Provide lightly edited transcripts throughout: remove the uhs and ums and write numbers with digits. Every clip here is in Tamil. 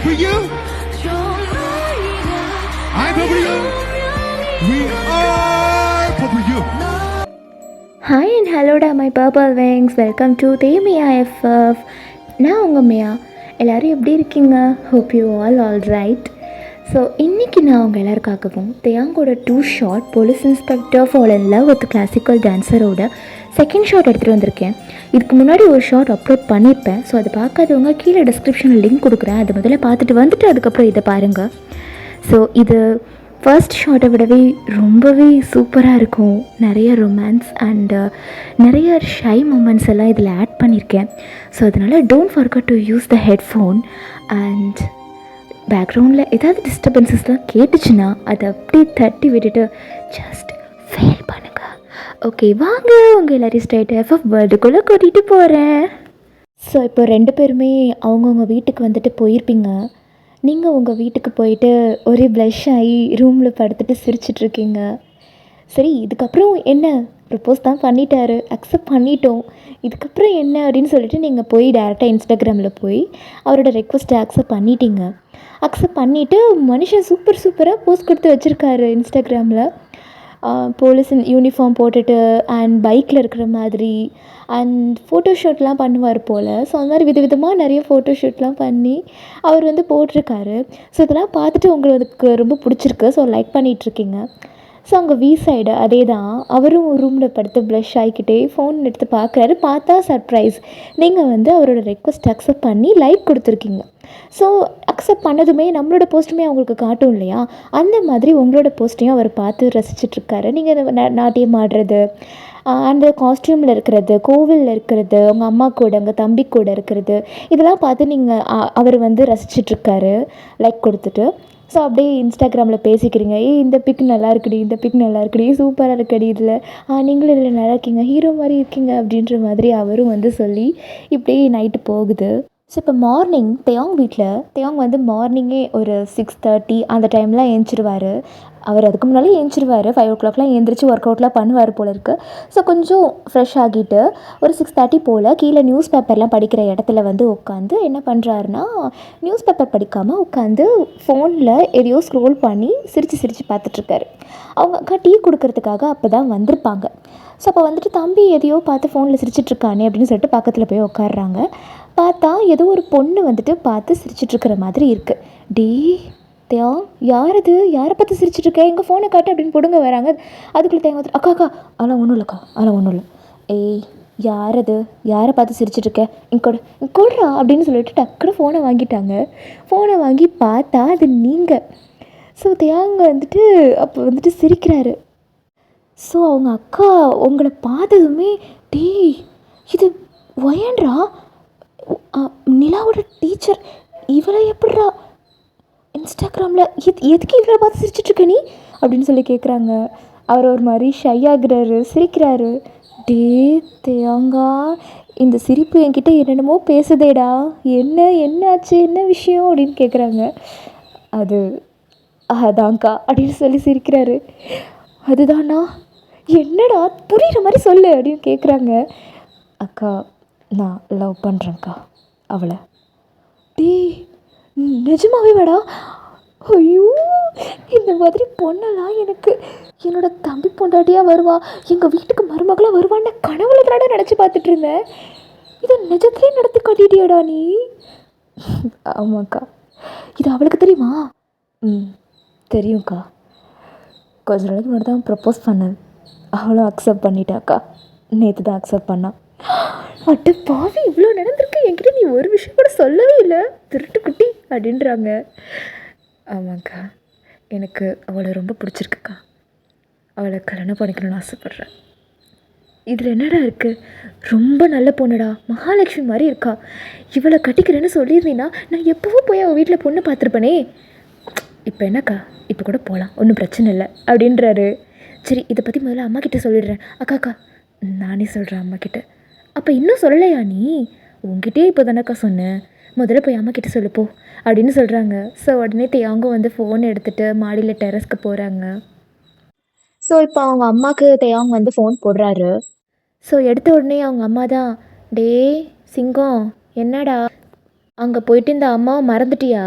for you. I'm for you. We are for you. Hi and hello to my purple wings. Welcome to Themia FF. நான் உங்கள் மியா. எல்லோரும் எப்படி இருக்கீங்க? Hope you all right. So இன்றைக்கி நான் அவங்க எல்லாருக்காகவும் தேயாங்கோட 2 short police inspector fall in love with classical டான்ஸரோட செகண்ட் ஷார்ட் எடுத்துகிட்டு வந்திருக்கேன். இதுக்கு முன்னாடி ஒரு ஷார்ட் அப்லோட் பண்ணியிருப்பேன். ஸோ அதை பார்க்காதவங்க கீழே டிஸ்கிரிப்ஷனில் லிங்க் கொடுக்குறேன். அதை முதல்ல பார்த்துட்டு வந்துட்டு அதுக்கப்புறம் இதை பாருங்கள். ஸோ இது ஃபர்ஸ்ட் ஷார்ட்டை விடவே ரொம்பவே சூப்பராக இருக்கும். நிறைய ரொமான்ஸ் அண்டு நிறைய ஷை மூமெண்ட்ஸ் எல்லாம் இதில் ஆட் பண்ணியிருக்கேன். ஸோ அதனால் don't forget to use the headphone. And பேக்ரவுண்டில் ஏதாவது டிஸ்டர்பன்ஸஸ்லாம் கேட்டுச்சுன்னா அதை அப்படியே தட்டி விட்டுட்டு ஜஸ்ட் ஃபீல் பண்ணுங்கள். ஓகே, வாங்க உங்கள் எல்லோரையும் ஸ்ட்ரைட் எஃப்எஃப் வேர்ல்டுக்குள்ளே கூட்டிகிட்டு போகிறேன். ஸோ இப்போ 2 பேருமே அவங்கவுங்க வீட்டுக்கு வந்துட்டு போயிருப்பீங்க. நீங்கள் உங்கள் வீட்டுக்கு போயிட்டு ஒரே ப்ளஷ் ஆகி ரூமில் படுத்துட்டு சிரிச்சிட்ருக்கீங்க. சரி, இதுக்கப்புறம் என்ன, ப்ரப்போஸ் தான் பண்ணிட்டாரு, அக்செப்ட் பண்ணிட்டோம், இதுக்கப்புறம் என்ன அப்படின்னு சொல்லிட்டு நீங்கள் போய் டேரெக்டாக இன்ஸ்டாகிராமில் போய் அவரோட ரெக்வஸ்ட்டை அக்செப்ட் பண்ணிட்டீங்க. அக்செப்ட் பண்ணிவிட்டு மனுஷன் சூப்பராக போஸ்ட் கொடுத்து வச்சுருக்காரு இன்ஸ்டாகிராமில். போலீஸ் யூனிஃபார்ம் போட்டுட்டு அண்ட் பைக்கில் இருக்கிற மாதிரி அண்ட் ஃபோட்டோஷூட்லாம் பண்ணுவார் போல். ஸோ அந்த மாதிரி விதவிதமாக நிறைய ஃபோட்டோஷூட்லாம் பண்ணி அவர் வந்து போட்டிருக்காரு. ஸோ இதெல்லாம் பார்த்துட்டு உங்களுக்கு ரொம்ப பிடிச்சிருக்கு. ஸோ லைக் பண்ணிகிட்ருக்கீங்க. ஸோ அங்கே வி சைடு அதே தான், அவரும் ரூமில் படுத்து ப்ளஷ் ஆகிக்கிட்டே ஃபோன் எடுத்து பார்க்குறாரு. பார்த்தா சர்ப்ரைஸ், நீங்கள் வந்து அவரோட ரெக்வஸ்ட் அக்செப்ட் பண்ணி லைக் கொடுத்துருக்கீங்க. ஸோ அக்செப்ட் பண்ணதுமே நம்மளோட போஸ்ட்டுமே அவங்களுக்கு காட்டும் இல்லையா, அந்த மாதிரி உங்களோட போஸ்ட்டையும் அவர் பார்த்து ரசிச்சிட்ருக்காரு. நீங்கள் நாட்டியம் ஆடுறது, அந்த காஸ்டியூமில் இருக்கிறது, கோவிலில் இருக்கிறது, உங்கள் அம்மா கூட உங்கள் தம்பி கூட இருக்கிறது, இதெல்லாம் பார்த்து நீங்கள் அவர் வந்து ரசிச்சிட்ருக்காரு லைக் கொடுத்துட்டு. ஸோ அப்படியே இன்ஸ்டாகிராமில் பேசிக்கிறீங்க. இந்த பிக் நல்லா இருக்குடி, இந்த பிக் நல்லா இருக்குடி, சூப்பராக இருக்கடி, இதில் நீங்களும் இதில் நல்லா இருக்கீங்க, ஹீரோ மாதிரி இருக்கீங்க அப்படின்ற மாதிரி அவரும் வந்து சொல்லி இப்படியே நைட்டு போகுது. ஸோ இப்போ மார்னிங் தேயாங் வந்து மார்னிங்கே ஒரு 6:30 அந்த டைம்லாம் ஏஞ்சிருவார். அவர் அதுக்கு முன்னாலே ஏஞ்சிருவார். 5 o'clockலாம் எழுந்திரிச்சு ஒர்க் அவுட்லாம் பண்ணுவார் போல இருக்குது. ஸோ கொஞ்சம் ஃப்ரெஷ் ஆகிட்டு ஒரு 6:30 போல் கீழே நியூஸ் பேப்பர்லாம் படிக்கிற இடத்துல வந்து உட்காந்து என்ன பண்ணுறாருன்னா, நியூஸ் பேப்பர் படிக்காமல் உட்காந்து ஃபோனில் எதையோ ஸ்க்ரோல் பண்ணி சிரித்து பார்த்துட்ருக்காரு. அவங்க அக்கா டீ கொடுக்கறதுக்காக அப்போ தான் வந்திருப்பாங்க. ஸோ அப்போ வந்துட்டு தம்பி எதையோ பார்த்து ஃபோனில் சிரிச்சிட்ருக்கானே அப்படின்னு சொல்லிட்டு பக்கத்தில் போய் உட்காடுறாங்க. பார்த்தா ஏதோ ஒரு பொண்ணு வந்துட்டு பார்த்து சிரிச்சிட்ருக்கிற மாதிரி இருக்குது. தேயா, யார் அது, யாரை பார்த்து சிரிச்சிட்ருக்கேன், எங்கள் ஃபோனை காட்டு அப்படின்னு பிடுங்க வராங்க. அதுக்குள்ளே தேங்க வந்துட்டு அக்கா அதெல்லாம் ஒன்றும் இல்லைக்கா, அதெல்லாம் ஒன்றும் இல்லை. ஏய், யார் அது, யாரை பார்த்து சிரிச்சிட்ருக்கேன், இங்கோடுறா அப்படின்னு சொல்லிட்டு டக்குன்னு ஃபோனை வாங்கிட்டாங்க. ஃபோனை வாங்கி பார்த்தா அது நீங்கள். ஸோ தேயாங்க வந்துட்டு அப்போ வந்துட்டு சிரிக்கிறாரு. ஸோ அவங்க அக்கா உங்களை பார்த்ததுமே, டேய் இது ஒயன்றா, நிலாவோட டீச்சர், இவளை எப்படிரா இன்ஸ்டாகிராமில் எதுக்கு இவளை பார்த்து சிரிச்சிட்ருக்க நீ அப்படின்னு சொல்லி கேட்குறாங்க. அவர் ஒரு மாதிரி ஷை ஆகுறாரு, சிரிக்கிறாரு. டே தேங்கா, இந்த சிரிப்பு என்கிட்ட என்னென்னமோ பேசுதேடா, என்னாச்சு, என்ன விஷயம் அப்படின்னு கேட்குறாங்க. அதான்க்கா அப்படின்னு சொல்லி சிரிக்கிறாரு. அதுதானா, என்னடா புரிகிற மாதிரி சொல்லு அப்படின்னு கேட்குறாங்க. அக்கா, நான் லவ் பண்ணுறேன்க்கா அவளை. டே நிஜமாவே வேடா, ஐயோ இந்த மாதிரி பொண்ணெல்லாம் எனக்கு என்னோட தம்பி பொண்டாட்டியாக வருவா, எங்கள் வீட்டுக்கு மருமகளாக வருவான்னு கனவுல தானே நினச்சி பார்த்துட்டு இருந்தேன், இதை நிஜத்துலேயே நடத்தி காட்டிட்டியாடா நீ. ஆமாக்கா, இது அவளுக்கு தெரியுமா? தெரியும்க்கா, கொஞ்ச நாளைக்கு முன்னாடி தான் ப்ரப்போஸ் பண்ணேன், அவளும் அக்செப்ட் பண்ணிட்டாக்கா, நேற்று தான் அக்செப்ட் பண்ணான். அட்டு பாவி, இவ்வளோ நடந்திருக்கு, என்கிட்ட நீ ஒரு விஷயம் கூட சொல்லவே இல்லை, திருட்டு குட்டி அப்படின்றாங்க. ஆமாக்கா, எனக்கு அவளை ரொம்ப பிடிச்சிருக்குக்கா, அவளை கல்யாணம் பண்ணிக்கணும்னு ஆசைப்பட்றேன். இதில் என்னடா இருக்குது, ரொம்ப நல்ல பொண்ணுடா, மகாலட்சுமி மாதிரி இருக்கா, இவளை கட்டிக்கிறேன்னு சொல்லியிருந்தீங்கன்னா நான் எப்போவோ போய் அவள் வீட்டில் பொண்ணு பார்த்துருப்பேனே. இப்போ என்னக்கா, இப்போ கூட போகலாம், ஒன்றும் பிரச்சனை இல்லை அப்படின்றாரு. சரி, இதை பற்றி முதல்ல அம்மா கிட்டே சொல்லிடுறேன். அக்கா நானே சொல்கிறேன் அம்மா கிட்டே. அப்போ இன்னும் சொல்லலையா நீ? உங்ககிட்டே இப்போ தானேக்கா சொன்னேன், முதல்ல போய் அம்மா கிட்டே சொல்லுப்போ அப்படின்னு சொல்கிறாங்க. ஸோ உடனே தேயாங்க வந்து ஃபோன் எடுத்துகிட்டு மாடியில் டெரஸ்க்கு போகிறாங்க. ஸோ இப்போ அவங்க அம்மாவுக்கு தேயாங்க வந்து ஃபோன் போடுறாரு. ஸோ எடுத்த உடனே அவங்க அம்மா தான், டே சிங்கம் என்னடா, அங்கே போயிட்டு இந்த அம்மாவை மறந்துட்டியா?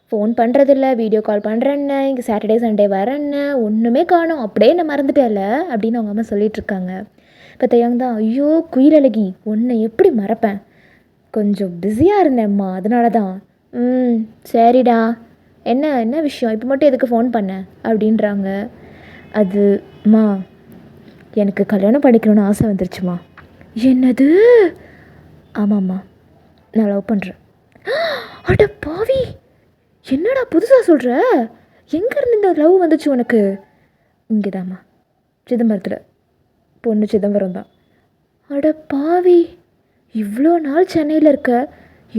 ஃபோன் பண்ணுறதில்ல, வீடியோ கால் பண்ணுறேன்ன, இங்கே சாட்டர்டே சண்டே வரேன்ன, ஒன்றுமே காணோம், அப்படியே என்ன மறந்துட்டேல அப்படின்னு அவங்க அம்மா சொல்லிகிட்ருக்காங்க. இப்போ தையாங் தான், ஐயோ குயிலழகி, உன்னை எப்படி மறப்பேன், கொஞ்சம் பிஸியாக இருந்தேம்மா, அதனால தான். சரிடா, என்ன என்ன விஷயம், இப்போ மட்டும் எதுக்கு ஃபோன் பண்ண அப்படின்றாங்க. அதும்மா, எனக்கு கல்யாணம் பண்ணிக்கணும்னு ஆசை வந்துருச்சுமா. என்னது? ஆமாம்மா, நான் லவ் பண்ணுறேன். அட பாவி, என்னடா புதுசாக சொல்கிற, எங்கேருந்து இந்த லவ் வந்துச்சு உனக்கு? இங்கே தாம்மா, சிதம்பரத்தில், பொண்ணு சிதம்பரம் தான். அட பாவி, இவ்வளோ நாள் சென்னையில் இருக்க,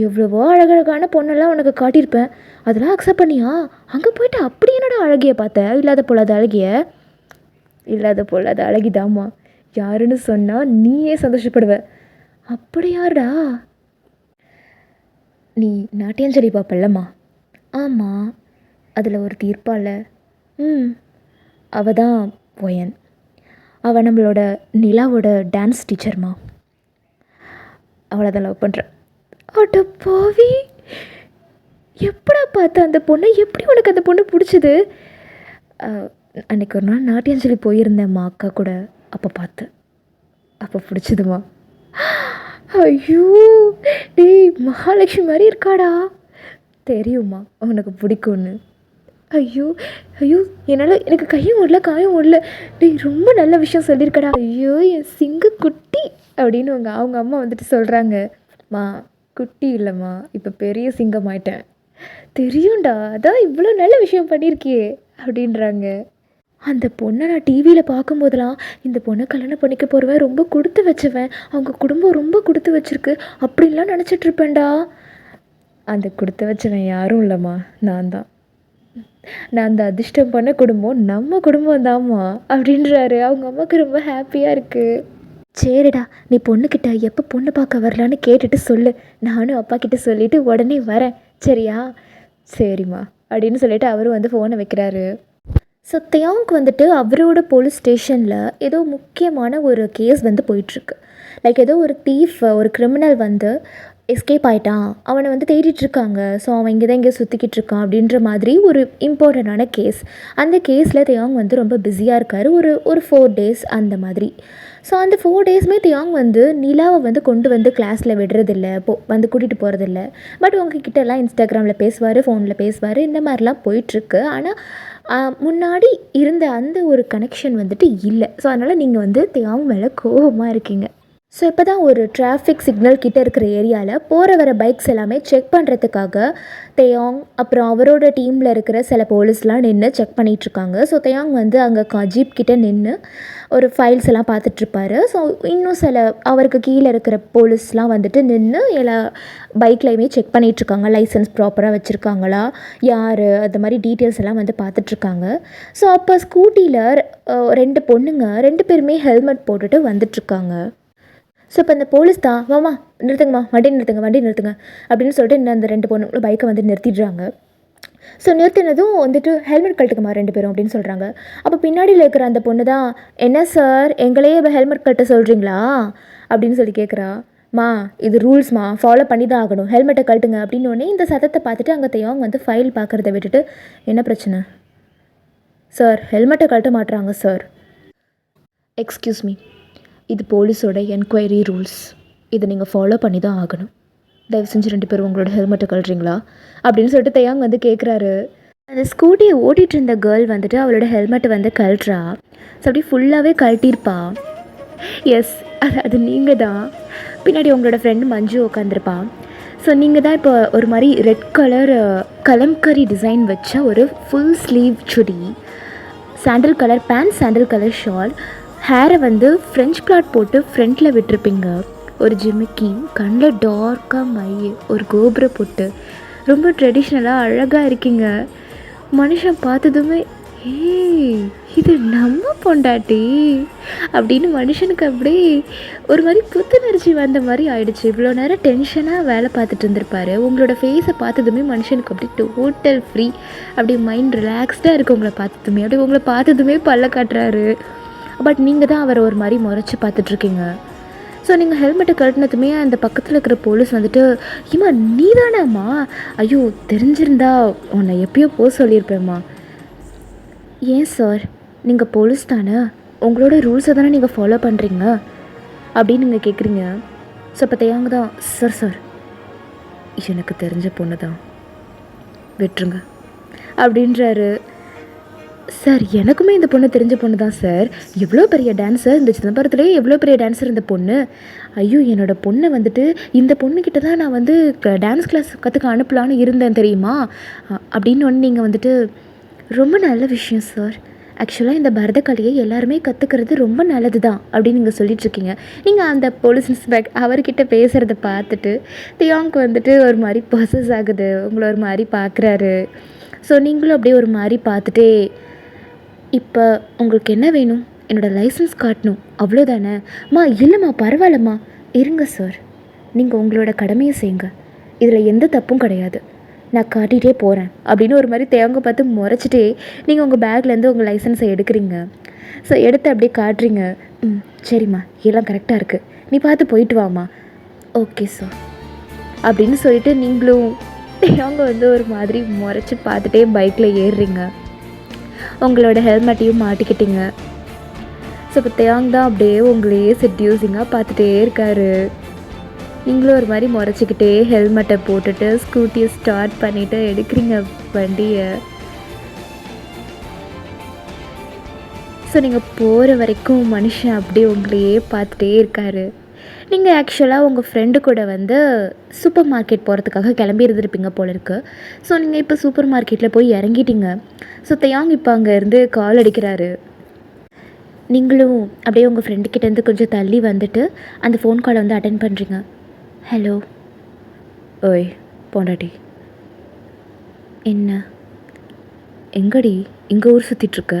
எவ்வளவோ அழகழகான பொண்ணெல்லாம் உனக்கு காட்டியிருப்பேன், அதெல்லாம் அக்செப்ட் பண்ணியா? அங்கே போயிட்டு அப்படி என்னடா அழகிய பார்த்த? இல்லாத பொல்லாத அழகிய? இல்லாத பொல்லாத அழகிதாம்மா, யாருன்னு சொன்னால் நீயே சந்தோஷப்படுவ. அப்படி யாருடா? நீ நாட்டியாஞ்சலி பார்ப்பல்லம்மா? ஆமாம், அதில் ஒரு தீர்ப்பால. அவள் தான் ஒயன், அவள் நம்மளோட நிலாவோட டான்ஸ் டீச்சர்மா. அவளை தான் லவ் பண்ணுறேன். அட பாவி, எப்படா பார்த்த அந்த பொண்ணை? எப்படி உனக்கு அந்த பொண்ணு பிடிச்சிது? அன்றைக்கி ஒரு நாள் நாட்டியாஞ்சலி போயிருந்தேம்மா அக்கா கூட, அப்போ பார்த்தேன், அப்போ பிடிச்சிதுமா. ஐயோ டேய், மகாலட்சுமி மாதிரி இருக்காடா. தெரியுமா உனக்கு பிடிக்கும்னு? ஐயோ ஐயோ, என்னால் எனக்கு கையும் ஓடல காயும் ஓடல. டேய், ரொம்ப நல்ல விஷயம் சொல்லியிருக்கடா. ஐயோ என் சிங்கு குட்டி அப்படின்னு அவங்க அம்மா வந்துட்டு சொல்கிறாங்க. மா, குட்டி இல்லைம்மா, இப்போ பெரிய சிங்கம் ஆயிட்டேன். தெரியும்டா, அதான் இவ்வளோ நல்ல விஷயம் பண்ணியிருக்கியே அப்படின்றாங்க. அந்த பொண்ணை நான் டிவியில் பார்க்கும்போதெல்லாம், இந்த பொண்ணை கல்யாணம் பண்ணிக்க போகிறவன் ரொம்ப கொடுத்து வச்சவன், அவங்க குடும்பம் ரொம்ப கொடுத்து வச்சிருக்கு அப்படின்லாம் நினச்சிட்ருப்பேன்டா. அந்த கொடுத்து வச்சவன் யாரும் இல்லைம்மா, நான் தான். நான் அந்த அதிர்ஷ்டம் பண்ண குடும்பம் நம்ம குடும்பம் தாம்மா அப்படின்றாரு. அவங்க அம்மாவுக்கு ரொம்ப ஹாப்பியாக இருக்குது. சரிடா, நீ பொண்ணுக்கிட்ட எப்போ பொண்ணு பார்க்க வரலான்னு கேட்டுட்டு சொல்லு, நானும் அப்பா கிட்ட சொல்லிவிட்டு உடனே வரேன், சரியா? சரிம்மா அப்படின்னு சொல்லிட்டு அவரும் வந்து ஃபோனை வைக்கிறாரு. ஸோ தியாங்க்கு வந்துட்டு அவரோட போலீஸ் ஸ்டேஷனில் ஏதோ முக்கியமான ஒரு கேஸ் வந்து போயிட்டுருக்கு. லைக் ஏதோ ஒரு தீஃப், ஒரு கிரிமினல் வந்து எஸ்கேப் ஆகிட்டான், அவனை வந்து தேடிட்டுருக்காங்க. ஸோ அவன் இங்கே தான் இங்கே சுற்றிக்கிட்டு இருக்கான் அப்படின்ற மாதிரி ஒரு இம்பார்ட்டண்ட்டான கேஸ். அந்த கேஸில் தியாங் வந்து ரொம்ப பிஸியாக இருக்கார், ஒரு 4 days அந்த மாதிரி. ஸோ அந்த 4 daysமே தியாங் வந்து நிலாவை வந்து கொண்டு வந்து கிளாஸில் விடுறதில்ல, வந்து கூட்டிகிட்டு போகிறதில்ல. பட் உங்ககிட்டலாம் இன்ஸ்டாகிராமில் பேசுவார், ஃபோனில் பேசுவார், இந்த மாதிரிலாம் போயிட்டுருக்கு. ஆனால் முன்னாடி இருந்த அந்த ஒரு கனெக்ஷன் வந்துட்டு இல்லை. ஸோ அதனால் நீங்கள் வந்து தியாங் மேலே கோபமாக இருக்கீங்க. ஸோ இப்போ தான் ஒரு டிராஃபிக் சிக்னல் கிட்டே இருக்கிற ஏரியாவில் போகிற வர பைக்ஸ் எல்லாமே செக் பண்ணுறதுக்காக தியாங் அப்புறம் அவரோட டீமில் இருக்கிற சில போலீஸ்லாம் நின்று செக் பண்ணிகிட்ருக்காங்க. ஸோ தியாங் வந்து அங்கே ஜீப் கிட்டே நின்று ஒரு ஃபைல்ஸ் எல்லாம் பார்த்துட்ருப்பாரு. ஸோ இன்னும் சில அவருக்கு கீழே இருக்கிற போலீஸ்லாம் வந்துட்டு நின்று எல்லா பைக்லையுமே செக் பண்ணிகிட்ருக்காங்க, லைசன்ஸ் ப்ராப்பராக வச்சுருக்காங்களா, யார், அந்த மாதிரி டீட்டெயில்ஸ் எல்லாம் வந்து பார்த்துட்ருக்காங்க. ஸோ அப்போ ஸ்கூட்டியில் 2 பொண்ணுங்க 2 பேருமே ஹெல்மெட் போட்டுட்டு வந்துட்டுருக்காங்க. ஸோ இப்போ இந்த போலீஸ் தான், வாமா நிறுத்துங்கம்மா, வண்டி நிறுத்துங்க அப்படின்னு சொல்லிட்டு இன்னும் அந்த 2 பொண்ணுங்களும் பைக்கை வந்து நிறுத்திடுறாங்க. ஸோ நிறுத்தினதும் வந்துட்டு ஹெல்மெட் கழட்டுக்குமா 2 பேரும் அப்படின்னு சொல்கிறாங்க. அப்போ பின்னாடியில் இருக்கிற அந்த பொண்ணு தான், என்ன சார் எங்களையே இப்போ ஹெல்மெட் கழட்ட சொல்கிறீங்களா அப்படின்னு சொல்லி கேட்குறா. மா, இது ரூல்ஸ்மா, ஃபாலோ பண்ணி தான் ஆகணும், ஹெல்மெட்டை கழட்டுங்க அப்படின்னோடனே இந்த சத்தத்தை பார்த்துட்டு அங்கே தியாங் வந்து ஃபைல் பார்க்குறத விட்டுட்டு, என்ன பிரச்சனை சார், ஹெல்மெட்டை கழட்ட மாட்டுறாங்க சார். எக்ஸ்கியூஸ் மீ, இது போலீஸோட என்கொயரி ரூல்ஸ், இதை நீங்கள் ஃபாலோ பண்ணி தான் ஆகணும், தயவு செஞ்சு 2 பேரும் உங்களோட ஹெல்மெட்டை கழட்டுறீங்களா அப்படின்னு சொல்லிட்டு தியாங் வந்து கேட்குறாரு. அந்த ஸ்கூட்டியை ஓட்டிகிட்டு இருந்த கேர்ள் வந்துட்டு அவளோட ஹெல்மெட்டை வந்து கழட்டுறா. ஸோ அப்படி ஃபுல்லாகவே கழட்டியிருப்பா. எஸ், அது நீங்கள் தான். பின்னாடி உங்களோட ஃப்ரெண்டு மஞ்சு உட்காந்துருப்பா. ஸோ நீங்கள் தான் இப்போ ஒரு மாதிரி ரெட் கலர் கலம்கரி டிசைன் வச்ச ஒரு full sleeve chudi, sandal colour pant, sandal colour shawl, ஹேரை வந்து ஃப்ரெஞ்ச் பிளாட் போட்டு ஃப்ரண்ட்டில் விட்டுருப்பீங்க, ஒரு ஜிமிக்கி, கண்ணில் டார்க்காக மை, ஒரு கோபுர போட்டு ரொம்ப ட்ரெடிஷ்னலாக அழகாக இருக்கீங்க. மனுஷன் பார்த்ததுமே ஏய் இது நம்ம பொண்டாட்டி அப்படின்னு மனுஷனுக்கு அப்படியே ஒரு மாதிரி புத்துணர்ச்சி வந்த மாதிரி ஆயிடுச்சு. இவ்வளோ நேரம் டென்ஷனாக வேலை பார்த்துட்டு இருந்திருப்பாரு, உங்களோட ஃபேஸை பார்த்ததுமே மனுஷனுக்கு அப்படி டோட்டல் ஃப்ரீ, அப்படி மைண்ட் ரிலாக்ஸ்டாக இருக்குது உங்களை பார்த்ததுமே. அப்படி உங்களை பார்த்ததுமே பல்ல காட்டுறாரு. பட் நீங்கள் தான் அவரை ஒரு மாதிரி முறைச்சி பார்த்துட்ருக்கீங்க. ஸோ நீங்கள் ஹெல்மெட்டை கழட்டினதுமே அந்த பக்கத்தில் இருக்கிற போலீஸ் வந்துட்டு, ஏம்மா நீ தானாம்மா? ஐயோ தெரிஞ்சிருந்தா உன்னை எப்பயோ போக சொல்லியிருப்பேம்மா. ஏன் சார், நீங்கள் போலீஸ் தானே, உங்களோட ரூல்ஸை தானே நீங்கள் ஃபாலோ பண்ணுறீங்க அப்படின்னு நீங்கள் கேட்குறீங்க. ஸோ இப்போ தேங்க தான், சார் சார் எனக்கு தெரிஞ்ச பொண்ணு தான், விட்டுருங்க அப்படின்றாரு. சார் எனக்குமே இந்த பொண்ணு தெரிஞ்ச பொண்ணு தான் சார், எவ்வளோ பெரிய டான்ஸர், இந்த சிதம்பரத்துலேயே எவ்வளோ பெரிய டான்ஸர் இந்த பொண்ணு. ஐயோ என்னோடய பொண்ணை வந்துட்டு இந்த பொண்ணுக்கிட்ட தான் நான் வந்து டான்ஸ் கிளாஸ் கற்றுக்க அனுப்பலான்னு இருந்தேன் தெரியுமா அப்படின்னு ஒன்று நீங்கள் வந்துட்டு, ரொம்ப நல்ல விஷயம் சார், ஆக்சுவலாக இந்த பரதக்கலையை எல்லாருமே கற்றுக்கிறது ரொம்ப நல்லது தான் அப்படின்னு நீங்கள் சொல்லிகிட்ருக்கீங்க. நீங்கள் அந்த போலீஸ் இன்ஸ்பெக்டர் அவர்கிட்ட பேசுகிறத பார்த்துட்டு தியாங்க்கு வந்துட்டு ஒரு மாதிரி ப்ரொசஸ் ஆகுது, உங்களை ஒரு மாதிரி பார்க்குறாரு. ஸோ நீங்களும் அப்படியே ஒரு மாதிரி பார்த்துட்டே, இப்போ உங்களுக்கு என்ன வேணும், என்னோடய லைசன்ஸ் காட்டணும் அவ்வளோதானே? மா இல்லைம்மா பரவாயில்லம்மா, இருங்க சார், நீங்கள் உங்களோட கடமையை செய்யுங்க, இதில் எந்த தப்பும் கிடையாது, நான் காட்டிகிட்டே போகிறேன் அப்படின்னு ஒரு மாதிரி தேங்க பார்த்து முறைச்சிட்டே நீங்கள் உங்கள் பேக்லேருந்து உங்கள் லைசன்ஸை எடுக்கிறீங்க. ஸோ எடுத்து அப்படியே காட்டுறீங்க. சரிம்மா எல்லாம் கரெக்டாக இருக்குது, நீ பார்த்து போயிட்டு வாம்மா. ஓகே சார் அப்படின்னு சொல்லிட்டு நீங்களும் தேங்க வந்து ஒரு மாதிரி முறைச்சி பார்த்துட்டே பைக்கில் ஏறுறீங்க. உங்களோட ஹெல்மெட்டையும் மாட்டிக்கிட்டீங்க. ஸோ இப்போ தேங்க தான் அப்படியே உங்களையே செட்யூசிங்காக பார்த்துட்டே இருக்காரு. நீங்களும் ஒரு மாதிரி முறைச்சிக்கிட்டே ஹெல்மெட்டை போட்டுட்டு ஸ்கூட்டியை ஸ்டார்ட் பண்ணிவிட்டு எடுக்கிறீங்க வண்டியை. ஸோ நீங்கள் போகிற வரைக்கும் மனுஷன் அப்படியே உங்களையே பார்த்துட்டே இருக்காரு. நீங்கள் ஆக்சுவலாக உங்கள் ஃப்ரெண்டு கூட வந்து சூப்பர் மார்க்கெட் போகிறதுக்காக கிளம்பி இருந்திருப்பீங்க போல இருக்குது. ஸோ நீங்கள் இப்போ சூப்பர் மார்க்கெட்டில் போய் இறங்கிட்டீங்க. ஸோ தேயாங் இப்போ அங்கேருந்து கால் அடிக்கிறாரு. நீங்களும் அப்படியே உங்கள் ஃப்ரெண்டுக்கிட்டேருந்து கொஞ்சம் தள்ளி வந்துட்டு அந்த ஃபோன் காலை வந்து அட்டென்ட் பண்ணுறீங்க. ஹலோ. ஓய் பொண்டாட்டி, என்ன எங்கடி இங்கே ஊர் சுற்றிட்டுருக்க?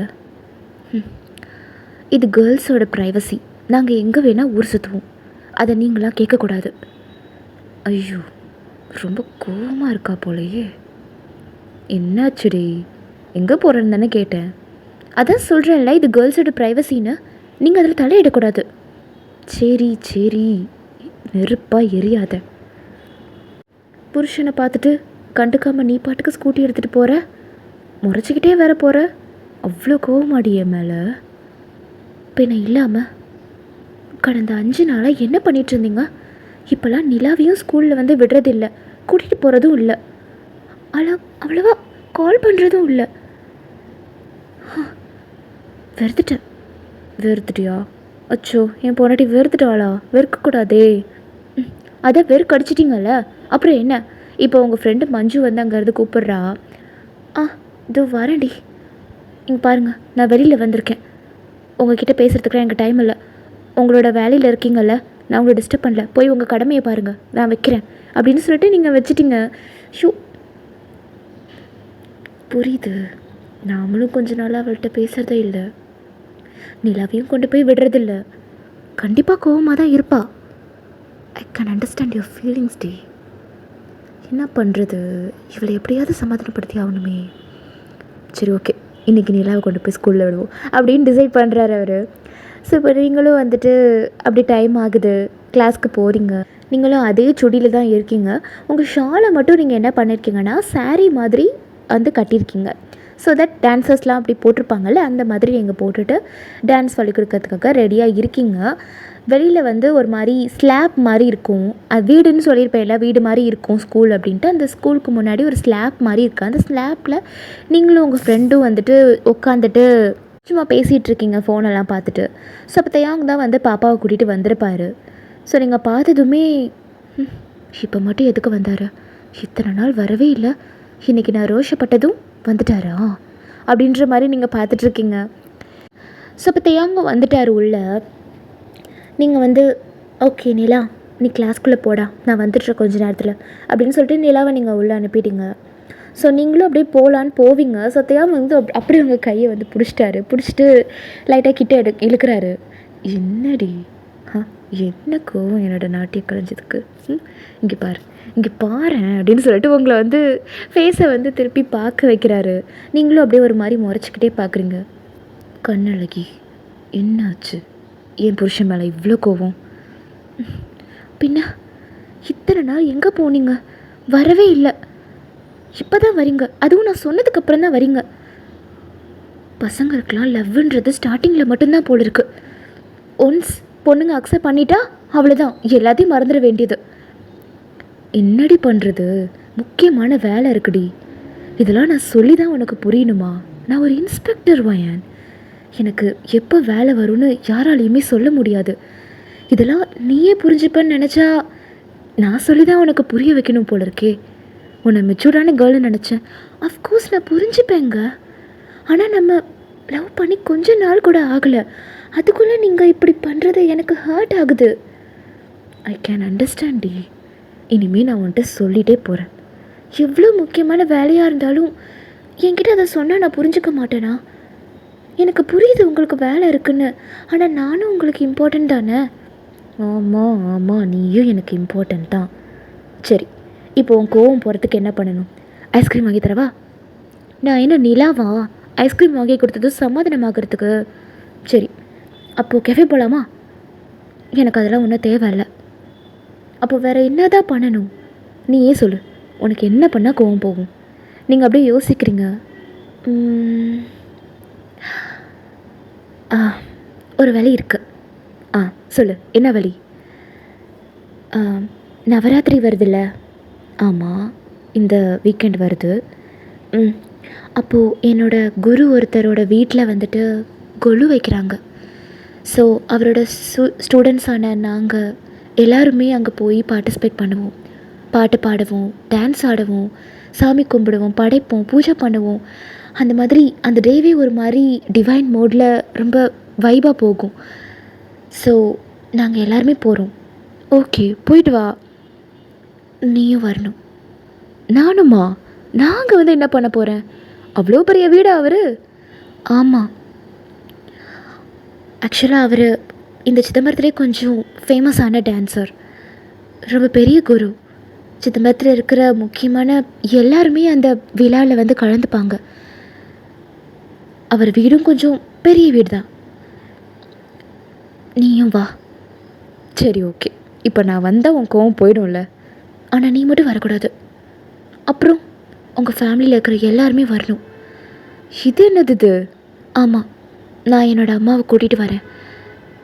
இது கேர்ள்ஸோட ப்ரைவசி, நாங்கள் எங்கே வேணால் ஊர் சுற்றுவோம், அதை நீங்களாம் கேட்கக்கூடாது. ஐயோ ரொம்ப கோவமாக இருக்கா போலையே. என்னாச்சுடி, எங்கே போகிறேன்னு தானே கேட்டேன். அதான் சொல்கிறேன்ல, இது கேர்ள்ஸோட ப்ரைவசின்னு, நீங்கள் அதில் தலையிடக்கூடாது. சரி சரி நெருப்பாக எரியாத. புருஷனை பார்த்துட்டு கண்டுக்காமல் நீ பாட்டுக்கு ஸ்கூட்டி எடுத்துகிட்டு போகிற, முறைச்சிக்கிட்டே வேற போகிற, அவ்வளோ கோவமாடி என் மேலே. பின்ன இல்லாமல் கடந்த 5 நாளாக என்ன பண்ணிகிட்டு இருந்தீங்க? இப்போல்லாம் நிலாவையும் ஸ்கூலில் வந்து விடுறதில்லை, கூட்டிகிட்டு போகிறதும் இல்லை, அவ்வளவா கால் பண்ணுறதும் இல்லை. வெறுத்துட்டியா? அச்சோ என் பொண்டாட்டி வெறுத்துட்டாளா? வெறுக்கக்கூடாதே. அதை வெறுக்கடிச்சிட்டிங்கல்ல, அப்புறம் என்ன? இப்போ உங்கள் ஃப்ரெண்டு மஞ்சு வந்து அங்கேருந்து கூப்பிட்றா. இதோ வரேன்டி, இங்கே பாருங்கள் நான் வெளியில் வந்திருக்கேன், உங்ககிட்ட பேசுகிறதுக்குலாம் எனக்கு டைம் இல்லை, உங்களோட வேலையில் இருக்கீங்கல்ல, நான் உங்களை டிஸ்டர்ப் பண்ணல, போய் உங்கள் கடமையை பாருங்கள், நான் வைக்கிறேன் அப்படின்னு சொல்லிட்டு நீங்கள் வச்சிட்டிங்க. ஷூ புரியுது, நாமளும் கொஞ்ச நாளாக அவள்கிட்ட பேசுகிறதே இல்லை, நிலாவையும் கொண்டு போய் விடுறதில்ல, கண்டிப்பாக கோவமாக தான் இருப்பா. I can understand your feelings டி. என்ன பண்ணுறது, இவளை எப்படியாவது சமாதானப்படுத்தி ஆகணுமே. சரி ஓகே, இன்றைக்கி நிலாவை கொண்டு போய் ஸ்கூலில் விடுவோம் அப்படின்னு டிசைட் பண்ணுறாரு அவர். ஸோ இப்போ நீங்களும் வந்துட்டு அப்படி டைம் ஆகுது, கிளாஸ்க்கு போகிறீங்க. நீங்களும் அதே சுடியில் தான் இருக்கீங்க. உங்கள் ஷாலை மட்டும் நீங்கள் என்ன பண்ணியிருக்கீங்கன்னா சாரீ மாதிரி வந்து கட்டியிருக்கீங்க. ஸோ தட் டான்ஸர்ஸ்லாம் அப்படி போட்டிருப்பாங்கல்ல, அந்த மாதிரி நீங்கள் போட்டுட்டு டான்ஸ் சொல்லி கொடுக்கறதுக்காக ரெடியாக இருக்கீங்க. வெளியில் வந்து ஒரு மாதிரி ஸ்லாப் மாதிரி இருக்கும், வீடுன்னு சொல்லியிருப்பேன்ல, வீடு மாதிரி இருக்கும் ஸ்கூல் அப்படின்ட்டு. அந்த ஸ்கூலுக்கு முன்னாடி ஒரு ஸ்லாப் மாதிரி இருக்குது. அந்த ஸ்லாப்பில் நீங்களும் உங்கள் ஃப்ரெண்டும் வந்துட்டு உட்காந்துட்டு சும்மா பேசிகிட்டு இருக்கீங்க ஃபோனெல்லாம் பார்த்துட்டு. ஸோ அப்போ தேயாங் தான் வந்து பாப்பாவை கூட்டிகிட்டு வந்திருப்பார். ஸோ நீங்கள் பார்த்ததுமே இப்போ மட்டும் எதுக்கு வந்தார், இத்தனை நாள் வரவே இல்லை, இன்றைக்கி நான் ரோஷப்பட்டதும் வந்துட்டாரா அப்படின்ற மாதிரி நீங்கள் பார்த்துட்ருக்கீங்க. ஸோ இப்போ தேயாங்க வந்துட்டார் உள்ள. நீங்கள் வந்து ஓகே நிலா நீ கிளாஸ்க்குள்ளே போடா, நான் வந்துடுறேன் கொஞ்ச நேரத்தில் அப்படின்னு சொல்லிட்டு நிலாவை நீங்கள் உள்ளே அனுப்பிட்டீங்க. ஸோ நீங்களும் அப்படியே போகலான்னு போவீங்க. ஸோ தேயாங்க வந்து அப்படியே உங்கள் கையை வந்து பிடிச்சிட்டு லைட்டாக கிட்ட இழுக்கிறாரு. என்னடி என்ன கோவம் என்னோடய நாட்டிய கலைஞ்சதுக்கு, இங்கே பாரு அப்படின்னு சொல்லிட்டு உங்களை வந்து ஃபேஸை வந்து திருப்பி பார்க்க வைக்கிறாரு. நீங்களும் அப்படியே ஒரு மாதிரி முறைச்சிக்கிட்டே பார்க்குறீங்க. கண்ணழகி என்னாச்சு, என் புருஷன் மேலே இவ்வளோ கோவம், பின்ன இத்தனை நாள் எங்கே போனீங்க? வரவே இல்லை. இப்போ தான் வரீங்க, அதுவும் நான் சொன்னதுக்கப்புறம் தான் வரீங்க. பசங்களுக்கெலாம் லவ்ன்றது ஸ்டார்டிங்கில் மட்டும்தான் போல இருக்கு. ஒன்ஸ் பொண்ணுங்க அக்செப்ட் பண்ணிட்டா அவ்வளோதான், எல்லாத்தையும் மறந்துட வேண்டியது. என்னடி பண்ணுறது, முக்கியமான வேலை இருக்குடி. இதெல்லாம் நான் சொல்லி தான் உனக்கு புரியணுமா? நான் ஒரு இன்ஸ்பெக்டர் வயன். எனக்கு எப்போ வேலை வரும்னு யாராலையுமே சொல்ல முடியாது. இதெல்லாம் நீயே புரிஞ்சுப்பேன்னு நினச்சா நான் சொல்லி தான் உனக்கு புரிய வைக்கணும் போல இருக்கே. உன்னை மெச்சூர்டான கேர்ள்னு நினச்சேன். அஃப்கோர்ஸ் நான் புரிஞ்சுப்பேங்க. ஆனால் நம்ம லவ் பண்ணி கொஞ்ச நாள் கூட ஆகலை, அதுக்குள்ளே நீங்கள் இப்படி பண்ணுறது எனக்கு ஹர்ட் ஆகுது. ஐ கேன் அண்டர்ஸ்டாண்ட் டி. இனிமேல் நான் உன்கிட்ட சொல்லிகிட்டே போகிறேன். எவ்வளோ முக்கியமான வேலையாக இருந்தாலும் என்கிட்ட அதை சொன்னால் நான் புரிஞ்சுக்க மாட்டேனா? எனக்கு புரியுது உங்களுக்கு வேலை இருக்குன்னு, ஆனால் நானும் உங்களுக்கு இம்பார்ட்டண்ட் தானே. ஆமாம் ஆமாம், நீயும் எனக்கு இம்பார்ட்டண்ட் தான். சரி, இப்போ உன் கோவம் போகிறதுக்கு என்ன பண்ணணும்? ஐஸ்கிரீம் வாங்கி தரவா? நான் என்ன நிலாவா ஐஸ்கிரீம் வாங்கி கொடுத்தது சமாதானமாகறதுக்கு? சரி, அப்போது கெஃபே போகலாமா? எனக்கு அதெல்லாம் ஒன்றும் தேவையில்லை. அப்போ வேறு என்ன தான் பண்ணணும்? நீயே சொல்லு, உனக்கு என்ன பண்ணால் கோவம் போகும்? நீங்கள் அப்படியே யோசிக்கிறீங்க. ஒரு வழி இருக்குது. சொல்லு, என்ன வழி? நவராத்திரி வருதுல்ல? ஆமாம், இந்த வீக்கெண்ட் வருது. அப்போது என்னோடய குரு ஒருத்தரோட வீட்டில் வந்துட்டு கொலு வைக்கிறாங்க. ஸோ அவரோட ஸ்டூடெண்ட்ஸான நாங்கள் எல்லாருமே அங்கே போய் பார்ட்டிசிபேட் பண்ணுவோம். பாட்டு பாடுவோம், டான்ஸ் ஆடுவோம், சாமி கும்பிடுவோம், படைப்போம், பூஜை பண்ணுவோம். அந்த மாதிரி அந்த டேவே ஒரு மாதிரி டிவைன் மோடில் ரொம்ப வைபாக போகும். ஸோ நாங்கள் எல்லாருமே போகிறோம். ஓகே, போயிட்டு வா. நீயும் வரணும். நானுமா? நாங்கள் வந்து என்ன பண்ண போகிறேன்? அவ்வளோ பெரிய வீடா அவர்? ஆமாம், ஆக்சுவலாக அவர் இந்த சிதம்பரத்துலேயே கொஞ்சம் ஃபேமஸான டான்ஸர், ரொம்ப பெரிய குரு. சிதம்பரத்தில் இருக்கிற முக்கியமான எல்லாருமே அந்த விழாவில் வந்து கலந்துப்பாங்க. அவர் வீடும் கொஞ்சம் பெரிய வீடு தான். நீயும் வா. சரி, ஓகே. இப்போ நான் வந்தால் உன் கோவம் போயிடும்ல? ஆனால் நீ மட்டும் வரக்கூடாது. அப்புறம் உங்கள் ஃபேமிலியில் இருக்கிற எல்லாருமே வரணும். இது என்னது இது? ஆமாம், நான் என்னோடய அம்மாவை கூட்டிகிட்டு வரேன்.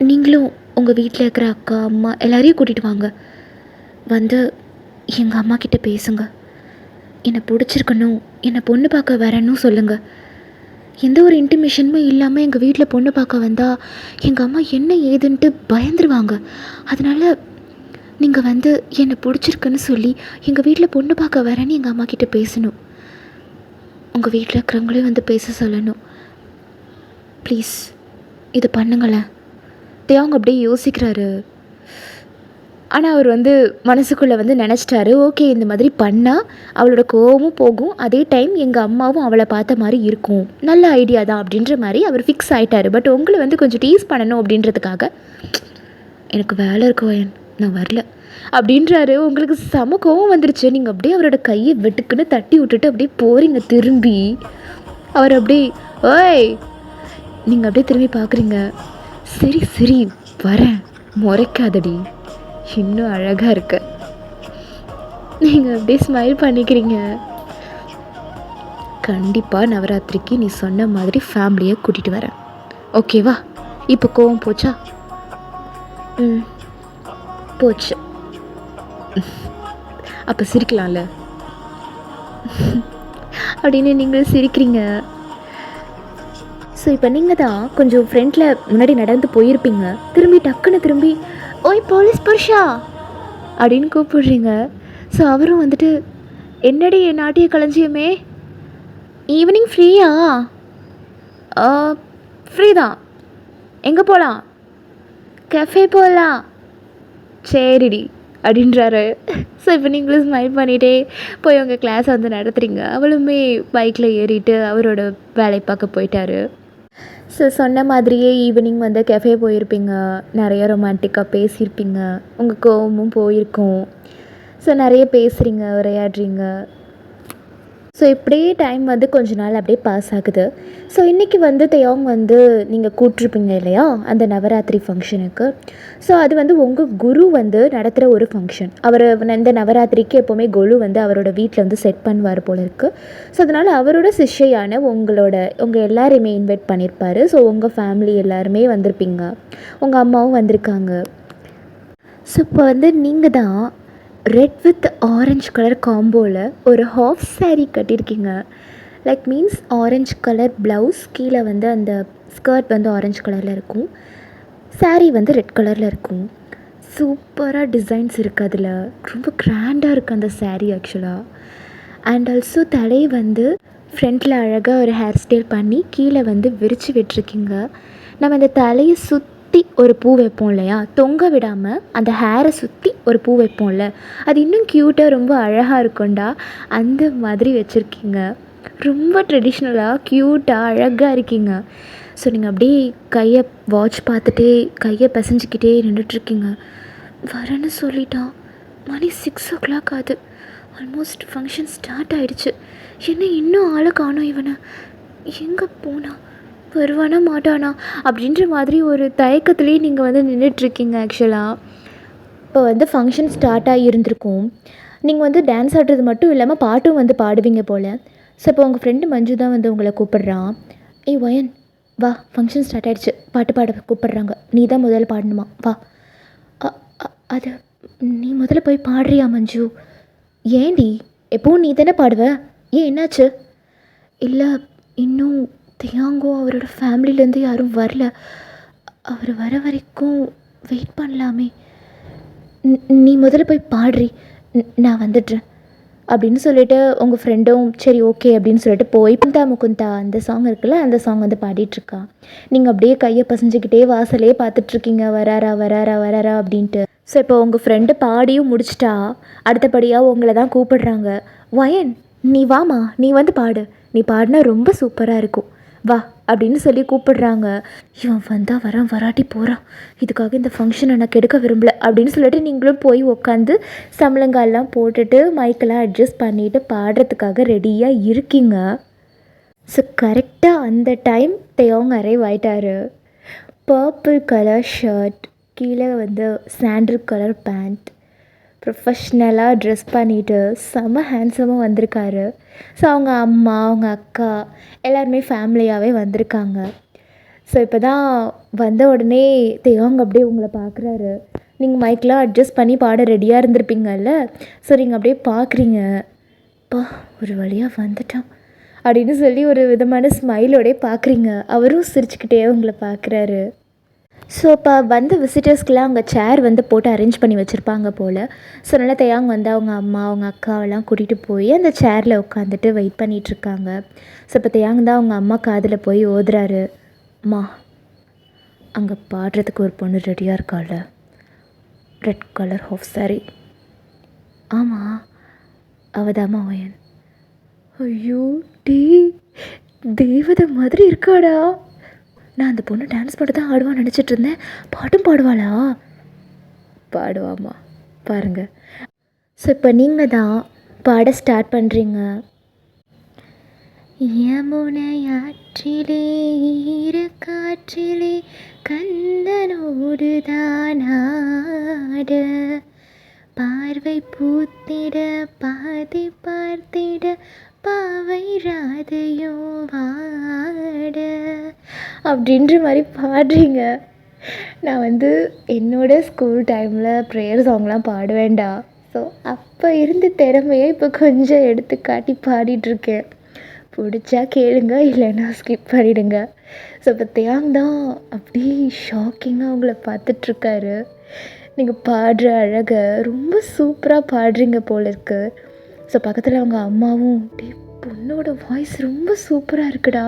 நீங்களும் உங்கள் வீட்டில் இருக்கிற அக்கா, அம்மா எல்லாரையும் கூட்டிகிட்டு வாங்க. வந்து எங்கள் அம்மா கிட்டே பேசுங்க. என்னை பிடிச்சிருக்கணும், என்னை பொண்ணு பார்க்க வரணும் சொல்லுங்கள். எந்த ஒரு இன்டிமேஷனுமே இல்லாமல் எங்கள் வீட்டில் பொண்ணு பார்க்க வந்தால் எங்கள் அம்மா என்ன ஏதுன்ட்டு பயந்துருவாங்க. அதனால் நீங்கள் வந்து என்னை பிடிச்சிருக்குன்னு சொல்லி எங்கள் வீட்டில் பொண்ணு பார்க்க வரேன்னு எங்கள் அம்மா கிட்டே பேசணும். உங்கள் வீட்டில் இருக்கிறவங்களையும் வந்து பேச சொல்லணும். ப்ளீஸ் இதை பண்ணுங்களேன். தேவங்க அப்படியே யோசிக்கிறாரு. ஆனால் அவர் வந்து மனசுக்குள்ளே வந்து நினச்சிட்டாரு, ஓகே இந்த மாதிரி பண்ணால் அவளோட கோவமும் போகும், அதே டைம் எங்கள் அம்மாவும் அவளை பார்த்த மாதிரி இருக்கும், நல்ல ஐடியா தான் அப்படின்ற மாதிரி அவர் ஃபிக்ஸ் ஆகிட்டார். பட் உங்களை வந்து கொஞ்சம் டீஸ் பண்ணணும் அப்படின்றதுக்காக எனக்கு வேலை இருக்கு வயன், நான் வரல அப்படின்றாரு. உங்களுக்கு செம கோவம் வந்துருச்சு. நீங்கள் அப்படியே அவரோட கையை வெட்டுக்குன்னு தட்டி விட்டுட்டு அப்படியே போகிறீங்க திரும்பி. அவர் அப்படியே ஓய், நீங்கள் அப்படியே திரும்பி பார்க்குறீங்க. சரி சரி வரேன், முறைக்காதடி, இன்னும் அழகாக இருக்க. நீங்கள் அப்படியே ஸ்மைல் பண்ணிக்கிறீங்க. கண்டிப்பாக நவராத்திரிக்கு நீ சொன்ன மாதிரி ஃபேமிலியை கூட்டிகிட்டு வரேன், ஓகேவா? இப்போ கோவம் போச்சா? போச்சு. அப்போ சிரிக்கலாம்ல அப்படின்னு நீங்களும் சிரிக்கிறீங்க. ஸோ இப்போ நீங்கள் தான் கொஞ்சம் ஃப்ரெண்டில் முன்னாடி நடந்து போயிருப்பீங்க, திரும்பி டக்குன்னு திரும்பி ஓய் போலீஸ் புருஷா அப்படின்னு கூப்பிடுறீங்க. ஸோ அவரும் வந்துட்டு என்னடி நாட்டிய களஞ்சியமே, ஈவினிங் ஃப்ரீயா? ஃப்ரீ தான், எங்கே போகலாம்? கஃபே போகலாம். சரிடி அப்படின்றாரு. ஸோ இப்போ நீங்களும் ஸ்மைல் பண்ணிகிட்டே போய் உங்கள் கிளாஸை வந்து நடத்துகிறீங்க. அவளுமே பைக்கில் ஏறிட்டு அவரோட வேலை பார்க்க போயிட்டாரு. ஸோ சொன்ன மாதிரியே ஈவினிங் வந்து கெஃபே போயிருப்பீங்க, நிறைய ரொமான்டிக்காக பேசியிருப்பீங்க, உங்கள் கோவமும் போயிருக்கும். ஸோ நிறைய பேசுகிறீங்க, விளையாடுறீங்க. ஸோ இப்படியே டைம் வந்து கொஞ்ச நாள் அப்படியே பாஸ் ஆகுது. ஸோ இன்றைக்கி வந்து தேவங்க வந்து நீங்கள் கூப்பிட்ருப்பீங்க இல்லையா அந்த நவராத்திரி ஃபங்க்ஷனுக்கு. ஸோ அது வந்து உங்கள் குரு வந்து நடத்துகிற ஒரு ஃபங்க்ஷன். அவர் இந்த நவராத்திரிக்கு எப்போவுமே குரு வந்து அவரோட வீட்டில் வந்து செட் பண்ணுவார் போல இருக்குது. ஸோ அதனால் அவரோட சிஷ்யான உங்கள் எல்லாரையுமே இன்வைட் பண்ணியிருப்பார். ஸோ உங்கள் ஃபேமிலி எல்லாருமே வந்திருப்பீங்க, உங்கள் அம்மாவும் வந்திருக்காங்க. ஸோ இப்போ வந்து நீங்கள் தான் ரெட் வித் ஆரஞ்ச் கலர் காம்போவில் ஒரு ஹாஃப் சாரீ கட்டியிருக்கீங்க. Like means orange colour blouse, கீழே வந்து அந்த ஸ்கர்ட் வந்து ஆரஞ்ச் கலரில் இருக்கும், சாரீ வந்து ரெட் கலரில் இருக்கும். சூப்பராக டிசைன்ஸ் இருக்குது அதில், ரொம்ப கிராண்டாக இருக்குது அந்த சாரீ ஆக்சுவலாக. அண்ட் ஆல்சோ தலை வந்து ஃப்ரண்ட்டில் அழகாக ஒரு ஹேர் ஸ்டைல் பண்ணி கீழே வந்து விரித்து விட்டுருக்கீங்க. நம்ம அந்த தலையை சுற்றி ஒரு பூ வைப்போம் இல்லையா, தொங்க விடாமல் அந்த ஹேரை சுற்றி ஒரு பூ வைப்போம்ல, அது இன்னும் க்யூட்டாக ரொம்ப அழகாக இருக்கும்டா. அந்த மாதிரி வச்சுருக்கீங்க. ரொம்ப ட்ரெடிஷ்னலாக க்யூட்டாக அழகாக இருக்கீங்க. ஸோ நீங்கள் அப்படியே கையை வாட்ச் பார்த்துட்டே கையை பிசைஞ்சிக்கிட்டே நின்றுட்டுருக்கீங்க. வரேன்னு சொல்லிட்டான். மணி 6 o'clock ஆகுது. ஆல்மோஸ்ட் ஃபங்க்ஷன் ஸ்டார்ட் ஆகிடுச்சு. என்ன இன்னும் ஆளை காணோம், இவனை எங்கே போனா, வருவானா மாட்டானா அப்படின்ற மாதிரி ஒரு தயக்கத்துலேயே நீங்கள் வந்து நின்றுட்டுருக்கீங்க. ஆக்சுவலாக இப்போ வந்து ஃபங்க்ஷன் ஸ்டார்ட் ஆகி இருந்திருக்கும். நீங்கள் வந்து டான்ஸ் ஆடுறது மட்டும் இல்லாமல் பாட்டும் வந்து பாடுவீங்க போல். ஸோ இப்போ உங்கள் ஃப்ரெண்டு மஞ்சு தான் வந்து உங்களை கூப்பிட்றான். ஏய் வயன் வா, ஃபங்க்ஷன் ஸ்டார்ட் ஆகிடுச்சு, பாட்டு பாட கூப்பிட்றாங்க, நீ தான் முதல்ல பாடணுமா, வா. அது நீ முதல்ல போய் பாடுறியா மஞ்சு? ஏண்டி, எப்போவும் நீ தானே பாடுவ, ஏன் என்னாச்சு? இல்லை, இன்னும் தியாங்கோ அவரோட ஃபேமிலியிலேருந்து யாரும் வரல, அவர் வர வரைக்கும் வெயிட் பண்ணலாமே. நீ முதல்ல போய் பாடுறி, நான் வந்துடுறேன் அப்படின்னு சொல்லிவிட்டு உங்கள் ஃப்ரெண்டும் சரி ஓகே அப்படின்னு சொல்லிட்டு போய் முகுந்தா முகுந்தா அந்த சாங் இருக்குல்ல, அந்த சாங் வந்து பாடிட்டுருக்கா. நீங்கள் அப்படியே கையை பசஞ்சிக்கிட்டே வாசலே பார்த்துட்ருக்கீங்க, வராரா வராரா வராரா அப்படின்ட்டு. ஸோ இப்போ உங்கள் ஃப்ரெண்டு பாடியும் முடிச்சிட்டா, அடுத்தபடியாக உங்களை தான் கூப்பிடுறாங்க. வயன் நீ வாமா, நீ வந்து பாடு, நீ பாடினா ரொம்ப சூப்பராக இருக்கும், வா அப்படின்னு சொல்லி கூப்பிடுறாங்க. இவன் வந்தால் வரான், வராட்டி போகிறான், இதுக்காக இந்த ஃபங்க்ஷனை நான் கெடுக்க விரும்பலை அப்படின்னு சொல்லிட்டு நீங்களும் போய் உட்காந்து சம்பளங்கால்லாம் போட்டுட்டு மைக்கெல்லாம் அட்ஜஸ்ட் பண்ணிவிட்டு பாடுறதுக்காக ரெடியாக இருக்கீங்க. ஸோ கரெக்டாக அந்த டைம் தேவங்க அரைவ் ஆயிட்டார். பர்பிள் கலர் ஷர்ட், கீழே வந்து சாண்டில் கலர் பேண்ட், ப்ரொஃபஷ்னலாக ட்ரெஸ் பண்ணிவிட்டு செம்ம ஹேண்ட்ஸமாக வந்திருக்காரு. ஸோ அவங்க அம்மா, அவங்க அக்கா எல்லாருமே ஃபேமிலியாகவே வந்திருக்காங்க. ஸோ இப்போ தான் வந்த உடனே தேவங்க அப்படியே உங்களை பார்க்குறாரு. நீங்கள் மைக்கெலாம் அட்ஜஸ்ட் பண்ணி பாட ரெடியாக இருந்திருப்பீங்கல்ல. ஸோ நீங்கள் அப்படியே பார்க்குறீங்க, பா ஒரு வழியாக வந்துட்டான் அப்படின்னு சொல்லி ஒரு விதமான ஸ்மைலோடே பார்க்குறீங்க. அவரும் சிரிச்சுக்கிட்டே உங்களை பார்க்குறாரு. ஸோ இப்போ வந்து விசிட்டர்ஸ்க்கெலாம் அங்கே சேர் வந்து போட்டு அரேஞ்ச் பண்ணி வச்சுருப்பாங்க போல். ஸோ அதனால் தேயாங் வந்து அவங்க அம்மா, அவங்க அக்காவெல்லாம் கூட்டிகிட்டு போய் அந்த சேரில் உட்காந்துட்டு வெயிட் பண்ணிகிட்ருக்காங்க. ஸோ இப்போ தேயாங் தான் அவங்க அம்மா காதில் போய் ஓதுறாரு. அம்மா, அங்கே பாடுறதுக்கு ஒரு பொண்ணு ரெடியாக இருக்காள், ரெட் கலர் ஹாஃப் சாரி. ஆமாம், அவதாம்மா வயன். ஐயோ டீ, தெய்வதை மாதிரி இருக்காடா. நான் அந்த பொண்ணு டான்ஸ் பாட்டு தான் ஆடுவான்னு நினச்சிட்டு இருந்தேன், பாட்டும் பாடுவாளா? பாடுவாம்மா, பாருங்கள். ஸோ இப்போ நீங்கள் தான் பாட ஸ்டார்ட் பண்ணுறீங்க. யமுனையாற்றிலே ஈர காற்றிலே கந்தனோடு தான் ஆட, பார்வை பூத்திட பாதி பார்த்திட பாவை ராதையோ வாட அப்படின்ற மாதிரி பாடுறீங்க. நான் வந்து என்னோடய ஸ்கூல் டைமில் ப்ரேயர் சாங்லாம் பாடுவேண்டா. ஸோ அப்போ இருந்த திறமையை இப்போ கொஞ்சம் எடுத்து காட்டி பாடிட்டுருக்கேன். பிடிச்சா கேளுங்க, இல்லைன்னா ஸ்கிப் பண்ணிவிடுங்க. ஸோ இப்போ தேயாங் தான் அப்படியே ஷாக்கிங்காக அவங்கள பார்த்துட்ருக்காரு. நீங்கள் பாடுற அழகை ரொம்ப சூப்பராக பாடுறீங்க போல இருக்கு. ஸோ பக்கத்தில் அவங்க அம்மாவும், டே பொண்ணோட வாய்ஸ் ரொம்ப சூப்பராக இருக்குடா,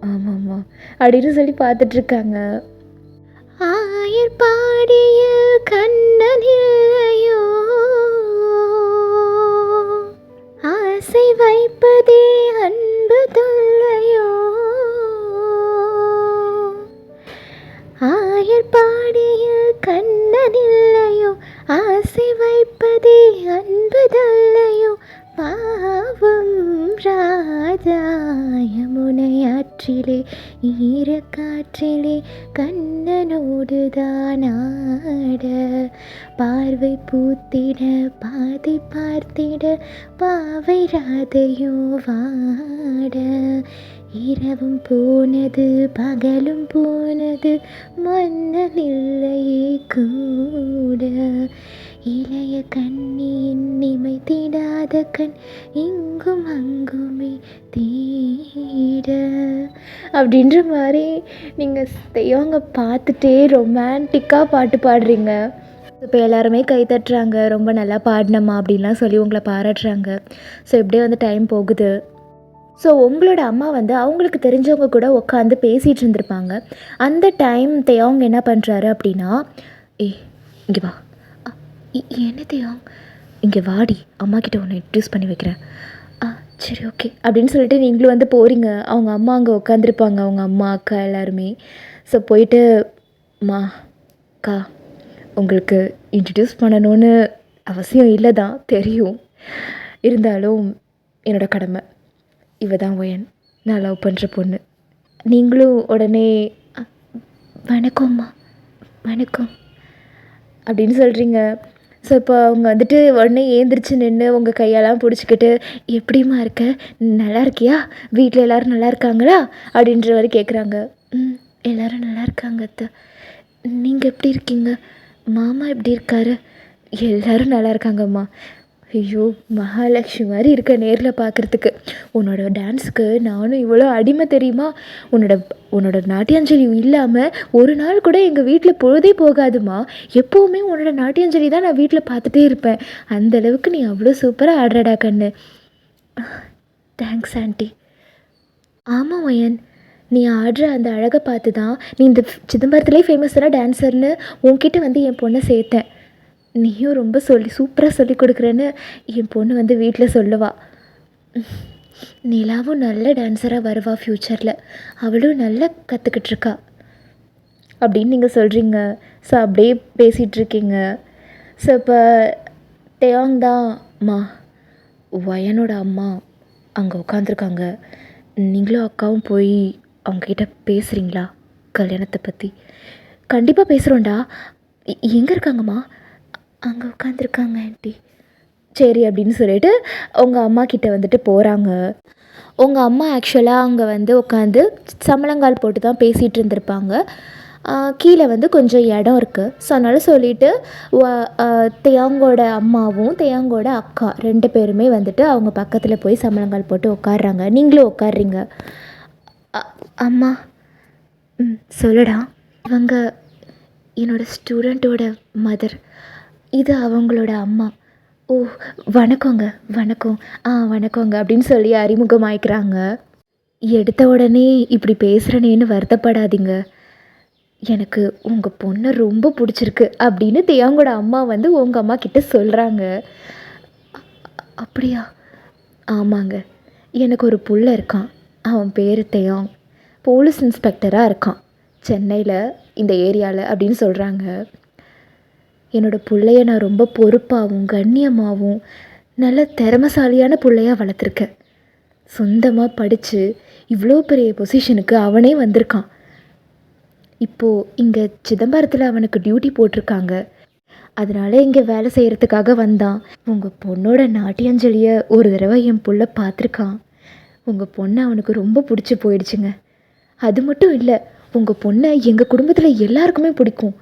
ஆமாம்மா அப்படின்னு சொல்லி பார்த்துட்ருக்காங்க. ஆயர் பாடிய கண்ணன் இல்லையோ, ஆசை வைப்பதே அன்பு தொல்லையோ, ஆயர் பாடிய கண்ணன் இல்லையோ, ஆசை வைப்பதே அன்பு தொல்லையோ, பாவ பூவும் ராஜா யமுனையாற்றிலே ஈரக்காற்றிலே கண்ணனோடுதான் ஆட பார்வை பூத்திட பாதை பார்த்திட பாவை ராதையோ வாட இரவும் போனது பகலும் போனது மன்னனில்லையே கூட இளைய கண்ணியின் நிமைத்திடாத கண் இங்கும் அங்குமே தேட அப்படின்ற மாதிரி நீங்கள் தெய்வங்க பார்த்துட்டே ரொமான்டிக்காக பாட்டு பாடுறீங்க. இப்போ எல்லாருமே கை தட்டுறாங்க, ரொம்ப நல்லா பாடினம்மா அப்படின்லாம் சொல்லி உங்களை பாராட்டுறாங்க. ஸோ இப்படியே வந்து டைம் போகுது. ஸோ உங்களோட அம்மா வந்து அவங்களுக்கு தெரிஞ்சவங்க கூட உட்காந்து பேசிகிட்டு இருந்திருப்பாங்க. அந்த டைம் தெய்வங்க என்ன பண்ணுறாரு அப்படின்னா, இங்கே வா, என்ன தெய்வம் இங்கே வாடி, அம்மா கிட்ட ஒன்று இன்ட்ரடியூஸ் பண்ணி வைக்கிறேன். சரி ஓகே அப்படின்னு சொல்லிட்டு நீங்களும் வந்து போகிறீங்க. அவங்க அம்மா அங்கே உட்காந்துருப்பாங்க, அவங்க அம்மா அக்கா எல்லாருமே. ஸோ போயிட்டு, அம்மா அக்கா உங்களுக்கு இன்ட்ரடியூஸ் பண்ணணும்னு அவசியம் இல்லை தான் தெரியும், இருந்தாலும் என்னோடய கடமை. இவ தான் ஒயன், நான் லவ் பண்ணுற பொண்ணு. நீங்களும் உடனே வணக்கம்மா வணக்கம் அப்படின்னு சொல்கிறீங்க. ஸோ இப்போ அவங்க வந்துட்டு உடனே ஏந்திரிச்சு நின்று உங்கள் கையெல்லாம் பிடிச்சிக்கிட்டு, எப்படிம்மா இருக்க, நல்லா இருக்கியா, வீட்டில் எல்லோரும் நல்லா இருக்காங்களா அப்படின்ற மாதிரி கேட்குறாங்க. எல்லோரும் நல்லா இருக்காங்க அத்தை, நீங்கள் எப்படி இருக்கீங்க, மாமா எப்படி இருக்காரு, எல்லோரும் நல்லா இருக்காங்கம்மா. ஐயோ மகாலட்சுமி மாதிரி இருக்க நேரில் பார்க்குறதுக்கு. உன்னோட டான்ஸுக்கு நானும் இவ்வளோ அடிமை தெரியுமா, உன்னோட நாட்டியாஞ்சலி இல்லாமல் ஒரு நாள் கூட எங்கள் வீட்டில் பொழுதே போகாதுமா. எப்போவுமே உன்னோட நாட்டியாஞ்சலி தான் நான் வீட்டில் பார்த்துட்டே இருப்பேன். அந்தளவுக்கு நீ அவ்வளோ சூப்பராக ஆடுறடா கண்ணு. Thanks aunty. ஆமாம் ஒயன், நீ ஆடுற அந்த அழகை பார்த்து தான் நீ இந்த சிதம்பரத்துலேயே ஃபேமஸான டான்ஸர்னு உன்கிட்ட வந்து என் பொண்ணை சேர்த்தேன். நீயும் ரொம்ப சூப்பராக சொல்லி கொடுக்குறேன்னு என் பொண்ணு வந்து வீட்டில் சொல்லுவா. நிலாவும் நல்ல டான்ஸராக வருவா ஃப்யூச்சரில், அவளும் நல்லா கற்றுக்கிட்டுருக்கா அப்படின்னு நீங்கள் சொல்கிறீங்க. ஸோ அப்படியே பேசிகிட்ருக்கீங்க. ஸோ இப்போ டேயாங் தான், அம்மா ஒயனோட அம்மா அங்கே உட்காந்துருக்காங்க, நீங்களும் அக்காவும் போய் அவங்கக்கிட்ட பேசுகிறீங்களா கல்யாணத்தை பற்றி? கண்டிப்பாக பேசுகிறோண்டா. எங்கே இருக்காங்கம்மா? அங்கே உட்காந்துருக்காங்க ஆண்டி. சரி அப்படின்னு சொல்லிட்டு உங்கள் அம்மா கிட்டே வந்துட்டு போகிறாங்க. உங்கள் அம்மா ஆக்சுவலாக அங்கே வந்து உட்காந்து சம்மளங்கால் போட்டு தான் பேசிகிட்டு இருந்திருப்பாங்க. கீழே வந்து கொஞ்சம் இடம் இருக்குது. ஸோ அதனால் சொல்லிவிட்டு தெயாங்கோட அம்மாவும் தெயாங்கோட அக்கா 2 பேருமே வந்துட்டு அவங்க பக்கத்தில் போய் சம்மளங்கால் போட்டு உட்காடுறாங்க. நீங்களும் உட்காடுறீங்க. அம்மா சொல்லுடா. இவங்க என்னோடய ஸ்டூடெண்ட்டோட மதர், இது அவங்களோட அம்மா. ஓ வணக்கங்க வணக்கம், வணக்கங்க அப்படின்னு சொல்லி அறிமுகமாயிக்கிறாங்க. எடுத்த உடனே இப்படி பேசுகிறனேன்னு வருத்தப்படாதீங்க, எனக்கு உங்கள் பொண்ணை ரொம்ப பிடிச்சிருக்கு அப்படின்னு தெயாங்கோட அம்மா வந்து உங்கள் அம்மா கிட்ட சொல்கிறாங்க. அப்படியா? ஆமாங்க, எனக்கு ஒரு புள்ள இருக்கான், அவன் பேர் தெயாங், போலீஸ் இன்ஸ்பெக்டராக இருக்கான் சென்னையில் இந்த ஏரியாவில் அப்படின்னு சொல்கிறாங்க. என்னோடய பிள்ளைய நான் ரொம்ப பொறுப்பாகவும் கண்ணியமாகவும் நல்ல திறமசாலியான பிள்ளையாக வளர்த்துருக்கேன். சொந்தமாக படித்து இவ்வளோ பெரிய பொசிஷனுக்கு அவனே வந்திருக்கான். இப்போது இங்கே சிதம்பரத்தில் அவனுக்கு டியூட்டி போட்டிருக்காங்க, அதனால் இங்கே வேலை செய்கிறதுக்காக வந்தான். உங்கள் பொண்ணோட நாட்டியாஞ்சலியை ஒரு தடவை என் புள்ள பார்த்துருக்கான். உங்கள் பொண்ணை அவனுக்கு ரொம்ப பிடிச்சி போயிடுச்சுங்க. அது மட்டும் இல்லை, உங்கள் பொண்ணை எங்கள் குடும்பத்தில் எல்லாருக்குமே பிடிக்கும்.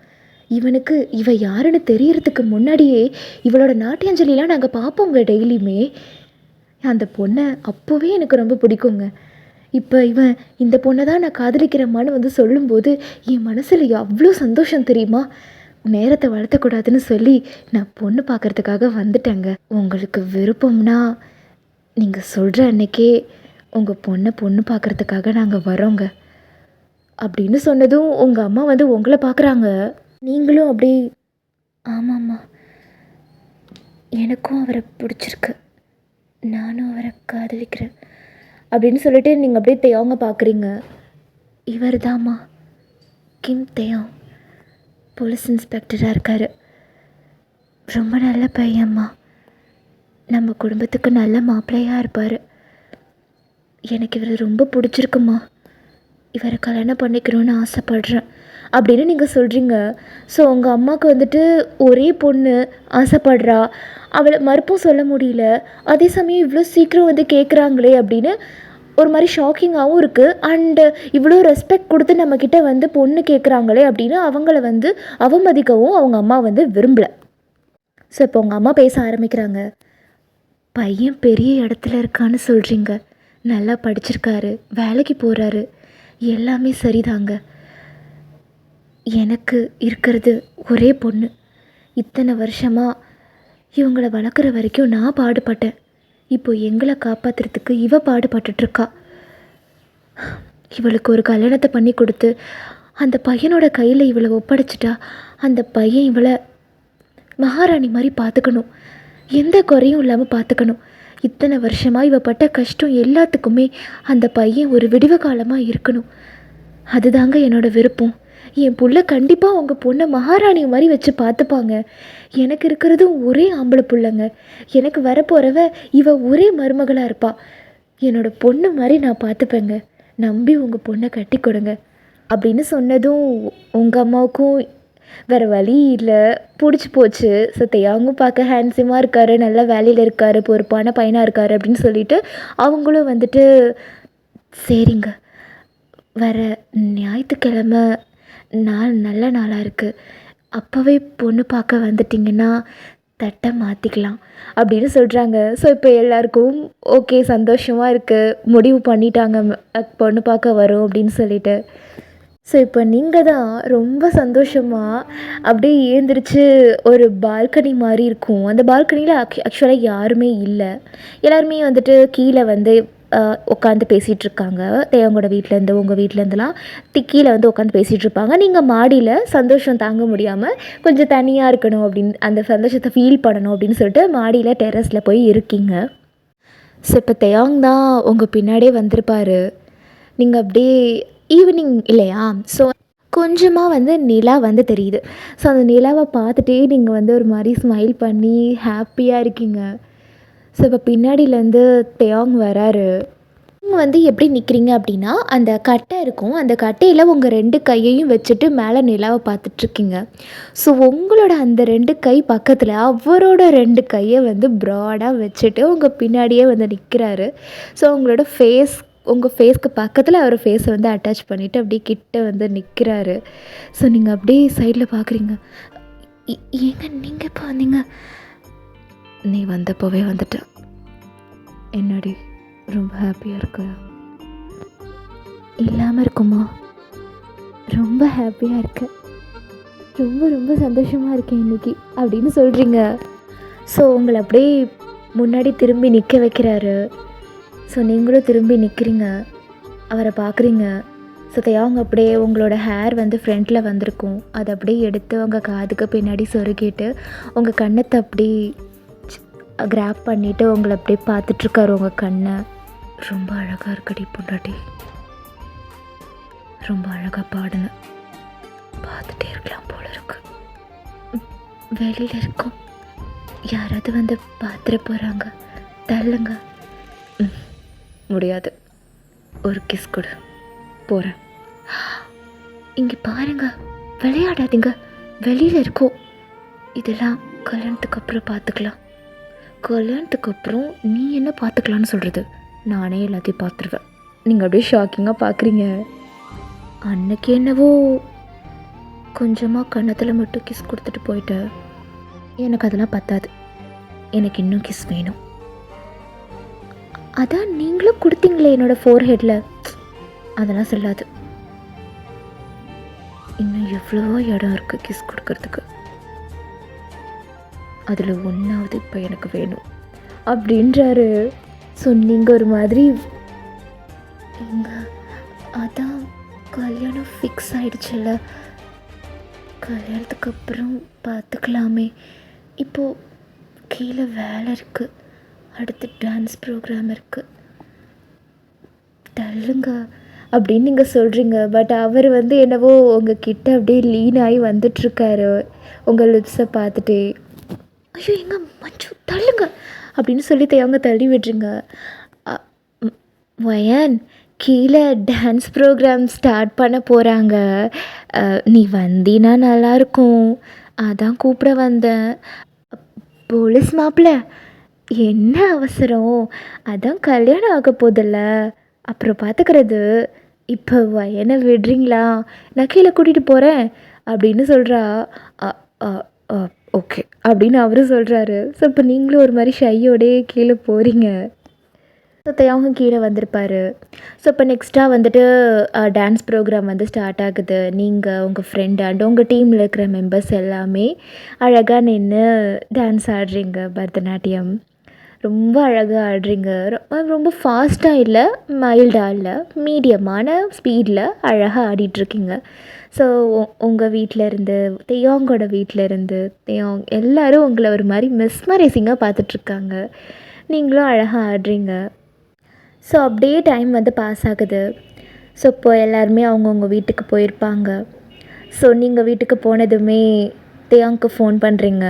இவனுக்கு இவ யாருன்னு தெரியறதுக்கு முன்னாடியே இவளோட நாட்டியாஞ்சலிலாம் நாங்கள் பார்ப்போங்க டெய்லியுமே. அந்த பொண்ணை அப்போவே எனக்கு ரொம்ப பிடிக்குங்க. இப்போ இவன் இந்த பொண்ணை தான் நான் காதலிக்கிறேம்மான்னு வந்து சொல்லும்போது என் மனசில் அவ்வளோ சந்தோஷம் தெரியுமா. நேரத்தை வளர்த்தக்கூடாதுன்னு சொல்லி நான் பொண்ணு பார்க்குறதுக்காக வந்துட்டேங்க. உங்களுக்கு விருப்பம்னா நீங்கள் சொல்கிற அன்னைக்கே உங்கள் பொண்ணு பார்க்குறதுக்காக நாங்கள் வரோங்க அப்படின்னு சொன்னதும் உங்கள் அம்மா வந்து உங்களை பார்க்குறாங்க. நீங்களும் அப்படி, ஆமாம்மா எனக்கும் அவரை பிடிச்சிருக்கு, நானும் அவரை காதலிக்கிறேன் அப்படின்னு சொல்லிட்டு நீங்கள் அப்படியே தெயாங்க பார்க்குறீங்க. இவர் தாம்மா கிம் தெயாங், போலீஸ் இன்ஸ்பெக்டராக இருக்கார், ரொம்ப நல்ல பையம்மா. நம்ம குடும்பத்துக்கு நல்ல மாப்பிள்ளையாக இருப்பார். எனக்கு இவர் ரொம்ப பிடிச்சிருக்குமா, இவரை கல்யாணம் பண்ணிக்கணும்னு ஆசைப்படுறேன் அப்படின்னு நீங்கள் சொல்கிறீங்க. ஸோ உங்கள் அம்மாவுக்கு வந்துட்டு ஒரே பொண்ணு ஆசைப்படுறா, அவளை மறுப்பும் சொல்ல முடியல. அதே சமயம் இவ்வளோ சீக்கிரம் வந்து கேட்குறாங்களே அப்படின்னு ஒரு மாதிரி ஷாக்கிங்காகவும் இருக்குது. அண்டு இவ்வளோ ரெஸ்பெக்ட் கொடுத்து நம்மக்கிட்ட வந்து பொண்ணு கேட்குறாங்களே அப்படின்னு அவங்கள வந்து அவமதிக்கவும் அவங்க அம்மா வந்து விரும்பலை. ஸோ இப்போ உங்கள் அம்மா பேச ஆரம்பிக்கிறாங்க. பையன் பெரிய இடத்துல இருக்கான்னு சொல்கிறீங்க, நல்லா படிச்சிருக்காரு, வேலைக்கு போகிறாரு, எல்லாமே சரிதாங்க. எனக்கு இருக்கிறது ஒரே பொண்ணு. இத்தனை வருஷமாக இவங்களை வளர்க்குற வரைக்கும் நான் பாடுபட்டேன். இப்போ எங்களை காப்பாற்றுறதுக்கு இவ பாடுபட்டுட்ருக்கா. இவளுக்கு ஒரு கல்யாணத்தை பண்ணி கொடுத்து அந்த பையனோட கையில் இவளை ஒப்படைச்சிட்டா அந்த பையன் இவளை மகாராணி மாதிரி பார்த்துக்கணும், எந்த குறையும் இல்லாமல் பார்த்துக்கணும். இத்தனை வருஷமாக இவ பட்ட கஷ்டம் எல்லாத்துக்குமே அந்த பையன் ஒரு விடிவு காலமாக இருக்கணும். அதுதாங்க என்னோடய விருப்பம். என் புள்ள கண்டிப்பாக உங்கள் பொண்ணை மகாராணி மாதிரி வச்சு பார்த்துப்பாங்க. எனக்கு இருக்கிறதும் ஒரே ஆம்பளை புள்ளைங்க. எனக்கு வரப்போகிறவ இவ ஒரே மருமகளாக இருப்பா. என்னோடய பொண்ணு மாதிரி நான் பார்த்துப்பேங்க. நம்பி உங்கள் பொண்ணை கட்டி கொடுங்க அப்படின்னு சொன்னதும் உங்கள் அம்மாவுக்கும் வேறு வழி இல்லை, பிடிச்சி போச்சு. சத்தையாவும் பார்க்க ஹேண்ட்ஸமாக இருக்கார், நல்ல வேலையில் இருக்கார், பொறுப்பான பையனாக இருக்கார் அப்படின்னு சொல்லிட்டு அவங்களும் வந்துட்டு சரிங்க, வர ஞாயிற்றுக்கிழமை நாள் நல்ல நாளாக இருக்குது, அப்போவே பொண்ணு பார்க்க வந்துட்டிங்கன்னா தட்டை மாற்றிக்கலாம் அப்படின்னு சொல்கிறாங்க. ஸோ இப்போ எல்லாருக்கும் ஓகே, சந்தோஷமாக இருக்குது, முடிவு பண்ணிட்டாங்க பொண்ணு பார்க்க வரும் அப்படின்னு சொல்லிட்டு. ஸோ இப்போ நீங்கள் தான் ரொம்ப சந்தோஷமாக அப்படியே ஏந்திரிச்சு ஒரு பால்கனி மாதிரி இருக்கும். அந்த பால்கனியில் ஆக்சுவலாக யாருமே இல்லை. எல்லாருமே வந்துட்டு கீழே வந்து உட்காந்து பேசிகிட்ருக்காங்க. தேவங்களோட வீட்டிலேருந்து உங்கள் வீட்டிலேருந்துலாம் கீழே வந்து உட்காந்து பேசிகிட்ருப்பாங்க. நீங்கள் மாடியில் சந்தோஷம் தாங்க முடியாமல் கொஞ்சம் தனியாக இருக்கணும் அப்படின்னு, அந்த சந்தோஷத்தை ஃபீல் பண்ணணும் அப்படின்னு சொல்லிட்டு மாடியில் டெரஸில் போய் இருக்கீங்க. ஸோ இப்போ தேவாங் தான் உங்கள் பின்னாடியே வந்திருப்பார். நீங்கள் அப்படியே ஈவினிங் இல்லையா, ஸோ கொஞ்சமாக வந்து நிலா வந்து தெரியுது. ஸோ அந்த நிலாவை பார்த்துட்டே நீங்கள் வந்து ஒரு மாதிரி ஸ்மைல் பண்ணி ஹாப்பியாக இருக்கீங்க. ஸோ இப்போ பின்னாடியிலேருந்து தேவாங் வராரு. நீங்கள் வந்து எப்படி நிற்கிறீங்க அப்படின்னா, அந்த கட்டை இருக்கும், அந்த கட்டையில் உங்கள் 2 கையையும் வச்சுட்டு மேலே நிலாவை பார்த்துட்ருக்கீங்க. ஸோ உங்களோட அந்த 2 கை பக்கத்தில் அவரோட 2 கையை வந்து ப்ராடாக வச்சுட்டு உங்கள் பின்னாடியே வந்து நிற்கிறாரு. ஸோ உங்களோட உங்கள் ஃபேஸ்க்கு பக்கத்தில் அவர் ஃபேஸை வந்து அட்டாச் பண்ணிவிட்டு அப்படியே கிட்ட வந்து நிற்கிறாரு. ஸோ நீங்கள் அப்படியே சைடில் பார்க்குறீங்க. ஏங்க நீங்கள் இப்போ வந்தீங்க? நீ வந்தப்போவே வந்துட்ட. என்னடி ரொம்ப ஹாப்பியாக இருக்க? இல்லாமல் இருக்குமா? ரொம்ப ஹாப்பியாக இருக்கேன், ரொம்ப ரொம்ப சந்தோஷமாக இருக்கேன் இன்றைக்கி அப்படின்னு சொல்கிறீங்க. ஸோ உங்களை அப்படியே முன்னாடி திரும்பி நிற்க வைக்கிறாரு. ஸோ நீங்களும் திரும்பி நிற்கிறீங்க, அவரை பார்க்குறீங்க. ஸோ அவங்க அப்படியே உங்களோட ஹேர் வந்து ஃப்ரண்ட்டில் வந்திருக்கும், அதை அப்படியே எடுத்து உங்கள் காதுக்கு பின்னாடி சொருகிட்டு உங்கள் கண்ணத்தை அப்படி கிராப் பண்ணிவிட்டு உங்களை அப்படியே பார்த்துட்ருக்காரு உங்கள் கண்ணை. ரொம்ப அழகாக இருக்கடி பொண்டாட்டி, ரொம்ப அழகாக பாடுன, பார்த்துட்டே இருக்கலாம் போல இருக்கு. வெளியில் இருக்கோம், யாராவது வந்து பார்த்துட போகிறாங்க, தள்ளுங்க. முடியாது, ஒரு கிஸ் கொடு, போகிறேன். இங்கே பாருங்க, விளையாடாதீங்க, வெளியில் இருக்கோம், இதெல்லாம் கல்யாணத்துக்கு அப்புறம் பார்த்துக்கலாம். கல்யாணத்துக்கு அப்புறம் நீ என்ன பார்த்துக்கலான்னு சொல்கிறது? நானே எல்லாத்தையும் பார்த்துருவேன். நீங்கள் அப்படியே ஷாக்கிங்காக பார்க்குறீங்க. அன்னைக்கு என்னவோ கொஞ்சமாக கன்னத்தில் மட்டும் கிஸ் கொடுத்துட்டு போயிட்டேன். எனக்கு அதெல்லாம் பத்தாது, எனக்கு இன்னும் கிஸ் வேணும். அதான் நீங்களும் கொடுத்தீங்களே என்னோடய ஃபோர்ஹெட்டில், அதெல்லாம் சொல்லாது. இன்னும் எவ்வளவோ இடம் இருக்குது கிஸ் கொடுக்கறதுக்கு, அதில் ஒன்றாவது இப்போ எனக்கு வேணும் அப்படின்றாரு. ஸோ நீங்கள் ஒரு மாதிரி அதான் கல்யாணம் ஃபிக்ஸ் ஆகிடுச்சில்ல, கல்யாணத்துக்கு அப்புறம் பார்த்துக்கலாமே, இப்போது கீழே வேலை இருக்குது, அடுத்து டான்ஸ் ப்ரோக்ராம் இருக்குது, தள்ளுங்க அப்படின்னு நீங்கள் சொல்கிறீங்க. பட் அவர் வந்து என்னவோ உங்கள் கிட்ட அப்படியே லீன் ஆகி வந்துட்டுருக்காரு உங்கள் லிப்ஸை பார்த்துட்டே. ஐயோ எங்க மஞ்சு தள்ளுங்க அப்படின்னு சொல்லி தேவங்க தள்ளி விட்டுருங்க. வயன் கீழே டான்ஸ் ப்ரோக்ராம் ஸ்டார்ட் பண்ண போகிறாங்க, நீ வந்தீன்னா நல்லாயிருக்கும், அதான் கூப்பிட வந்தேன். போலீஸ் மாப்பிள்ள, என்ன அவசரம், அதான் கல்யாணம் ஆக போதில்ல, அப்புறம் பார்த்துக்கிறது, இப்போ வயனை விடுறீங்களா, நான் கீழே கூட்டிகிட்டு போகிறேன் அப்படின்னு சொல்கிறா. ஓகே அப்படின்னு அவரும் சொல்கிறாரு. ஸோ இப்போ நீங்களும் ஒரு மாதிரி ஷையோடே கீழே போகிறீங்க. ஸோ அவங்க கீழே வந்திருப்பார். ஸோ இப்போ நெக்ஸ்ட்டாக வந்துட்டு டான்ஸ் ப்ரோக்ராம் வந்து ஸ்டார்ட் ஆகுது. நீங்கள் உங்கள் ஃப்ரெண்டு அண்ட் உங்கள் டீமில் இருக்கிற மெம்பர்ஸ் எல்லாமே அழகாக நின்று டான்ஸ் ஆடுறீங்க. பரதநாட்டியம் ரொம்ப அழகாக ஆடுறீங்க. ரொம்ப ஃபாஸ்ட்டாக இல்லை, மைல்டாக இல்லை, மீடியமான ஸ்பீடில் அழகாக ஆடிட்டுருக்கீங்க. ஸோ உங்கள் வீட்டிலேருந்து தெய்யாங்கோட வீட்டிலேருந்து தெய்யாங் எல்லோரும் உங்களை ஒரு மாதிரி மெஸ்மரைசிங்காக பார்த்துட்ருக்காங்க. நீங்களும் அழகாக ஆடுறீங்க. ஸோ அப்படியே டைம் வந்து பாஸ் ஆகுது. ஸோ இப்போ எல்லாருமே அவங்கவுங்க வீட்டுக்கு போயிருப்பாங்க. ஸோ நீங்கள் வீட்டுக்கு போனதுமே தேயாங்க்கு ஃபோன் பண்ணுறீங்க.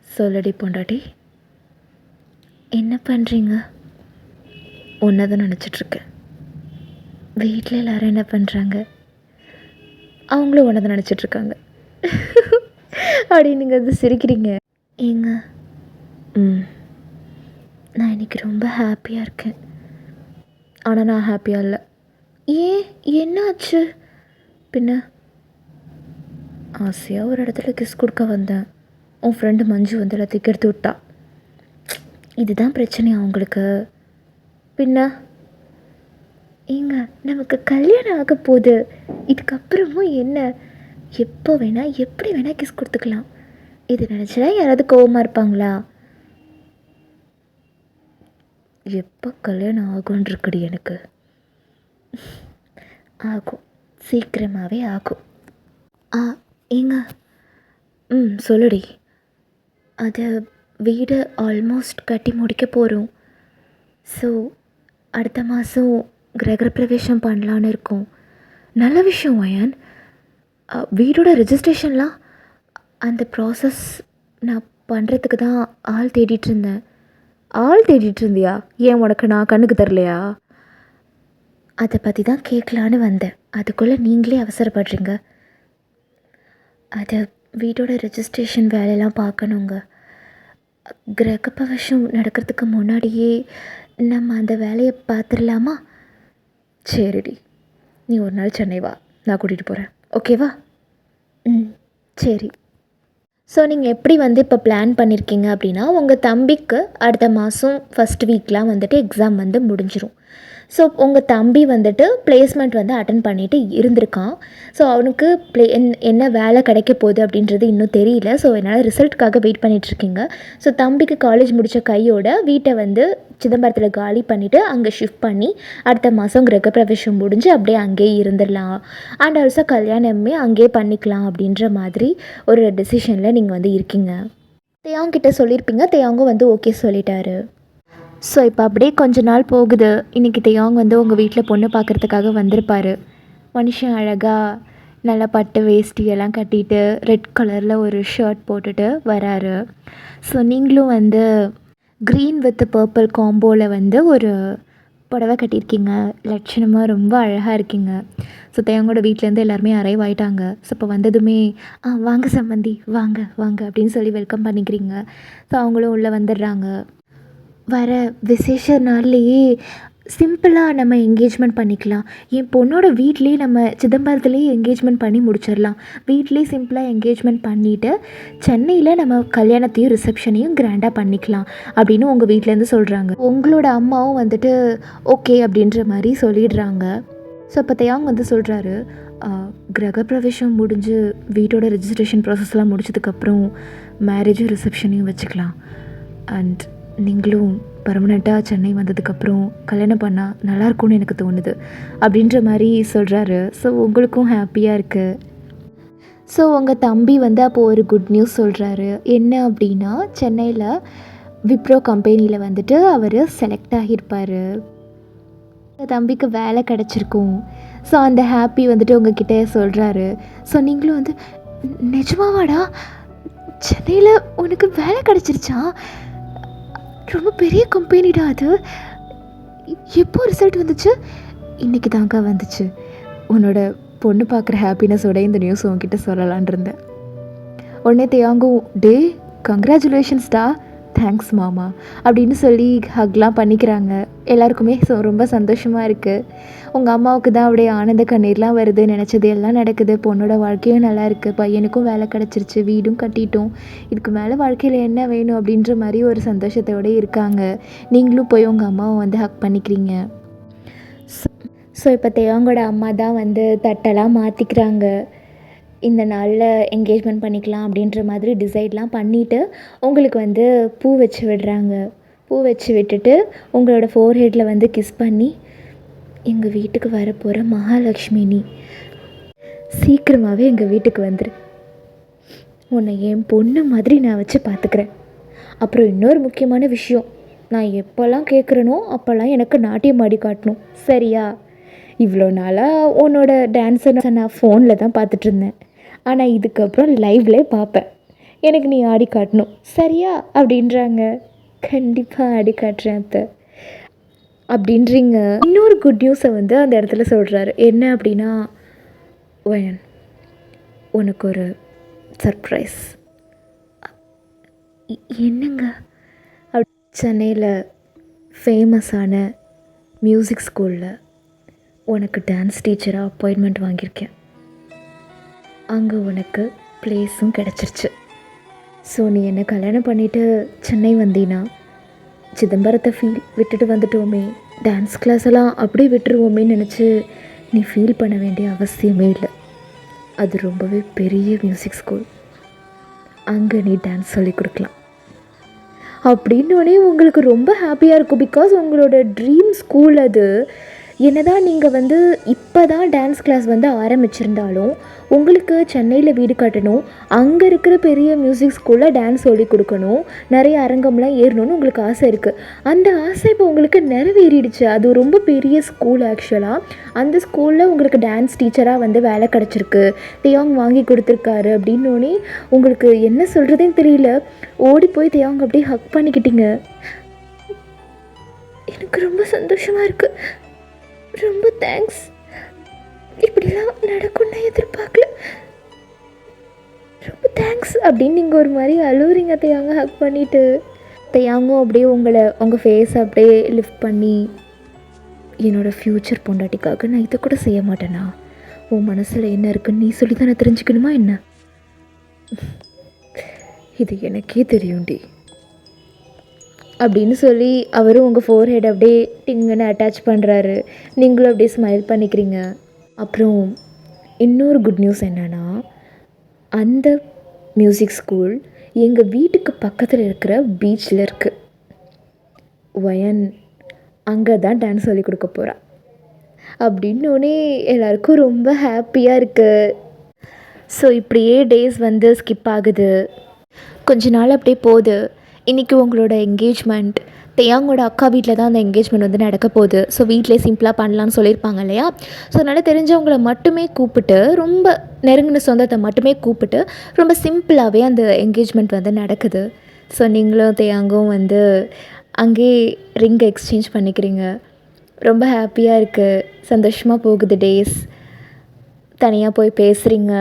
சொல்லடி பொண்டாட்டி, என்ன பண்ணுறீங்க? ஒன்றை தான் நினச்சிட்ருக்கேன். வீட்டில் எல்லோரும் என்ன பண்ணுறாங்க? அவங்களும் ஒன்றை தான் நினச்சிட்ருக்காங்க அப்படின்னு நீங்கள் வந்து சிரிக்கிறீங்க. ஏங்க, நான் இன்றைக்கி ரொம்ப ஹாப்பியாக இருக்கேன். ஆனால் நான் ஹாப்பியாக இல்லை. ஏன், என்னாச்சு? பின்ன ஆசையாக ஒரு இடத்துல கிஸ் கொடுக்க வந்தேன். உன் ஃப்ரெண்டு மஞ்சு வந்து எல்லாத்தையும் எடுத்து விட்டா. இதுதான் பிரச்சனையா உங்களுக்கு? பின்ன ஏங்க, நமக்கு கல்யாணம் ஆக போகுது, இதுக்கப்புறமும் என்ன, எப்போ வேணால் எப்படி வேணால் கிஸ் கொடுத்துக்கலாம். இது நினச்சா யாராவது கோவமாக இருப்பாங்களா? எப்போ கல்யாணம் ஆகும்னு இருக்குடி எனக்கு. ஆகும், சீக்கிரமாகவே ஆகும். ஏங்க, சொல்லுடி. அது வீடு ஆல்மோஸ்ட் கட்டி முடிக்க போகிறோம். ஸோ அடுத்த மாதம் கிரகப்பிரவேசம் பண்ணலான்னு இருக்கோம். நல்ல விஷயம் வயன். வீடோட ரெஜிஸ்ட்ரேஷன்லாம் அந்த ப்ராசஸ் நான் பண்ணுறதுக்கு தான் ஆள் தேடிட்டு இருந்தேன். ஆள் தேடிட்டு இருந்தியா? ஏன் உனக்கு நான் கண்ணுக்கு தரலையா? அதை பற்றி தான் கேட்கலான்னு வந்தேன். அதுக்குள்ளே நீங்களே அவசரப்படுறீங்க. அது வீட்டோட ரெஜிஸ்ட்ரேஷன் வேலையெல்லாம் பார்க்கணுங்க. கிரகப்பிரவேசம் நடக்கிறதுக்கு முன்னாடியே நம்ம அந்த வேலையை பார்த்துடலாமா? சரிடி, நீ ஒரு நாள் சென்னை வா, நான் கூட்டிகிட்டு போகிறேன், ஓகேவா? சரி. ஸோ நீங்கள் எப்படி வந்து இப்போ பிளான் பண்ணியிருக்கீங்க அப்படின்னா, உங்கள் தம்பிக்கு அடுத்த மாதம் ஃபஸ்ட் வீக்லாம் வந்துட்டு எக்ஸாம் வந்து முடிஞ்சிடும். ஸோ உங்கள் தம்பி வந்துட்டு பிளேஸ்மெண்ட் வந்து அட்டன் பண்ணிவிட்டு இருந்திருக்கான். ஸோ அவனுக்கு என்ன வேலை கிடைக்க போகுது அப்படின்றது இன்னும் தெரியல. ஸோ என்னால் ரிசல்ட்டுக்காக வெயிட் பண்ணிகிட்ருக்கீங்க. ஸோ தம்பிக்கு காலேஜ் முடித்த கையோட வீட்டை வந்து சிதம்பரத்தில் காலி பண்ணிவிட்டு அங்கே ஷிஃப்ட் பண்ணி அடுத்த மாதம் கிரகப்பிரவேசம் முடிஞ்சு அப்படியே அங்கேயே இருந்துடலாம். அண்ட் ஆல்சோ கல்யாணமே அங்கேயே பண்ணிக்கலாம் அப்படின்ற மாதிரி ஒரு டெசிஷனில் நீங்கள் வந்து இருக்கீங்க. தேயாங்கிட்ட சொல்லியிருப்பீங்க. தேயாங்கும் வந்து ஓகே சொல்லிட்டாரு. ஸோ இப்போ அப்படியே கொஞ்ச நாள் போகுது. இன்றைக்கி தேயாங் வந்து உங்கள் வீட்டில் பொண்ணு பார்க்குறதுக்காக வந்திருப்பார். மனுஷன் அழகாக நல்லா பட்டு வேஷ்டி எல்லாம் கட்டிட்டு ரெட் கலரில் ஒரு ஷர்ட் போட்டுட்டு வராரு. ஸோ நீங்களும் வந்து க்ரீன் வித் பர்பிள் காம்போவில் வந்து ஒரு புடவை கட்டியிருக்கீங்க. லட்சணமாக ரொம்ப அழகாக இருக்கீங்க. ஸோ தேயாங்கோட வீட்டிலேருந்து எல்லாருமே அரைவ் ஆகிட்டாங்க. ஸோ இப்போ வந்ததுமே வாங்க சம்மந்தி, வாங்க வாங்க அப்படின்னு சொல்லி வெல்கம் பண்ணிக்கிறீங்க. ஸோ அவங்களும் உள்ளே வந்துடுறாங்க. வர விசேஷ நாள்லேயே சிம்பிளாக நம்ம என்கேஜ்மெண்ட் பண்ணிக்கலாம். என் பொண்ணோட வீட்லேயே நம்ம சிதம்பரத்துலேயே என்கேஜ்மெண்ட் பண்ணி முடிச்சிடலாம். வீட்லேயே சிம்பிளாக என்கேஜ்மெண்ட் பண்ணிவிட்டு சென்னையில் நம்ம கல்யாணத்தையும் ரிசப்ஷனையும் கிராண்டாக பண்ணிக்கலாம் அப்படின்னு உங்கள் வீட்டிலேருந்து சொல்கிறாங்க. உங்களோட அம்மாவும் வந்துட்டு ஓகே அப்படின்ற மாதிரி சொல்லிடுறாங்க. ஸோ இப்போ தேயாங் வந்து சொல்கிறாரு, கிரகப்பிரவேசம் முடிஞ்சு வீட்டோட ரெஜிஸ்ட்ரேஷன் ப்ராசஸ்லாம் முடிச்சதுக்கப்புறம் மேரேஜும் ரிசப்ஷனையும் வச்சுக்கலாம். அண்ட் நீங்களும் பர்மனெண்ட்டாக சென்னை வந்ததுக்கப்புறம் கல்யாணம் பண்ணால் நல்லாயிருக்கும்னு எனக்கு தோணுது அப்படின்ற மாதிரி சொல்கிறாரு. ஸோ உங்களுக்கும் ஹாப்பியாக இருக்குது. ஸோ உங்கள் தம்பி வந்து அப்போது ஒரு குட் நியூஸ் சொல்கிறாரு. என்ன அப்படின்னா, சென்னையில் விப்ரோ கம்பெனியில் வந்துட்டு அவர் செலக்ட் ஆகியிருப்பார். தம்பிக்கு வேலை கிடச்சிருக்கும். ஸோ அந்த ஹாப்பி வந்துட்டு உங்ககிட்ட சொல்கிறாரு. ஸோ நீங்களும் வந்து நிஜமாவாடா, சென்னையில் உனக்கு வேலை கிடச்சிருச்சா? ரொம்ப பெரிய கம்பெனிடா அது. எப்போ ரிசல்ட் வந்துச்சு? இன்றைக்கி தாங்க வந்துச்சு. உன்னோட பொண்ணு பார்க்குற ஹாப்பினஸோட இந்த நியூஸ் உன்கிட்ட சொல்லலான் இருந்தேன். உடனே தேயாங்கும், டே கங்க்ராச்சுலேஷன்ஸ்டா, தேங்க்ஸ் மாமா அப்படின்னு சொல்லி ஹக்லாம் பண்ணிக்கிறாங்க. எல்லாருக்குமே ரொம்ப சந்தோஷமாக இருக்குது. உங்கள் அம்மாவுக்கு தான் அப்படியே ஆனந்த கண்ணீர்லாம் வருது. நினச்சது எல்லாம் நடக்குது. பொண்ணோட வாழ்க்கையும் நல்லா இருக்குது. பையனுக்கும் வேலை கிடச்சிருச்சு. வீடும் கட்டிட்டோம். இதுக்கு மேலே வாழ்க்கையில் என்ன வேணும் அப்படின்ற மாதிரி ஒரு சந்தோஷத்தோடு இருக்காங்க. நீங்களும் போய் உங்கள் அம்மாவை வந்து ஹக் பண்ணிக்கிறீங்க. ஸோ இப்போ தேவாங்கோட அம்மா தான் வந்து தட்டெல்லாம் மாற்றிக்கிறாங்க. இந்த நாளில் என்கேஜ்மெண்ட் பண்ணிக்கலாம் அப்படின்ற மாதிரி டிசைட்லாம் பண்ணிவிட்டு உங்களுக்கு வந்து பூ வச்சு விடுறாங்க. பூ வச்சு விட்டுட்டு உங்களோட ஃபோர்ஹெட்டில் வந்து கிஸ் பண்ணி, எங்கள் வீட்டுக்கு வரப்போகிற மகாலட்சுமி நீ சீக்கிரமாகவே எங்கள் வீட்டுக்கு வந்துரு. உன்னை என் பொண்ணு மாதிரி நான் வச்சு பார்த்துக்கிறேன். அப்புறம் இன்னொரு முக்கியமான விஷயம், நான் எப்போல்லாம் கேட்குறேனோ அப்போல்லாம் எனக்கு நாட்டியம் ஆடி காட்டணும், சரியா? இவ்வளோ நாளாக உன்னோட டான்ஸை நான் ஃபோனில் தான் பார்த்துட்ருந்தேன். ஆனால் இதுக்கப்புறம் லைவ்லேயே பார்ப்பேன். எனக்கு நீ ஆடி காட்டணும், சரியா அப்படின்றாங்க. கண்டிப்பாக ஆடி காட்டுறேன் அத்தை அப்படின்றீங்க. இன்னொரு குட் நியூஸை வந்து அந்த இடத்துல சொல்கிறாரு. என்ன அப்படின்னா, வயன் உனக்கு ஒரு சர்ப்ரைஸ். என்னங்க? சென்னையில் ஃபேமஸான மியூசிக் ஸ்கூலில் உனக்கு டான்ஸ் டீச்சராக அப்பாயின்மெண்ட் வாங்கியிருக்கேன். அங்கே உனக்கு ப்ளேஸும் கிடச்சிருச்சு. ஸோ நீ என்ன கல்யாணம் பண்ணிவிட்டு சென்னை வந்தீன்னா, சிதம்பரத்தை விட்டுட்டு வந்துட்டோமே, டான்ஸ் கிளாஸ் எல்லாம் அப்படியே விட்டுருவோமேன்னு நினச்சி நீ ஃபீல் பண்ண வேண்டிய அவசியமே இல்லை. அது ரொம்பவே பெரிய மியூசிக் ஸ்கூல். அங்கே நீ டான்ஸ் சொல்லி கொடுக்கலாம் அப்படின்னோடனே உங்களுக்கு ரொம்ப ஹாப்பியாக இருக்கும். பிகாஸ் உங்களோட ட்ரீம் ஸ்கூல் அது. என்னதான் நீங்கள் வந்து இப்போ தான் டான்ஸ் கிளாஸ் வந்து ஆரம்பிச்சிருந்தாலும் உங்களுக்கு சென்னையில் வீடு கட்டணும், அங்கே இருக்கிற பெரிய மியூசிக் ஸ்கூலில் டான்ஸ் சொல்லி கொடுக்கணும், நிறைய அரங்கம்லாம் ஏறணும்னு உங்களுக்கு ஆசை இருக்குது. அந்த ஆசை இப்போ உங்களுக்கு நிறைவேறிடுச்சு. அது ரொம்ப பெரிய ஸ்கூல் ஆக்சுவலாக. அந்த ஸ்கூலில் உங்களுக்கு டான்ஸ் டீச்சராக வந்து வேலை கிடச்சிருக்கு, தேயாங் வாங்கி கொடுத்துருக்காரு அப்படின்னோடனே உங்களுக்கு என்ன சொல்கிறதுன்னு தெரியல. ஓடி போய் தேயாங் அப்படியே ஹக் பண்ணிக்கிட்டீங்க. எனக்கு ரொம்ப சந்தோஷமாக இருக்குது. ரொம்ப தேங்க்ஸ். இப்படிலாம் நடக்கும்னு எதிர்பார்க்கல. ரொம்ப தேங்க்ஸ் அப்படின்னு நீங்கள் ஒரு மாதிரி அழுவுறீங்க தேயாங்க ஹக் பண்ணிவிட்டு. தேயாங்கும் அப்படியே உங்கள் ஃபேஸை அப்படியே லிஃப்ட் பண்ணி, என்னோடய ஃப்யூச்சர் பொண்டாட்டிக்காக நான் இதை கூட செய்ய மாட்டேனா? உன் மனசில் என்ன இருக்குன்னு நீ சொல்லி தான் நான் தெரிஞ்சுக்கணுமா என்ன? இது எனக்கே தெரியும்டி அப்படின்னு சொல்லி அவரும் உங்கள் ஃபோர்ஹெட் அப்படியே டிங்குன்னு அட்டாச் பண்ணுறாரு. நீங்களும் அப்படியே ஸ்மைல் பண்ணிக்கிறீங்க. அப்புறம் இன்னொரு குட் நியூஸ் என்னென்னா, அந்த மியூசிக் ஸ்கூல் எங்கள் வீட்டுக்கு பக்கத்தில் இருக்கிற பீச்சில் இருக்குது. வயன் அங்கே தான் டான்ஸ் சொல்லி கொடுக்க போகிறா அப்படின்னோடனே எல்லாருக்கும் ரொம்ப ஹாப்பியாக இருக்குது. ஸோ இப்படியே டேஸ் வந்து ஸ்கிப் ஆகுது. கொஞ்ச நாள் அப்படியே போகுது. இன்றைக்கி உங்களோட என்கேஜ்மெண்ட் தேயாங்கோட அக்கா வீட்டில் தான் அந்த என்கேஜ்மெண்ட் வந்து நடக்க போகுது. ஸோ வீட்டிலே சிம்பிளாக பண்ணலான்னு சொல்லியிருப்பாங்க இல்லையா? ஸோ அதனால் தெரிஞ்சவங்கள மட்டுமே கூப்பிட்டு, ரொம்ப நெருங்கின சொந்தத்தை மட்டுமே கூப்பிட்டு ரொம்ப சிம்பிளாகவே அந்த என்கேஜ்மெண்ட் வந்து நடக்குது. ஸோ நீங்களும் தேயாங்கும் வந்து அங்கேயே ரிங் எக்ஸ்சேஞ்ச் பண்ணிக்கிறீங்க. ரொம்ப ஹாப்பியாக இருக்குது. சந்தோஷமாக போகுது டேஸ். தனியாக போய் பேசுகிறீங்க.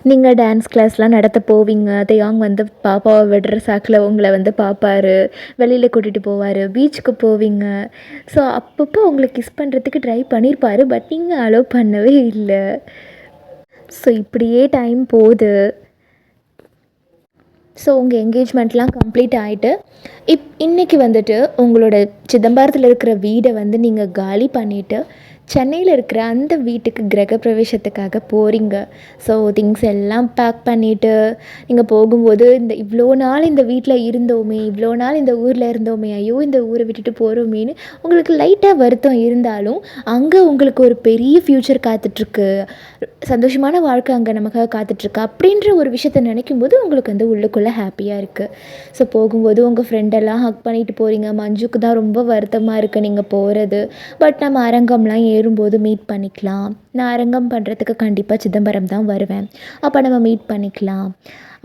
நீங்கள் டான்ஸ் கிளாஸ்லாம் நடத்த போவீங்க. தேயாங் வந்து பாப்பாவை விடுற சாக்கில் உங்களை வந்து பார்ப்பார், வெளியில் கூட்டிகிட்டு போவார், பீச்சுக்கு போவீங்க. ஸோ அப்பப்போ உங்களை கிஸ் பண்ணுறதுக்கு ட்ரை பண்ணியிருப்பார். பட் நீங்கள் அலோவ் பண்ணவே இல்லை. ஸோ இப்படியே டைம் போகுது. ஸோ உங்கள் என்கேஜ்மெண்ட்லாம் கம்ப்ளீட் ஆகிட்டு இன்றைக்கி வந்துட்டு உங்களோட சிதம்பரத்தில் இருக்கிற வீடை வந்து நீங்கள் காலி பண்ணிவிட்டு சென்னையில் இருக்கிற அந்த வீட்டுக்கு கிரகப்பிரவேசத்துக்காக போகிறீங்க. ஸோ திங்ஸ் எல்லாம் பேக் பண்ணிவிட்டு நீங்கள் போகும்போது இவ்வளோ நாள் இந்த வீட்டில் இருந்தோமே, இவ்வளோ நாள் இந்த ஊரில் இருந்தோமே, ஐயோ இந்த ஊரை விட்டுட்டு போகிறோமேன்னு உங்களுக்கு லைட்டாக வருத்தம் இருந்தாலும் அங்கே உங்களுக்கு ஒரு பெரிய ஃப்யூச்சர் காத்துட்ருக்கு, சந்தோஷமான வாழ்க்கை அங்கே நமக்காக காத்துட்ருக்கு அப்படின்ற ஒரு விஷயத்த நினைக்கும் போது உங்களுக்கு வந்து உள்ளுக்குள்ளே ஹாப்பியாக இருக்குது. ஸோ போகும்போது உங்கள் ஃப்ரெண்டெல்லாம் ஹக் பண்ணிட்டு போகிறீங்க. மஞ்சுக்கு தான் ரொம்ப வருத்தமாக இருக்குது நீங்கள் போகிறது. பட் நம்ம அரங்கம்லாம் ஏறும்போது மீட் பண்ணிக்கலாம். நான் அரங்கம் பண்ணுறதுக்கு கண்டிப்பாக சிதம்பரம் தான் வருவேன். அப்போ நம்ம மீட் பண்ணிக்கலாம்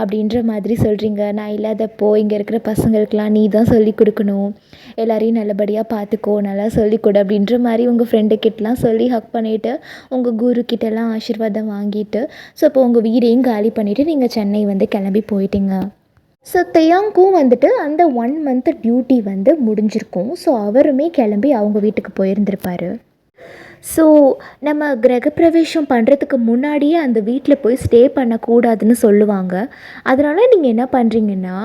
அப்படின்ற மாதிரி சொல்கிறீங்க. நான் இல்லாதப்போ இங்கே இருக்கிற பசங்களுக்கெலாம் நீ தான் சொல்லிக் கொடுக்கணும், எல்லாரையும் நல்லபடியாக பார்த்துக்கோ, நல்லா சொல்லிக் கொடு அப்படின்ற மாதிரி உங்கள் ஃப்ரெண்டுக்கிட்டலாம் சொல்லி ஹக் பண்ணிவிட்டு உங்கள் குருக்கிட்டலாம் ஆசீர்வாதம் வாங்கிட்டு ஸோ இப்போ உங்கள் வீடையும் காலி பண்ணிவிட்டு நீங்கள் சென்னை வந்து கிளம்பி போயிட்டீங்க. ஸோ தெயாங்க்கும் வந்துட்டு அந்த 1 மந்த் டியூட்டி வந்து முடிஞ்சிருக்கும். ஸோ அவருமே கிளம்பி அவங்க வீட்டுக்கு போயிருந்திருப்பார். ஸோ நம்ம கிரகப்பிரவேசம் பண்ணுறதுக்கு முன்னாடியே அந்த வீட்டில் போய் ஸ்டே பண்ணக்கூடாதுன்னு சொல்லுவாங்க. அதனால் நீங்கள் என்ன பண்ணுறீங்கன்னா,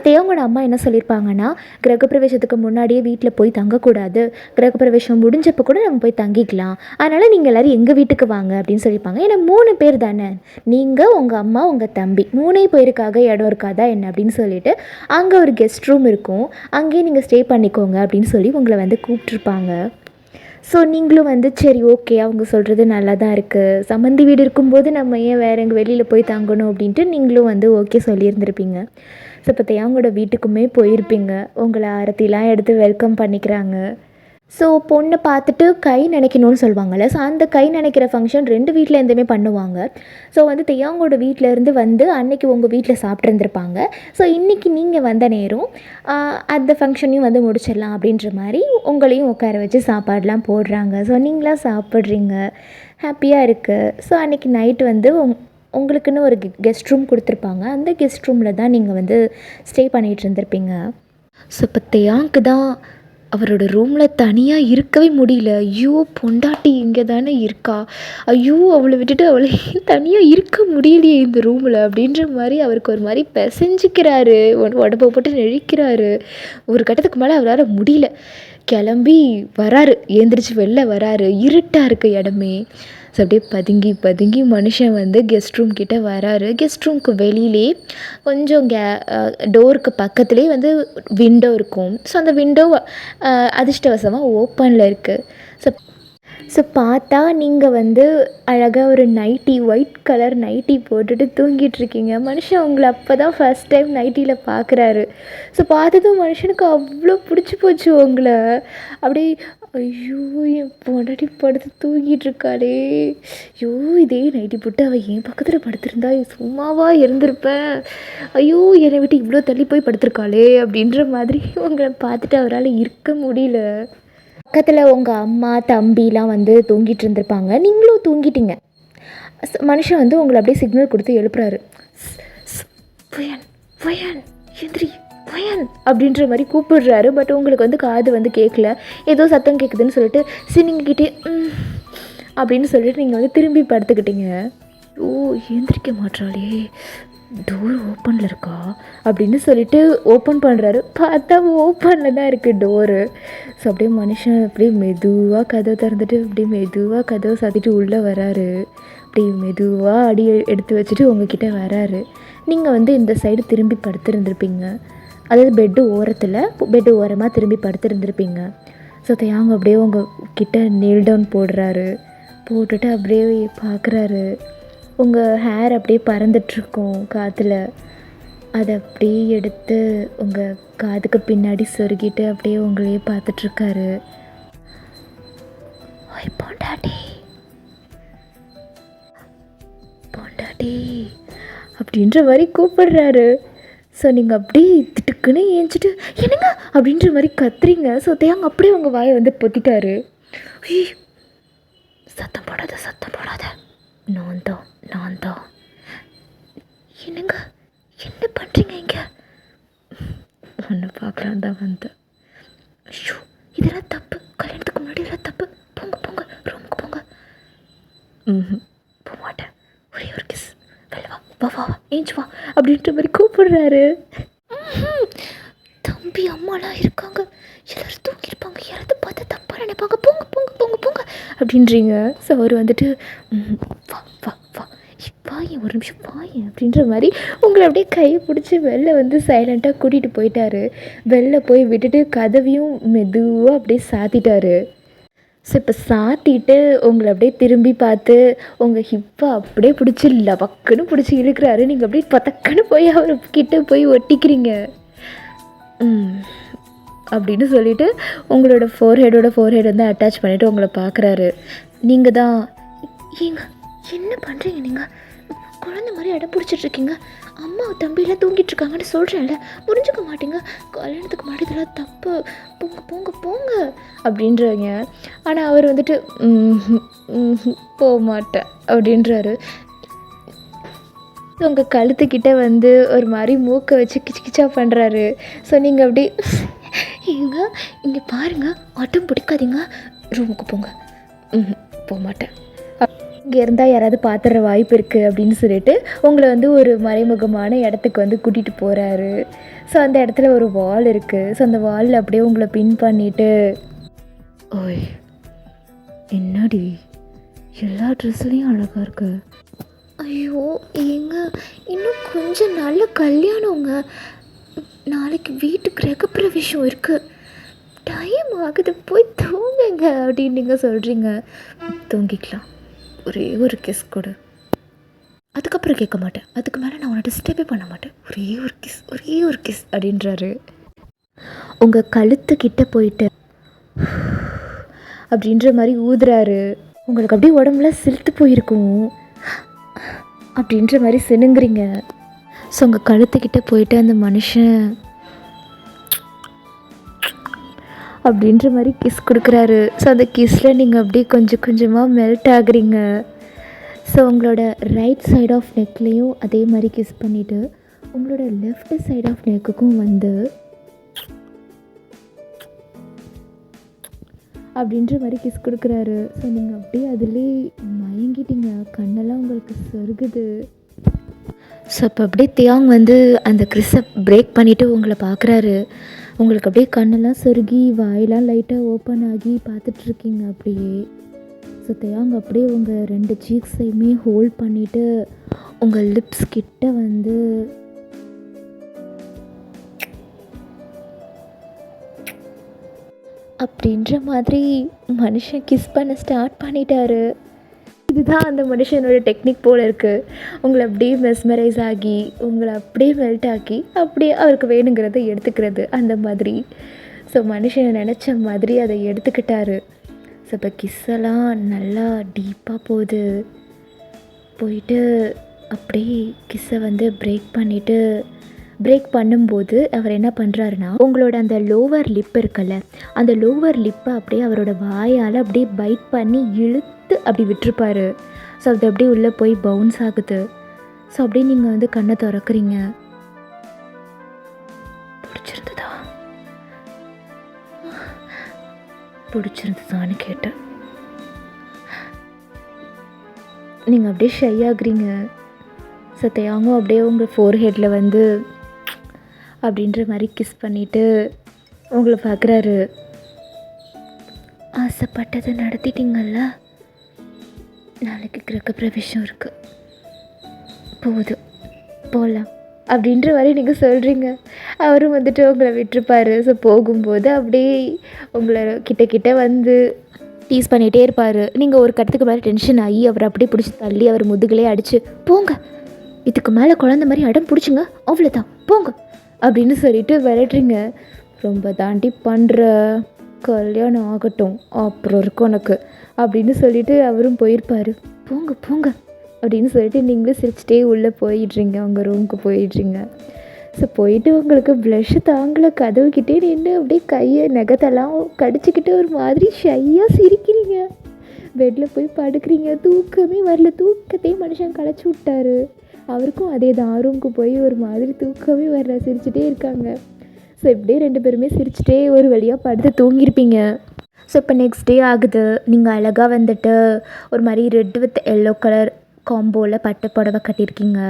தெயாங்கோட அம்மா என்ன சொல்லியிருப்பாங்கன்னா, கிரகப்பிரவேசத்துக்கு முன்னாடியே வீட்டில் போய் தங்கக்கூடாது, கிரகப்பிரவேசம் முடிஞ்சப்போ கூட நம்ம போய் தங்கிக்கலாம், அதனால் நீங்கள் எல்லோரும் எங்கள் வீட்டுக்கு வாங்க அப்படின்னு சொல்லியிருப்பாங்க. ஏன்னா 3 பேர் தானே, நீங்கள், உங்கள் அம்மா, உங்கள் தம்பி 3 பேருக்காக இடம் இருக்காதா என்ன அப்படின்னு சொல்லிட்டு அங்கே ஒரு கெஸ்ட் ரூம் இருக்கும், அங்கேயே நீங்கள் ஸ்டே பண்ணிக்கோங்க அப்படின்னு சொல்லி உங்களை வந்து கூப்பிட்ருப்பாங்க. ஸோ நீங்களும் வந்து சரி ஓகே அவங்க சொல்கிறது நல்லா தான் இருக்குது, சம்மந்தி வீடு இருக்கும்போது நம்ம ஏன் வேறு எங்கே வெளியில் போய் தங்கணும் அப்படின்ட்டு நீங்களும் வந்து ஓகே சொல்லியிருந்திருப்பீங்க. ஸோ இப்போ தெயாங்கோட வீட்டுக்குமே போயிருப்பீங்க, உங்களை ஆரத்திலாம் எடுத்து வெல்கம் பண்ணிக்கிறாங்க. ஸோ பொண்ணை பார்த்துட்டு கை நினைக்கணும்னு சொல்லுவாங்கள்ல, ஸோ அந்த கை நினைக்கிற ஃபங்க்ஷன் 2 வீட்டிலேருந்துமே பண்ணுவாங்க. ஸோ வந்து தெயாங்கோட வீட்டிலேருந்து வந்து அன்றைக்கி உங்கள் வீட்டில் சாப்பிட்ருந்துருப்பாங்க. ஸோ இன்றைக்கி நீங்கள் வந்த நேரம் அந்த ஃபங்க்ஷனையும் வந்து முடிச்சிடலாம் அப்படின்ற மாதிரி உங்களையும் உட்கார வச்சு சாப்பாடெலாம் போடுறாங்க. ஸோ நீங்களாம் சாப்பிட்றீங்க, ஹாப்பியாக இருக்குது. ஸோ அன்றைக்கி நைட்டு வந்து உங்களுக்குன்னு ஒரு கெஸ்ட் ரூம் கொடுத்துருப்பாங்க, அந்த கெஸ்ட் ரூமில் தான் நீங்கள் வந்து ஸ்டே பண்ணிகிட்டு இருந்திருப்பீங்க. ஸோ இப்போ தெயாங்க்கு தான் அவரோட ரூமில் தனியாக இருக்கவே முடியல. ஐயோ பொண்டாட்டி இங்கே தானே இருக்கா, ஐயோ அவளை விட்டுட்டு அவளை தனியாக இருக்க முடியலையே இந்த ரூமில் அப்படின்ற மாதிரி அவருக்கு ஒரு மாதிரி பிசைஞ்சிக்கிறாரு, உடம்பை போட்டு நெழிக்கிறாரு. ஒரு கட்டத்துக்கு மேலே அவரால் முடியல, கிளம்பி வராரு, எழுந்திரிச்சு வெளில வராரு, இருட்டாக இருக்குது இடமே. ஸோ அப்படியே பதுங்கி பதுங்கி மனுஷன் வந்து கெஸ்ட் ரூம் கிட்டே வராரு. கெஸ்ட் ரூமுக்கு வெளியிலே கொஞ்சம் டோருக்கு பக்கத்துலேயே வந்து விண்டோ இருக்கும். ஸோ அந்த விண்டோ அதிர்ஷ்டவசமாக ஓப்பனில் இருக்குது. ஸோ பார்த்தா நீங்கள் வந்து அழகாக ஒரு நைட்டி, ஒயிட் கலர் நைட்டி போட்டுட்டு தூங்கிட்டுருக்கீங்க. மனுஷன் உங்களை அப்போ தான் ஃபஸ்ட் டைம் நைட்டியில் பார்க்குறாரு. ஸோ பார்த்ததும் மனுஷனுக்கு அவ்வளோ பிடிச்சி போச்சு உங்களை. அப்படியே ஐயோ என் பொண்டாட்டி படுத்து தூங்கிட்டுருக்காளே, ஐயோ இதே நைட்டி போட்டு அவள் என் பக்கத்தில் படுத்திருந்தா சும்மாவா இருந்திருப்பேன், ஐயோ என்னை விட்டு இவ்வளோ தள்ளி போய் படுத்திருக்காளே அப்படின்ற மாதிரி உங்களை பார்த்துட்டு அவரால் இருக்க முடியல. பக்கத்தில் உங்கள் அம்மா தம்பிலாம் வந்து தூங்கிட்டு இருந்திருப்பாங்க, நீங்களும் தூங்கிட்டீங்க. மனுஷன் வந்து உங்களை அப்படியே சிக்னல் கொடுத்து எழுப்புறாரு, வயன் வயன் எந்திரி வயன் அப்படின்ற மாதிரி கூப்பிடுறாரு. பட் உங்களுக்கு வந்து காது வந்து கேட்கல, ஏதோ சத்தம் கேட்குதுன்னு சொல்லிட்டு சினிங்கிட்டே அப்படின்னு சொல்லிட்டு நீங்கள் வந்து திரும்பி படுத்துக்கிட்டீங்க. ஓ எந்திரிக்க மாட்டாளே, டோர் ஓப்பனில் இருக்கா அப்படின்னு சொல்லிட்டு ஓப்பன் பண்ணுறாரு. பார்த்தா ஓப்பனில் தான் இருக்குது டோரு. ஸோ அப்படியே மனுஷன் அப்படியே மெதுவாக கதவை திறந்துட்டு அப்படியே மெதுவாக கதவை சாத்திட்டு உள்ளே வராரு. அப்படி மெதுவாக அடி எடுத்து வச்சுட்டு உங்ககிட்ட வராரு. நீங்கள் வந்து இந்த சைடு திரும்பி படுத்துருந்துருப்பீங்க, அதாவது பெட்டு ஓரமாக திரும்பி படுத்துருந்துருப்பீங்க. ஸோ தெயாங்க அப்படியே உங்கள் கிட்ட நீல் டவுன் போடுறாரு, போட்டுட்டு அப்படியே பார்க்குறாரு. உங்கள் ஹேர் அப்படியே பறந்துட்டுருக்கும் காற்றுல, அதை அப்படியே எடுத்து உங்கள் காதுக்கு பின்னாடி சொருகிட்டு அப்படியே உங்களையே பார்த்துட்ருக்காரு. பொண்டாட்டி பொண்டாட்டி அப்படின்ற மாதிரி கூப்பிடுறாரு. ஸோ நீங்கள் அப்படியே திட்டுக்குன்னு ஏஞ்சிட்டு என்னங்க அப்படின்ற மாதிரி கத்துறீங்க. ஸோ தேங்க அப்படியே உங்கள் வாயை வந்து பொத்திட்டாரு. சத்தம் போடாத நான் தான் என்னங்க என்ன பண்ணுறீங்க இங்கே? ஒன்று பார்க்கலாம் தான் வந்தேன். ஐயோ இதெல்லாம் தப்பு, கல்யாணத்துக்கு முன்னாடி இதெல்லாம் தப்பு, போங்க ரூமுக்கு போங்க. போக மாட்டேன், ஒரே ஒரு கிஸ், வெளில வா ஏஞ்சி வா அப்படின்ற மாதிரி கூப்பிடுறாரு. தம்பி அம்மாலாம் இருக்காங்க, எல்லோரும் தூங்கியிருப்பாங்க, யாராவது பார்த்து தப்பாக நினைப்பாங்க, போங்க அப்படின்றீங்க. ஸோ அவர் வந்துட்டு வா ஒரு நிமிஷம் வாயேன் அப்படின்ற மாதிரி உங்களை அப்படியே கையை பிடிச்சி வெளில வந்து சைலண்ட்டாக கூட்டிகிட்டு போயிட்டாரு. வெளில போய் விட்டுட்டு கதவையும் மெதுவாக அப்படியே சாத்திட்டாரு. ஸோ இப்போ சாத்திட்டு உங்களை அப்படியே திரும்பி பார்த்து உங்கள் ஹிப்பை அப்படியே பிடிச்சி லவக்குன்னு பிடிச்சி இழுக்கிறாரு. நீங்கள் அப்படியே பத்தக்குன்னு போய் அவர்கிட்ட போய் ஒட்டிக்கிறீங்க. அப்படின்னு சொல்லிவிட்டு உங்களோட ஃபோர்ஹெட் வந்து அட்டாச் பண்ணிவிட்டு உங்களை பார்க்குறாரு. நீங்கள் தான் ஏங்க என்ன பண்ணுறீங்க, நீங்கள் குழந்தை மாதிரி இடம் பிடிச்சிட்ருக்கீங்க, அம்மா தம்பியெல்லாம் தூங்கிட்டு இருக்காங்கன்னு சொல்கிறேன்ல, புரிஞ்சுக்க மாட்டேங்க. கல்யாணத்துக்கு முன்னாடி இதெல்லாம் தப்பு, போங்க போங்க போங்க அப்படின்றவங்க. ஆனால் அவர் வந்துட்டு போக மாட்டேன் அப்படின்றாரு. உங்கள் கழுத்துக்கிட்ட வந்து ஒரு மாதிரி மூக்கை வச்சு கிச்சு கிச்சா பண்ணுறாரு. ஸோ நீங்கள் அப்படி ஏங்க இங்கே பாருங்கள், ஆட்டம் பிடிக்காதீங்க, ரூமுக்கு போங்க. போக மாட்டேன், இங்கே இருந்தால் யாராவது பார்த்துற வாய்ப்பு இருக்குது அப்படின்னு சொல்லிட்டு உங்களை வந்து ஒரு மறைமுகமான இடத்துக்கு வந்து கூட்டிகிட்டு போகிறாரு. ஸோ அந்த இடத்துல ஒரு வால் இருக்குது. ஸோ அந்த வாலில் அப்படியே உங்களை பின் பண்ணிவிட்டு, ஓய் என்னடி எல்லா ட்ரெஸ்லேயும் அழகாக இருக்கு. ஐயோ ஏங்க, இன்னும் கொஞ்சம் நல்ல கல்யாணங்க, நாளைக்கு வீட்டு கிரகப்பிரவேசம் இருக்குது, டைம் ஆகுது, போய் தூங்குங்க அப்படின்னு நீங்கள் சொல்கிறீங்க. தூங்கிக்கலாம், ஒரே ஒரு கிஸ் கொடு, அதுக்கப்புறம் கேட்க மாட்டேன், அதுக்கு மேலே நான் உன்னை டிஸ்டர்பே பண்ண மாட்டேன், ஒரே ஒரு கிஸ் ஒரே ஒரு கிஸ் அப்படின்றாரு. உங்கள் கழுத்துக்கிட்ட போயிட்டு அப்படின்ற மாதிரி ஊதுறாரு. உங்களுக்கு அப்படியே உடம்புல சிலுத்து போயிருக்கும் அப்படின்ற மாதிரி சினுங்குறீங்க. ஸோ உங்கள் கழுத்துக்கிட்ட போயிட்டு அந்த மனுஷன் அப்படின்ற மாதிரி கிஸ் கொடுக்குறாரு. ஸோ அந்த கிஸ்ஸில் நீங்கள் அப்படியே கொஞ்சம் கொஞ்சமாக மெல்ட் ஆகுறீங்க. ஸோ உங்களோட ரைட் சைட் ஆஃப் நெக்லேயும் அதே மாதிரி கிஸ் பண்ணிவிட்டு உங்களோட லெஃப்ட் சைட் ஆஃப் நெக்குக்கும் வந்து அப்படின்ற மாதிரி கிஸ் கொடுக்குறாரு. ஸோ நீங்கள் அப்படியே அதிலே மயங்கிட்டீங்க, கண்ணெல்லாம் உங்களுக்கு சொருகுது. ஸோ அப்போ அப்படியே தியாங் வந்து அந்த கிஸ்ஸை பிரேக் பண்ணிவிட்டு உங்களை பார்க்குறாரு. உங்களுக்கு அப்படியே கண்ணெல்லாம் சொருகி வாயெல்லாம் லைட்டாக ஓப்பன் ஆகி பார்த்துட்ருக்கீங்க அப்படியே. ஸோ தியாங் அப்படியே உங்கள் 2 சீக்ஸையுமே ஹோல்ட் பண்ணிவிட்டு உங்கள் லிப்ஸ் கிட்ட வந்து அப்படின்ற மாதிரி மனுஷன் கிஸ் பண்ண ஸ்டார்ட் பண்ணிட்டாரு. இதுதான் அந்த மனுஷனோட டெக்னிக் போல் இருக்குது. உங்களை அப்படியே மெஸ்மரைஸ் ஆகி உங்களை அப்படியே மெல்ட் ஆக்கி அப்படியே அவருக்கு வேணுங்கிறத எடுத்துக்கிறது அந்த மாதிரி. ஸோ மனுஷனை நினச்ச மாதிரி அதை எடுத்துக்கிட்டாரு. ஸோ இப்போ கிஸ்ஸெல்லாம் நல்லா டீப்பாக போயிட்டு அப்படியே கிஸ்ஸை வந்து பிரேக் பண்ணும்போது அவர் என்ன பண்ணுறாருன்னா, உங்களோட அந்த லோவர் லிப் இருக்குல்ல, அந்த லோவர் லிப்பை அப்படியே அவரோட வாயால் அப்படியே பைட் பண்ணி இழுத்து அப்படி விட்டுருப்பாரு. ஸோ அது அப்படியே உள்ளே போய் பவுன்ஸ் ஆகுது. ஸோ அப்படியே நீங்கள் வந்து கண்ணை திறக்கிறீங்க. பிடிச்சிருந்ததான்னு கேட்டேன். நீங்கள் அப்படியே ஷை ஆகுறீங்க. ஸோ தியாங்கும் அப்படியே உங்கள் ஃபோர்ஹெட்டில் வந்து அப்படின்ற மாதிரி கிஸ் பண்ணிவிட்டு உங்களை பார்க்குறாரு. ஆசைப்பட்டதை நடத்திட்டீங்கல்ல, நாளைக்கு கிரகப்பிரவேசம் இருக்குது, போகலாம் அப்படின்ற மாதிரி நீங்கள் சொல்கிறீங்க. அவரும் வந்துட்டு உங்களை விட்டுருப்பார். ஸோ போகும்போது அப்படியே உங்களை கிட்ட வந்து டீஸ் பண்ணிகிட்டே இருப்பார். நீங்கள் ஒரு கட்டத்துக்கு மேலே டென்ஷன் ஆகி அவர் அப்படியே பிடிச்சி தள்ளி அவர் முதுகிலே அடித்து, போங்க, இதுக்கு மேலே குழந்த மாதிரி அடம் பிடிச்சிங்க, அவ்வளோதான், போங்க அப்படின்னு சொல்லிட்டு விளையாடுறீங்க. ரொம்ப தாண்டி பண்ணுற, கல்யாணம் ஆகட்டும் அப்புறம் இருக்கும் உனக்கு அப்படின்னு சொல்லிட்டு அவரும் போயிருப்பார். போங்க அப்படின்னு சொல்லிட்டு நீங்களும் சிரிச்சிட்டே உள்ளே போயிடுறீங்க, உங்கள் ரூமுக்கு போயிடுறீங்க. ஸோ போயிட்டு உங்களுக்கு ப்ளஷ்ஷு தாங்கலை, கதவுக்கிட்டே நின்று அப்படியே கையை நகத்தெல்லாம் கடிச்சிக்கிட்டு ஒரு மாதிரி ஷையாக சிரிக்கிறீங்க. பெட்டில் போய் படுக்கிறீங்க, தூக்கமே வரல, தூக்கத்தையும் மனுஷன் களைச்சி விட்டாரு. அவருக்கும் அதே தான், ரூமுக்கு போய் ஒரு மாதிரி தூக்கமே வரல, சிரிச்சிட்டே இருக்காங்க. ஸோ இப்படியே 2 பேருமே சிரிச்சிட்டே ஒரு வழியாக படுத்து தூங்கியிருப்பீங்க. ஸோ இப்போ நெக்ஸ்ட் டே ஆகுது. நீங்கள் அழகாக வந்துட்டு ஒரு மாதிரி ரெட் வித் எல்லோ கலர் காம்போவில் பட்டு புடவை கட்டியிருக்கீங்க.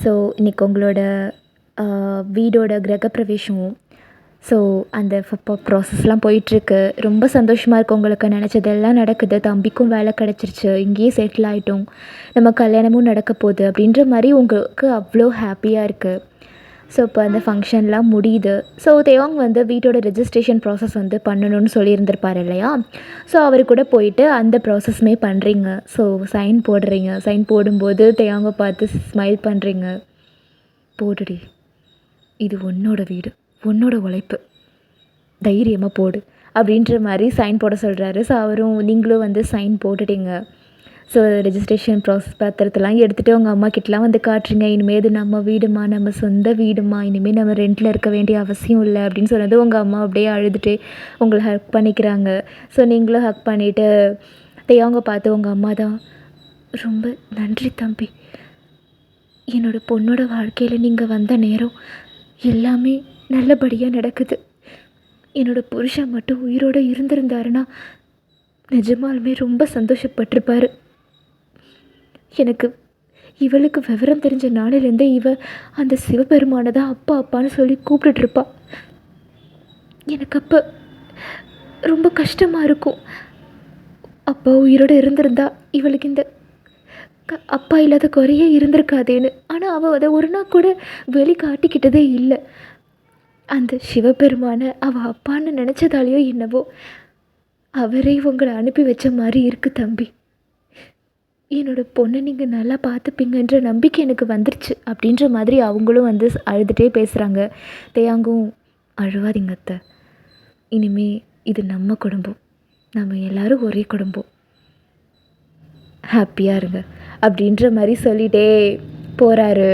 ஸோ இன்றைக்கி உங்களோட வீடோட கிரகப்பிரவேசம். ஸோ அந்த ப்ராசஸ்லாம் போயிட்டுருக்கு. ரொம்ப சந்தோஷமாக இருக்குது, உங்களுக்கு நினச்சதெல்லாம் நடக்குது, தம்பிக்கும் வேலை கிடச்சிருச்சு, இங்கேயே செட்டில் ஆகிட்டோம், நம்ம கல்யாணமும் நடக்க போகுது அப்படின்ற மாதிரி உங்களுக்கு அவ்வளோ ஹாப்பியாக இருக்குது. ஸோ இப்போ அந்த ஃபங்க்ஷன்லாம் முடியுது. ஸோ தேவாங் வந்து வீட்டோட ரெஜிஸ்ட்ரேஷன் ப்ராசஸ் வந்து பண்ணணும்னு சொல்லியிருந்திருப்பார் இல்லையா. ஸோ அவர் கூட போயிட்டு அந்த ப்ராசஸ்மே பண்ணுறீங்க. ஸோ சைன் போடுறீங்க. சைன் போடும்போது தேவாங்கை பார்த்து ஸ்மைல் பண்ணுறீங்க. போடுடி, இது உன்னோட வீடு, உன்னோட உழைப்பு, தைரியமாக போடு அப்படின்ற மாதிரி சைன் போட சொல்கிறாரு. ஸோ அவரும் நீங்களும் வந்து சைன் போட்டுட்டீங்க. ஸோ ரெஜிஸ்ட்ரேஷன் ப்ராசஸ் பத்திரத்தெல்லாம் எடுத்துகிட்டு அவங்க அம்மா கிட்டலாம் வந்து காட்டுறீங்க. இனிமேல் இது நம்ம வீடுமா, நம்ம சொந்த வீடுமா, இனிமேல் நம்ம ரெண்டில் இருக்க வேண்டிய அவசியம் இல்லை அப்படின்னு சொன்னது உங்கள் அம்மா அப்படியே அழுதுகிட்டே உங்களை ஹக் பண்ணிக்கிறாங்க. ஸோ நீங்களும் ஹக் பண்ணிவிட்டு தேவங்க பார்த்து உங்கள் அம்மா தான், ரொம்ப நன்றி தம்பி, என்னோடய பொண்ணோட வாழ்க்கையில் நீங்கள் வந்த நேரம் எல்லாமே நல்லபடியாக நடக்குது. என்னோடய புருஷன் மட்டும் உயிரோடு இருந்திருந்தாருன்னா நிஜமாலுமே ரொம்ப சந்தோஷப்பட்டிருப்பார். எனக்கு இவளுக்கு விவரம் தெரிஞ்ச நாளிலேருந்தே அந்த சிவபெருமானை தான் அப்பா அப்பான்னு சொல்லி கூப்பிட்டுட்ருப்பா. எனக்கு அப்போ ரொம்ப கஷ்டமாக இருக்கும். அப்பா உயிரோடு இருந்திருந்தா இவளுக்கு இந்த அப்பா இல்லாத குறையே இருந்திருக்காதேன்னு. ஆனால் அவள் அதை ஒரு நாள் கூட வெளி காட்டிக்கிட்டதே இல்லை. அந்த சிவபெருமானை அவள் அப்பான்னு நினச்சதாலேயோ என்னவோ அவரே உங்களை அனுப்பி வச்ச மாதிரி இருக்குது தம்பி. என்னோடய பொண்ணை நீங்கள் நல்லா பார்த்துப்பீங்கன்ற நம்பிக்கை எனக்கு வந்துருச்சு அப்படின்ற மாதிரி அவங்களும் வந்து அழுதுகிட்டே பேசுகிறாங்க. தேயாங்கும், அழுவாதீங்க அத்தை, இனிமே இது நம்ம குடும்பம், நம்ம எல்லோரும் ஒரே குடும்பம், ஹாப்பியாக இருங்க அப்படின்ற மாதிரி சொல்லிகிட்டே போகிறாரு.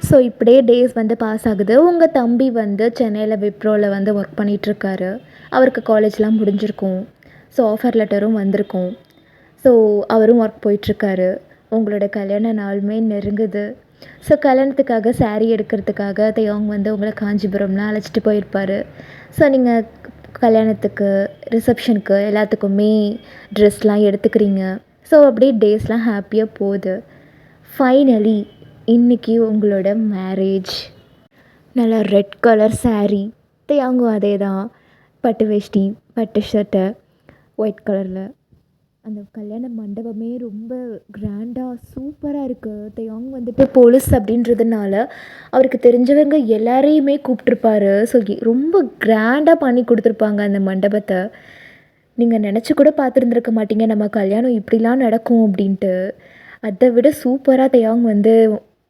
ஸோ இப்படியே டேஸ் வந்து பாஸ் ஆகுது. உங்கள் தம்பி வந்து சென்னையில் விப்ரோவில் வந்து ஒர்க் பண்ணிகிட்ருக்காரு. அவருக்கு காலேஜ்லாம் முடிஞ்சிருக்கும். ஸோ ஆஃபர் லெட்டரும் வந்திருக்கும். ஸோ அவரும் ஒர்க் போயிட்டுருக்காரு. உங்களோட கல்யாண நாளுமே நெருங்குது. ஸோ கல்யாணத்துக்காக சாரீ எடுக்கிறதுக்காக தேவங்க வந்து உங்களை காஞ்சிபுரம்லாம் அழைச்சிட்டு போயிருப்பார். ஸோ நீங்கள் கல்யாணத்துக்கு, ரிசப்ஷனுக்கு எல்லாத்துக்குமே ட்ரெஸ்லாம் எடுத்துக்கிறீங்க. ஸோ அப்படியே டேஸ்லாம் ஹாப்பியாக போகுது. ஃபைனலி இன்றைக்கி உங்களோட மேரேஜ். நல்லா ரெட் கலர் சாரீ, தேவங்கும் அதே தான், பட்டு வேஷ்டி, பட்டு ஷர்ட்டு, ஒயிட் கலரில். அந்த கல்யாண மண்டபமே ரொம்ப கிராண்டாக சூப்பராக இருக்குது. தேவங்க வந்துட்டு போலீஸ் அப்படின்றதுனால அவருக்கு தெரிஞ்சவங்க எல்லாரையுமே கூப்பிட்ருப்பாரு. ஸோ ரொம்ப கிராண்டாக பண்ணி கொடுத்துருப்பாங்க அந்த மண்டபத்தை. நீங்கள் நினச்சி கூட பார்த்துருந்துருக்க மாட்டீங்க நம்ம கல்யாணம் இப்படிலாம் நடக்கும் அப்படின்ட்டு. அதை விட சூப்பராக தேவங்க வந்து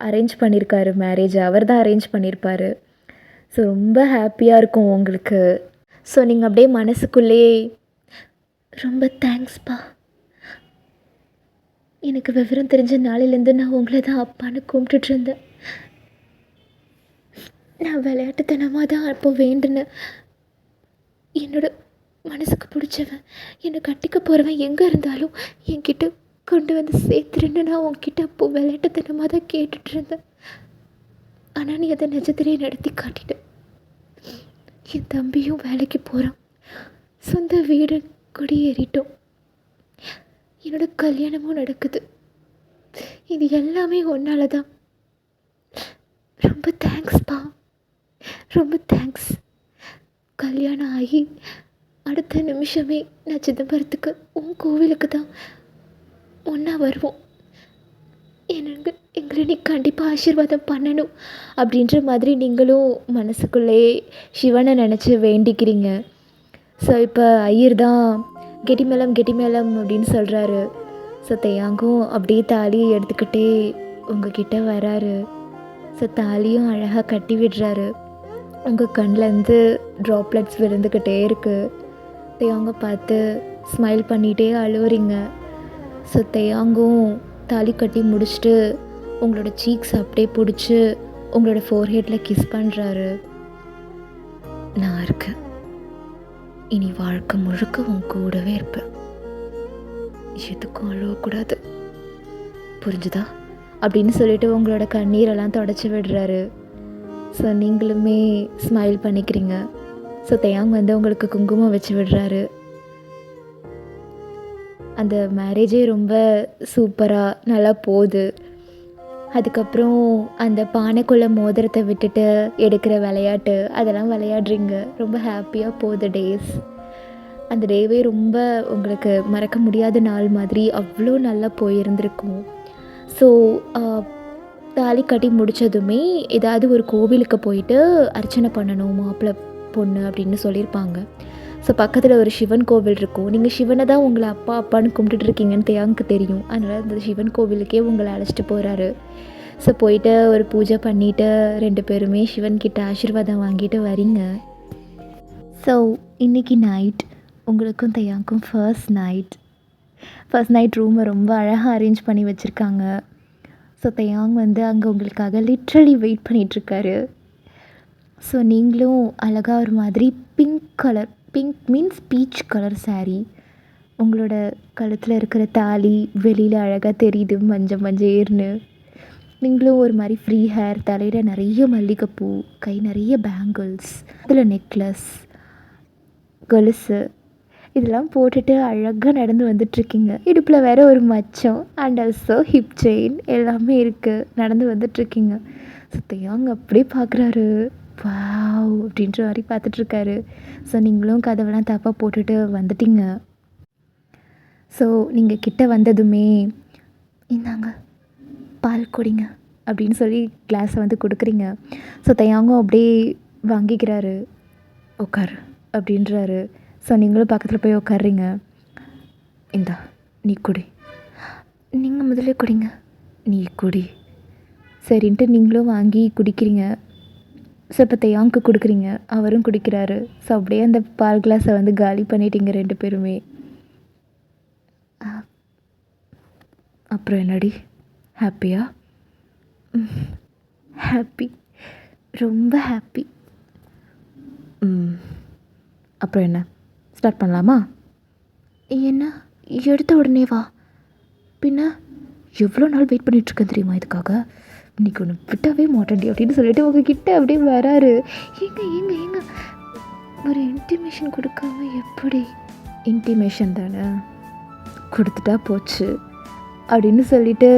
அரேஞ்ச் பண்ணியிருக்காரு மேரேஜை. அவர் தான் அரேஞ்ச் பண்ணியிருப்பார். ஸோ ரொம்ப ஹாப்பியாக இருக்கும் உங்களுக்கு. ஸோ நீங்கள் அப்படியே மனசுக்குள்ளேயே, ரொம்ப தேங்க்ஸ்ப்பா, எனக்கு விவரம் தெரிஞ்ச நாளிலேருந்து நான் உங்களை தான் அப்பான்னு கும்பிட்டுட்டு இருந்தேன். நான் விளையாட்டுத்தனமாக தான் அப்போ வேண்டுனேன். என்னோட மனசுக்கு பிடிச்சவன், என்னை கட்டிக்க போகிறவன் எங்கே இருந்தாலும் என்கிட்ட கொண்டு வந்து சேர்த்துருன்னு நான் உன்கிட்ட அப்போது விளையாட்டுத்தனமாக தான் கேட்டுட்ருந்தேன். ஆனால் நீ அதை நிஜத்திலே நடத்தி காட்டிட்ட. என் தம்பியும் வேலைக்கு போகிறான், சொந்த வீடு குடியேறிட்டோம், என்னோட கல்யாணமும் நடக்குது. இது எல்லாமே ஒன்றால தான். ரொம்ப தேங்க்ஸ்ப்பா, ரொம்ப தேங்க்ஸ். கல்யாணம் ஆகி அடுத்த நிமிஷமே நான் சிதம்பரத்துக்கு உன் கோவிலுக்கு தான் ஒன்றா வருவோம். எங்களை நீ கண்டிப்பாக ஆசீர்வாதம் பண்ணணும் அப்படின்ற மாதிரி நீங்களும் மனசுக்குள்ளேயே சிவனை நினச்சி வேண்டிக்கிறீங்க. ஸோ இப்போ ஐயர் தான் கெட்டிமேளம் கெட்டிமேளம் அப்படின்னு சொல்கிறாரு. ஸோ தேயாங்கும் அப்படியே தாலியை எடுத்துக்கிட்டே உங்ககிட்ட வராரு. ஸோ தாலியும் அழகாக கட்டி விடுறாரு. உங்கள் கண்ணிலேருந்து ட்ராப்லெட்ஸ் விழுந்துக்கிட்டே இருக்குது. தேயாங்க பார்த்து ஸ்மைல் பண்ணிகிட்டே அழுவுறீங்க. ஸோ தேயாங்கும் தாலி கட்டி முடிச்சுட்டு உங்களோட சீக்ஸ் அப்படியே பிடிச்சி உங்களோட ஃபோர்ஹெட்டில் கிஸ் பண்ணுறாரு. நான் இருக்கேன், இனி வாழ்க்கை முழுக்க உன் கூடவே இருப்பேன், எதுக்கும் அழுவக்கூடாது, புரிஞ்சுதா அப்படின்னு சொல்லிட்டு உங்களோட கண்ணீரெல்லாம் தொடச்சி விடுறாரு. ஸோ நீங்களுமே ஸ்மைல் பண்ணிக்கிறீங்க. ஸோ தேயாங் வந்து உங்களுக்கு குங்குமம் வச்சு விடுறாரு. அந்த மேரேஜே ரொம்ப சூப்பராக நல்லா போகுது. அதுக்கப்புறம் அந்த பானைக்குள்ளே மோதிரத்தை விட்டுட்டு எடுக்கிற விளையாட்டு அதெல்லாம் விளையாடுறீங்க. ரொம்ப ஹாப்பியாக போகுது டேஸ். அந்த டேவே ரொம்ப உங்களுக்கு மறக்க முடியாத நாள் மாதிரி அவ்வளோ நல்லா போயிருந்திருக்கும். ஸோ தாலி கட்டி முடித்ததுமே ஏதாவது ஒரு கோவிலுக்கு போயிட்டு அர்ச்சனை பண்ணணும் மாப்பிள்ளை பொண்ணு அப்படின்னு சொல்லியிருப்பாங்க. ஸோ பக்கத்தில் ஒரு சிவன் கோவில் இருக்கும். நீங்கள் சிவனை தான் உங்களை அப்பா அப்பான்னு கும்பிட்டுட்டு இருக்கீங்கன்னு தேயாங்க்கு தெரியும். அதனால் அந்த சிவன் கோவிலுக்கே உங்களை அழைச்சிட்டு போகிறாரு. ஸோ போயிட்டு ஒரு பூஜை பண்ணிவிட்டு 2 பேருமே சிவன்கிட்ட ஆசீர்வாதம் வாங்கிட்டு வரீங்க. ஸோ இன்றைக்கி நைட் உங்களுக்கும் தேயாங்க்கும் ஃபர்ஸ்ட் நைட். ஃபர்ஸ்ட் நைட் ரூமை ரொம்ப அழகாக அரேஞ்ச் பண்ணி வச்சுருக்காங்க. ஸோ தயாங் வந்து அங்கே உங்களுக்காக லிட்ரலி வெயிட் பண்ணிகிட்ருக்காரு. ஸோ நீங்களும் அழகாக ஒரு மாதிரி pink means peach colour saree, உங்களோட கழுத்தில் இருக்கிற தாலி வெளியில் அழகாக தெரியுது மஞ்சேர்னு. நீங்களும் ஒரு மாதிரி ஃப்ரீ ஹேர், தலையில் நிறைய மல்லிகைப்பூ, கை நிறைய பேங்கிள்ஸ், அதில் நெக்லஸ், கொலுசு இதெல்லாம் போட்டுட்டு அழகாக நடந்து வந்துட்ருக்கீங்க. இடுப்பில் வேறு ஒரு மச்சம் அண்ட் ஆல்சோ ஹிப் செயின் எல்லாமே இருக்குது. நடந்து வந்துட்ருக்கீங்க. ஸோ தயாங் அப்படியே பார்க்குறாரு. வாவ் அப்படின்ற மாதிரி பார்த்துட்ருக்காரு. ஸோ நீங்களும் கதவெல்லாம் தப்பாக போட்டுட்டு வந்துட்டீங்க. ஸோ நீங்கள் கிட்ட வந்ததுமே இந்தாங்க பால் குடிங்க அப்படின்னு சொல்லி கிளாஸை வந்து கொடுக்குறீங்க. ஸோ தயாங்கும் அப்படியே வாங்கிக்கிறாரு. உட்காரு அப்படின்றாரு. ஸோ நீங்களும் பக்கத்தில் போய் உட்காடுறீங்க. இந்தா நீ குடி. நீங்கள் முதல்ல குடிங்க. நீ குடி சரின்ட்டு நீங்களும் வாங்கி குடிக்கிறீங்க. ஸோ இப்போ தயாங்க்கு கொடுக்குறீங்க, அவரும் குடிக்கிறாரு. ஸோ அப்படியே அந்த பால் கிளாஸை வந்து காலி பண்ணிட்டீங்க 2 பேருமே. அப்புறம் என்னடி, ஹாப்பியா? ஹாப்பி, ரொம்ப ஹாப்பி. அப்புறம் என்ன, ஸ்டார்ட் பண்ணலாமா? என்ன எடுத்த உடனே வா? பின்ன எவ்வளோ நாள் வெயிட் பண்ணிகிட்ருக்கேன் தெரியுமா இதுக்காக? இன்றைக்கி ஒன்று விட்டாவே மாட்டேன்டி அப்படின்னு சொல்லிட்டு உங்ககிட்ட அப்படியே வராரு. ஏங்க ஒரு இன்டிமேஷன் கொடுக்காம எப்படி? இன்டிமேஷன் தானே, கொடுத்துட்டா போச்சு அப்படின்னு சொல்லிட்டு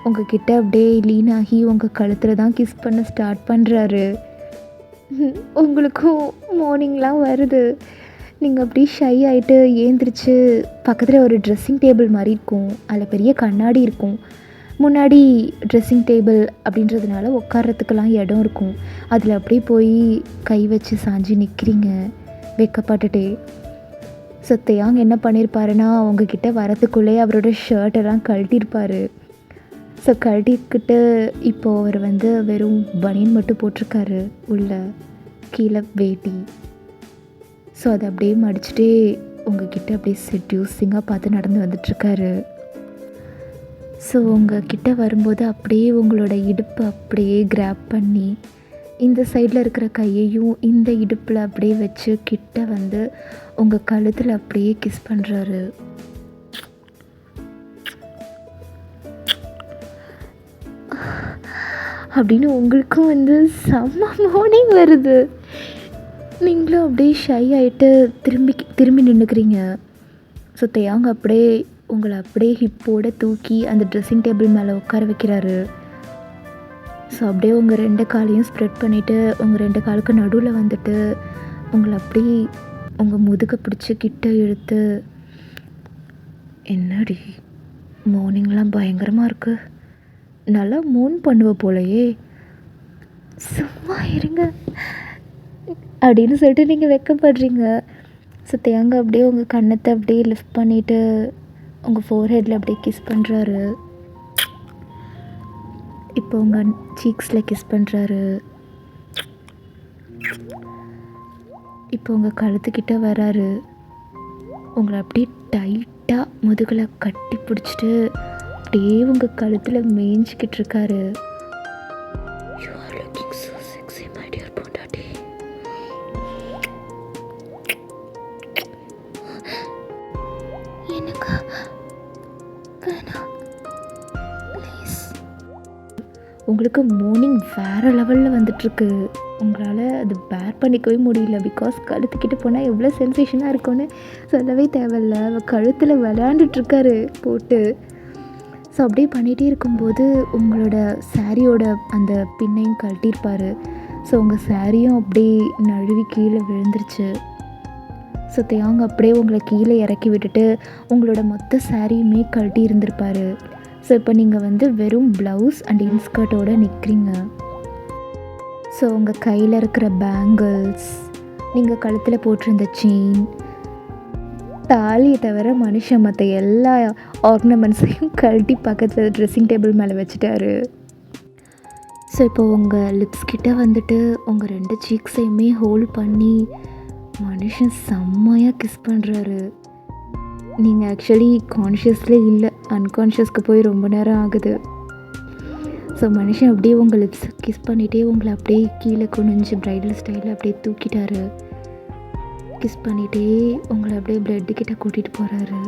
உங்ககிட்ட அப்படியே லீன் ஆகி உங்கள் கழுத்தில் தான் கிஸ் பண்ண ஸ்டார்ட் பண்ணுறாரு. உங்களுக்கும் மார்னிங்லாம் வருது. நீங்கள் அப்படியே ஷை ஆகிட்டு ஏந்திரிச்சு பக்கத்தில் ஒரு ட்ரெஸ்ஸிங் டேபிள் மாதிரி இருக்கும், அதில் பெரிய கண்ணாடி இருக்கும். முன்னாடி ட்ரெஸ்ஸிங் டேபிள் அப்படின்றதுனால உட்கார்றதுக்கெல்லாம் இடம் இருக்கும். அதில் அப்படியே போய் கை வச்சு சாஞ்சி நிற்கிறீங்க வெக்கப்பட்டுட்டே. ஸோ தயாங் என்ன பண்ணியிருப்பாருன்னா, அவங்கக்கிட்ட வரத்துக்குள்ளே அவரோட ஷர்ட்டெல்லாம் கழட்டியிருப்பார். ஸோ கழட்டிக்கிட்டு இப்போது அவர் வந்து வெறும் பனியன் மட்டும் போட்டிருக்காரு, உள்ள கீழே வேட்டி. ஸோ அதை அப்படியே மடிச்சுட்டே உங்ககிட்ட அப்படியே செட்யூஸிங்காக பார்த்து நடந்து வந்துட்டுருக்காரு. ஸோ உங்கள் கிட்ட வரும்போது அப்படியே உங்களோட இடுப்பை அப்படியே கிராப் பண்ணி இந்த சைடில் இருக்கிற கையையும் இந்த இடுப்பில் அப்படியே வச்சு கிட்ட வந்து உங்கள் கழுத்தில் அப்படியே கிஸ் பண்ணுறாரு. அப்படின்னு உங்களுக்கும் வந்து செம்ம மார்னிங் வருது. நீங்களும் அப்படியே ஷை ஆகிட்டு திரும்பி நின்றுக்கிறீங்க. ஸோ தயாங் அப்படியே உங்களை அப்படியே ஹிப்போடு தூக்கி அந்த ட்ரெஸ்ஸிங் டேபிள் மேலே உட்கார வைக்கிறாரு. ஸோ அப்படியே உங்கள் 2 காலையும் ஸ்ப்ரெட் பண்ணிவிட்டு உங்கள் 2 காலுக்கு நடுவில் வந்துட்டு உங்களை அப்படியே உங்கள் முதுகை பிடிச்சி கிட்ட இழுத்து, என்னடி மார்னிங்லாம் பயங்கரமாக இருக்குது, நல்லா மூன் பண்ணுவ போலையே, சும்மா இருங்க அப்படின்னு சொல்லிட்டு நீங்கள் வெக்கப்படுறீங்க. ஸோ தேங்காய் அப்படியே உங்கள் கன்னத்தை அப்படியே லிஃப்ட் பண்ணிவிட்டு உங்கள் ஃபோர்ஹெட்டில் அப்படியே கிஸ் பண்ணுறாரு. இப்போ உங்கள் சீக்ஸில் கிஸ் பண்ணுறாரு. இப்போ உங்கள் கழுத்துக்கிட்ட வராரு. உங்களை அப்படியே டைட்டாக முதுகில் கட்டி பிடிச்சிட்டு அப்படியே உங்கள் கழுத்தில் மேய்ஞ்சிக்கிட்டு இருக்காரு. You are looking so sexy, my dear பொண்டாட்டி. எனக்கு வேணாம் ப்ளீஸ். உங்களுக்கு மார்னிங் வேறு லெவலில் வந்துட்டுருக்கு. உங்களால் அது பேர் பண்ணிக்கவே முடியல. பிகாஸ் கழுத்துக்கிட்ட போனால் எவ்வளோ சென்சேஷனாக இருக்கும்னு சொல்லவே தேவையில்ல. அவள் கழுத்தில் விளையாண்டுட்ருக்காரு போட்டு. ஸோ அப்படியே பண்ணிகிட்டே இருக்கும்போது உங்களோட சாரியோட அந்த பின்னையும் கழட்டியிருப்பார். ஸோ உங்கள் சாரியும் அப்படியே நழுவி கீழே விழுந்துருச்சு. ஸோ தேங்க அப்படியே உங்களை கீழே இறக்கி விட்டுட்டு உங்களோட மொத்த சாரியுமே கழட்டி இருந்திருப்பார். ஸோ இப்போ நீங்கள் வந்து வெறும் ப்ளவுஸ் அண்ட் இன்ஸ்கர்ட்டோடு நிற்கிறீங்க. ஸோ உங்கள் கையில் இருக்கிற பேங்கிள்ஸ், நீங்கள் கழுத்தில் போட்டிருந்த செயின், தாலியை தவிர மனுஷன் மற்ற எல்லா ஆர்னமெண்ட்ஸையும் கழட்டி பக்கத்தில் ட்ரெஸ்ஸிங் டேபிள் மேலே வச்சுட்டாரு. ஸோ இப்போ உங்கள் லிப்ஸ் கிட்ட வந்துட்டு உங்கள் 2 சீக்ஸையுமே ஹோல்ட் பண்ணி மனுஷன் செம்மையாக கிஸ் பண்ணுறாரு. நீங்கள் ஆக்சுவலி கான்ஷியஸ்லேயே இல்லை, அன்கான்ஷியஸ்க்கு போய் ரொம்ப நேரம் ஆகுது. ஸோ மனுஷன் அப்படியே உங்கள் லிப்ஸ் கிஸ் பண்ணிகிட்டே உங்களை அப்படியே கீழே குனிஞ்சு ப்ரைடல் ஸ்டைலில் அப்படியே தூக்கிட்டாரு. கிஸ் பண்ணிகிட்டே உங்களை அப்படியே பெட்டுக்கிட்ட கூட்டிகிட்டு போகிறாரு.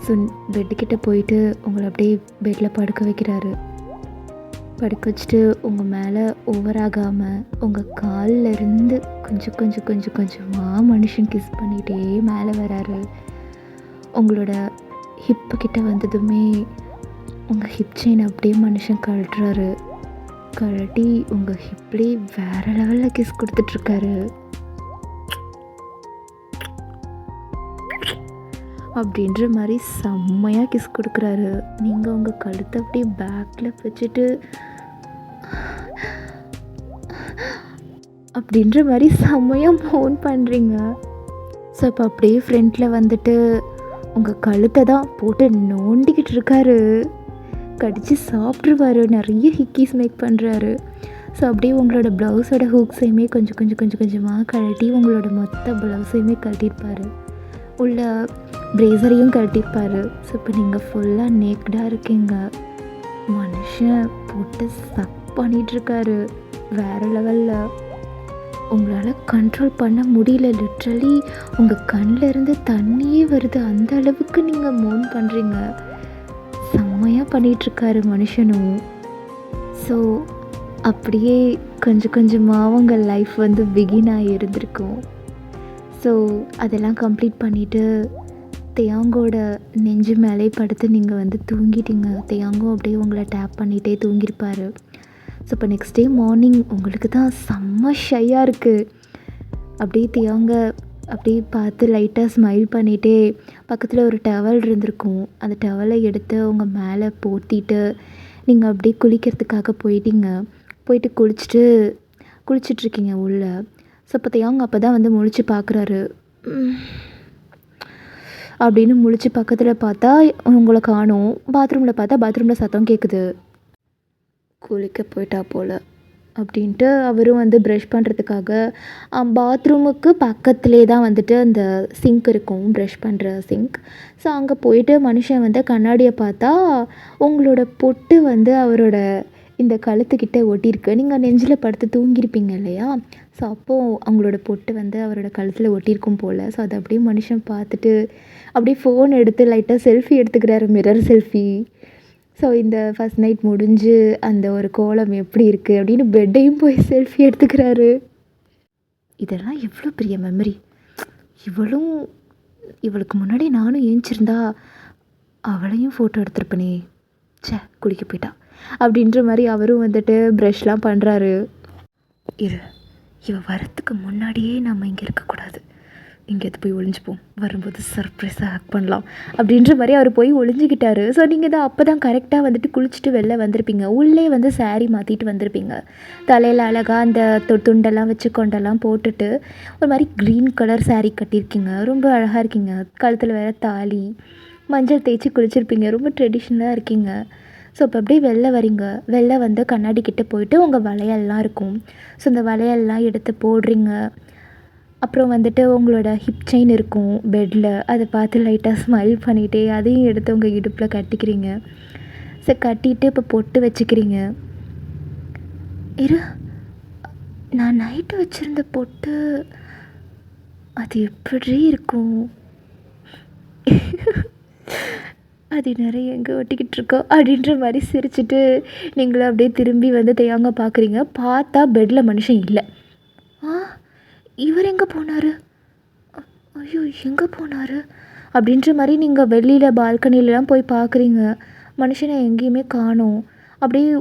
ஸோ பெட்டுக்கிட்ட போயிட்டு உங்களை அப்படியே பெட்டில் படுக்க வைக்கிறாரு. படுக்க வச்சுட்டு உங்கள் மேலே ஓவராகாமல் உங்கள் காலில் இருந்து கொஞ்சம் கொஞ்சம் கொஞ்சம் கொஞ்சமாக மனுஷன் கிஸ் பண்ணிகிட்டே மேலே வராரு. உங்களோட ஹிப்பு கிட்ட வந்ததுமே உங்கள் ஹிப் செயின் அப்படியே மனுஷன் கழட்டுறாரு. கழட்டி உங்கள் ஹிப்லேயே வேறு லெவலில் கிஸ் கொடுத்துட்ருக்காரு. அப்படின்ற மாதிரி செம்மையாக கிஸ் கொடுக்குறாரு. நீங்கள் உங்கள் கழுத்தை அப்படியே பேக்கில் வச்சுட்டு அப்படின்ற மாதிரி செம்மையாக மோன் பண்ணுறீங்க. ஸோ இப்போ அப்படியே ஃப்ரண்ட்டில் வந்துட்டு உங்கள் கழுத்தை தான் போட்டு நோண்டிக்கிட்டு இருக்காரு. கடித்து சாப்பிட்ருவாரு. நிறைய ஹிக்கீஸ் மேக் பண்ணுறாரு. ஸோ அப்படியே உங்களோட ப்ளவுஸோட ஹூக்ஸையுமே கொஞ்சம் கொஞ்சம் கொஞ்சம் கொஞ்சமாக கழட்டி உங்களோட மொத்த ப்ளவுஸையுமே கழட்டியிருப்பார். உள்ள ப்ரேசரையும் கழட்டியிருப்பார். ஸோ இப்போ நீங்கள் ஃபுல்லாக நேக்டாக இருக்கீங்க. மனுஷன் போட்டு சக் பண்ணிகிட்ருக்காரு வேறு லெவலில். உங்களால் கண்ட்ரோல் பண்ண முடியல. லிட்ரலி உங்கள் கண்ணில் இருந்து தண்ணியே வருது. அந்த அளவுக்கு நீங்கள் மோன் பண்ணுறீங்க. செம்மையாக பண்ணிகிட்ருக்காரு மனுஷனும். ஸோ அப்படியே கொஞ்சம் கொஞ்சமாக உங்கள் லைஃப் வந்து பிகின் ஆகி இருந்திருக்கும். ஸோ அதெல்லாம் கம்ப்ளீட் பண்ணிவிட்டு தியாங்கோட நெஞ்சு மேலே படுத்து நீங்கள் வந்து தூங்கிட்டீங்க. தியாங்கும் அப்படியே உங்களை டேப் பண்ணிகிட்டே தூங்கியிருப்பார். ஸோ இப்போ நெக்ஸ்ட் டே மார்னிங் உங்களுக்கு தான் செம்ம ஷையாக இருக்குது. அப்படியே தியாங்க அப்படியே பார்த்து லைட்டாக ஸ்மைல் பண்ணிகிட்டே பக்கத்தில் ஒரு டவல் இருந்திருக்கும். அந்த டவலை எடுத்து உங்கள் மேலே போத்திட்டு நீங்கள் அப்படியே குளிக்கிறதுக்காக போயிட்டீங்க. போயிட்டு குளிச்சிட்ருக்கீங்க உள்ளே. ஸோ இப்போ தியாங்க அப்போ தான் வந்து முழிச்சு பார்க்குறாரு. அப்படின்னு முழிச்சு பக்கத்தில் பார்த்தா உங்களை காணோம். பாத்ரூமில் பார்த்தா பாத்ரூமில் சத்தம் கேட்குது. குளிக்க போயிட்டா போல் அப்படின்ட்டு அவரும் வந்து ப்ரஷ் பண்ணுறதுக்காக பாத்ரூமுக்கு பக்கத்துலேயே தான் வந்துட்டு அந்த சிங்க் இருக்கும், ப்ரஷ் பண்ணுற சிங்க். ஸோ அங்கே போயிட்டு மனுஷன் வந்து கண்ணாடியை பார்த்தா உங்களோட பொட்டு வந்து அவரோட இந்த கழுத்துக்கிட்ட ஒட்டியிருக்கு. நீங்கள் நெஞ்சில் படுத்து தூங்கியிருப்பீங்க இல்லையா? ஸோ அப்போது அவங்களோட பொட்டு வந்து அவரோட கழுத்தில் ஒட்டியிருக்கும் போல். ஸோ அதை அப்படியே மனுஷன் பார்த்துட்டு அப்படியே ஃபோன் எடுத்து லைட்டாக செல்ஃபி எடுத்துக்கிறாரு, மிரர் செல்ஃபி. ஸோ இந்த ஃபஸ்ட் நைட் முடிஞ்சு அந்த ஒரு கோலம் எப்படி இருக்குது அப்படின்னு பெட்டையும் போய் செல்ஃபி எடுத்துக்கிறாரு. இதெல்லாம் எவ்வளோ பெரிய மெமரி. இவளுக்கு முன்னாடி நானும் ஏஞ்சிருந்தா அவளையும் ஃபோட்டோ எடுத்திருப்பனே. குளிக்க போயிட்டா அப்படின்ற மாதிரி அவரும் வந்துட்டு ப்ரஷ்லாம் பண்ணுறாரு. இவ வரத்துக்கு முன்னாடியே நம்ம இங்கே இருக்கக்கூடாது, இங்கே எது போய் ஒளிஞ்சுப்போம், வரும்போது சர்ப்ரைஸாக ஹேக் பண்ணலாம் அப்படின்ற மாதிரி அவர் போய் ஒளிஞ்சிக்கிட்டாரு. ஸோ நீங்கள் தான் அப்போ தான் கரெக்டாக வந்துட்டு குளிச்சுட்டு வெளில வந்திருப்பீங்க. உள்ளே வந்து சாரீ மாற்றிட்டு வந்திருப்பீங்க. தலையில் அழகாக அந்த துண்டெல்லாம் வச்சு கொண்டெல்லாம் போட்டுட்டு ஒரு மாதிரி க்ரீன் கலர் சாரீ கட்டியிருக்கீங்க. ரொம்ப அழகாக இருக்கீங்க. கழுத்தில் வேறு தாலி, மஞ்சள் தேய்ச்சி குளிச்சிருப்பீங்க. ரொம்ப ட்ரெடிஷ்னலாக இருக்கீங்க. ஸோ இப்போ அப்படியே வெளில வரீங்க. வெளில வந்து கண்ணாடி கிட்டே போயிட்டு உங்கள் வளையல்லாம் இருக்கும். ஸோ இந்த வளையல்லாம் எடுத்து போடுறீங்க. அப்புறம் வந்துட்டு உங்களோட ஹிப் செயின் இருக்கும் பெட்டில். அதை பார்த்து லைட்டாக ஸ்மைல் பண்ணிகிட்டே அதையும் எடுத்து உங்கள் இடுப்பில் கட்டிக்கிறீங்க. ஸோ கட்டிட்டு இப்போ பொட்டு வச்சுக்கிறீங்க. நான் நைட்டு வச்சுருந்த பொட்டு அது எப்படி இருக்கும், அது நிறைய எங்கே ஒட்டிக்கிட்டு இருக்கோம் அப்படின்ற மாதிரி சிரிச்சுட்டு நீங்களும் அப்படியே திரும்பி வந்து தேங்க பார்க்குறீங்க. பார்த்தா பெட்டில் மனுஷன் இல்லை. இவர் எங்கே போனார், ஐயோ எங்கே போனார் அப்படின்ற மாதிரி நீங்கள் வெளியில் பால்கனிலலாம் போய் பார்க்குறீங்க. மனுஷனை எங்கேயுமே காணோம். அப்படியே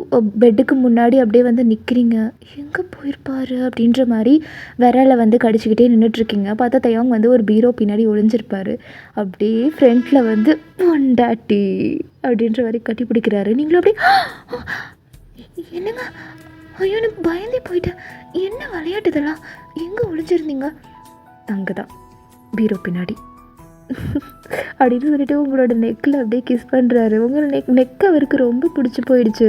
பெட்டுக்கு முன்னாடி அப்படியே வந்து நிற்கிறீங்க. எங்கே போயிருப்பார் அப்படின்ற மாதிரி விரலை வந்து கடிச்சிக்கிட்டே நின்றுட்டுருக்கீங்க. பார்த்தா தயவங்க வந்து ஒரு பீரோ பின்னாடி ஒளிஞ்சிருப்பார். அப்படியே ஃப்ரண்ட்டில் வந்து பொண்டாட்டி அப்படின்ற மாதிரி கட்டி பிடிக்கிறாரு. நீங்களும் அப்படியே என்னங்க, ஐயோ எனக்கு பயந்தே போயிட்டேன், என்ன விளையாட்டு இதெல்லாம், எங்கே ஒளிஞ்சிருந்தீங்க? அங்கே தான் பீரோ பின்னாடி அப்படின்னு சொல்லிட்டு உங்களோட நெக்கில் அப்படியே கிஸ் பண்ணுறாரு. உங்களோட நெக் அவருக்கு ரொம்ப பிடிச்சி போயிடுச்சு.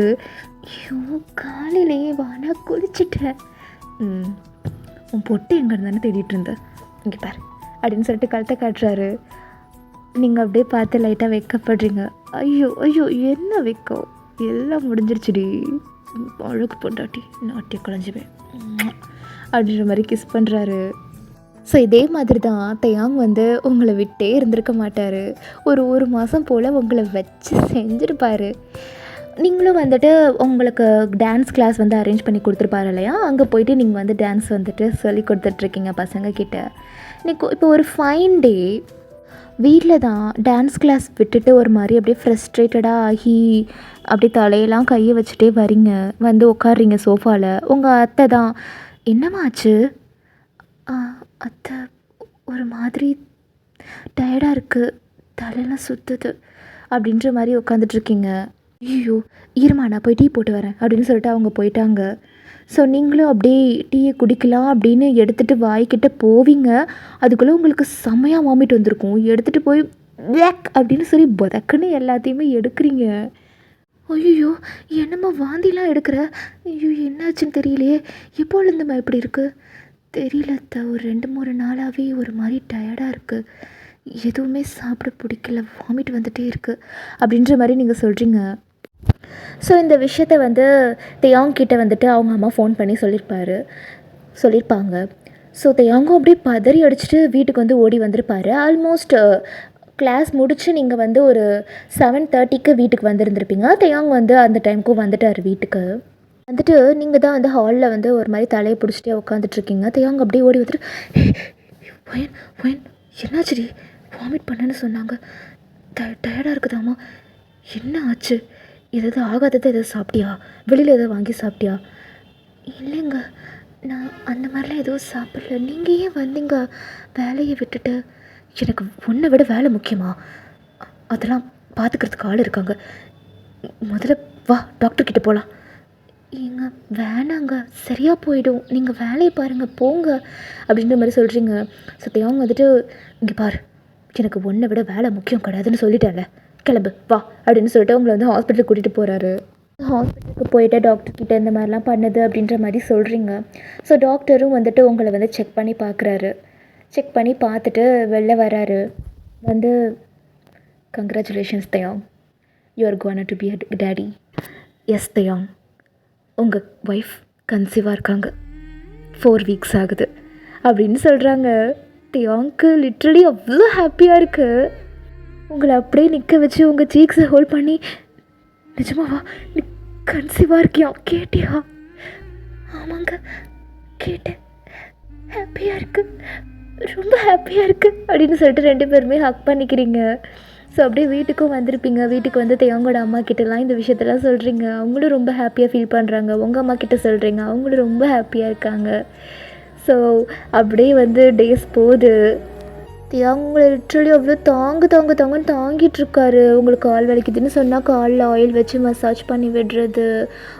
ஐயோ காலையிலேயே வானா குளிச்சுட்டேன், உன் பொட்டு எங்கே இருந்தானே தேடிட்டு இருந்தேன், இங்கே பாரு அப்படின்னு சொல்லிட்டு கழுத்தை காட்டுறாரு. நீங்கள் அப்படியே பார்த்து லைட்டாக வெக்கப்படுறீங்க. ஐயோ ஐயோ என்ன வெக்கம், எல்லாம் முடிஞ்சிருச்சுடி, அழகு பொண்டாட்டி, நாட்டிய குழஞ்சுவேன் அப்படின்ற மாதிரி கிஸ் பண்ணுறாரு. ஸோ இதே மாதிரி தான் தயாங் வந்து உங்களை விட்டே இருந்திருக்க மாட்டார். ஒரு மாதம் போல் உங்களை வச்சு செஞ்சுருப்பார். நீங்களும் வந்துட்டு உங்களுக்கு டான்ஸ் கிளாஸ் வந்து அரேஞ்ச் பண்ணி கொடுத்துருப்பாரு இல்லையா, அங்கே போயிட்டு நீங்கள் வந்து டான்ஸ் வந்துட்டு சொல்லி கொடுத்துட்ருக்கீங்க பசங்கக்கிட்ட. இப்போ ஒரு ஃபைன் டே வீட்டில் தான் டான்ஸ் கிளாஸ் விட்டுட்டு ஒரு மாதிரி அப்படியே ஃப்ரஸ்ட்ரேட்டடாக ஆகி அப்படியே தலையெல்லாம் கையை வச்சுட்டே வரீங்க, வந்து உட்காடுறீங்க சோஃபாவில். உங்கள் அத்தை தான், என்னம்மா ஆச்சு? அத்தை ஒரு மாதிரி டயர்டாக இருக்குது, தலையெல்லாம் சுற்றுது அப்படின்ற மாதிரி உட்காந்துட்ருக்கீங்க. ஐயோ இருமா நான் போய் டீ போட்டு வரேன் அப்படின்னு சொல்லிட்டு அவங்க போயிட்டாங்க. ஸோ நீங்களும் அப்படியே டீயை குடிக்கலாம் அப்படின்னு எடுத்துகிட்டு வாய்க்கிட்ட போவீங்க. அதுக்குள்ளே உங்களுக்கு செம்மையாக வாமிட் வந்திருக்கும். எடுத்துகிட்டு போய் வேக் அப்படின்னு சொல்லி பதக்குன்னு எல்லாத்தையுமே எடுக்கிறீங்க. ஐயோ என்னம்மா வாந்திலாம் எடுக்கிற? ஐயோ என்னாச்சுன்னு தெரியலையே, எப்போலேருந்தும்மா இப்படி இருக்குது தெரியல அத்தை, ஒரு 2-3 நாளாகவே ஒரு மாதிரி டயர்டாக இருக்குது, எதுவுமே சாப்பிட பிடிக்கல, வாமிட் வந்துகிட்டே இருக்குது அப்படின்ற மாதிரி நீங்கள் சொல்கிறீங்க. ஸோ இந்த விஷயத்த வந்து தயாங் கிட்ட வந்துட்டு அவங்க அம்மா ஃபோன் பண்ணி சொல்லியிருப்பாங்க. ஸோ தயாங்கும் அப்படியே பதறி அடிச்சுட்டு வீட்டுக்கு வந்து ஓடி வந்திருப்பார். ஆல்மோஸ்ட் கிளாஸ் முடித்து நீங்கள் வந்து ஒரு 7:30க்கு வீட்டுக்கு வந்திருந்துருப்பீங்க. தயாங் வந்து அந்த டைமுக்கும் வந்துட்டார் வீட்டுக்கு. வந்துட்டு நீங்கள் தான் வந்து ஹாலில் வந்து ஒரு மாதிரி தலையை பிடிச்சிட்டே உட்காந்துட்ருக்கீங்க. தயாங் அப்படியே ஓடி வந்துட்டு, ஒயன் என்னாச்சுடி, வாமிட் பண்ணேன்னு சொன்னாங்க, டயர்டாக இருக்குதாம்மா, என்ன ஆச்சு, ஏதாவது ஆகாததை எதாவது சாப்பிட்டியா, வெளியில் எதாவது வாங்கி சாப்பிட்டியா? இல்லைங்க நான் அந்த மாதிரிலாம் எதுவும் சாப்பிடல, நீங்கள் ஏன் வந்தீங்க வேலையை விட்டுட்டு? எனக்கு உன்னை விட வேலை முக்கியமா? அதெல்லாம் பார்த்துக்கிறதுக்கு ஆள் இருக்காங்க, முதல்ல வா டாக்டர்கிட்ட போகலாம். ஏங்க வேணாங்க, சரியாக போயிடும், நீங்கள் வேலையை பாருங்கள் போங்க அப்படின்ற மாதிரி சொல்கிறீங்க. சத்தியாங்க வந்துட்டு, இங்கே பாரு எனக்கு உன்னை விட வேலை முக்கியம் கிடையாதுன்னு சொல்லிட்டேன்ல, கிளம்பு வா அப்படின்னு சொல்லிட்டு உங்களை வந்து ஹாஸ்பிட்டலுக்கு கூட்டிகிட்டு போகிறாரு. ஹாஸ்பிட்டலுக்கு போயிட்டு டாக்டர்கிட்ட இந்த மாதிரிலாம் பண்ணுது அப்படின்ற மாதிரி சொல்கிறீங்க. ஸோ டாக்டரும் வந்துட்டு உங்களை வந்து செக் பண்ணி பார்க்குறாரு. செக் பண்ணி பார்த்துட்டு வெளில வராரு. வந்து congratulations Thayang, you are gonna to be a daddy. Yes Thayang, உங்கள் ஒய்ஃப் கன்சீவாக இருக்காங்க, 4 வீக்ஸ் ஆகுது அப்படின்னு சொல்கிறாங்க. தயாங்க்கு லிட்ரலி அவ்வளோ ஹாப்பியாக இருக்குது. உங்களை அப்படியே நிற்க வச்சு உங்கள் சீக்ஸை ஹோல்ட் பண்ணி, நிஜமாவா நீ கன்சீவாக இருக்கியா கேட்டியா? ஆமாங்க கேட்டேன், ஹாப்பியாக இருக்குது, ரொம்ப ஹாப்பியாக இருக்குது அப்படின்னு சொல்லிட்டு 2 பேருமே ஹக் பண்ணிக்கிறீங்க. ஸோ அப்படியே வீட்டுக்கும் வந்திருப்பீங்க. வீட்டுக்கு வந்து தயாங்கோட அம்மா கிட்டலாம் இந்த விஷயத்தெல்லாம் சொல்கிறீங்க. அவங்களும் ரொம்ப ஹாப்பியாக ஃபீல் பண்ணுறாங்க. உங்கள் அம்மா கிட்ட சொல்கிறீங்க, அவங்களும் ரொம்ப ஹாப்பியாக இருக்காங்க. ஸோ அப்படியே வந்து டேஸ் போகுது. உங்களை லிட்ரலி அவ்வளோ தாங்குன்னு தாங்கிட்டுருக்காரு. உங்களுக்கு கால் வலிக்குதுன்னு சொன்னால் காலில் ஆயில் வச்சு மசாஜ் பண்ணி விடுறது,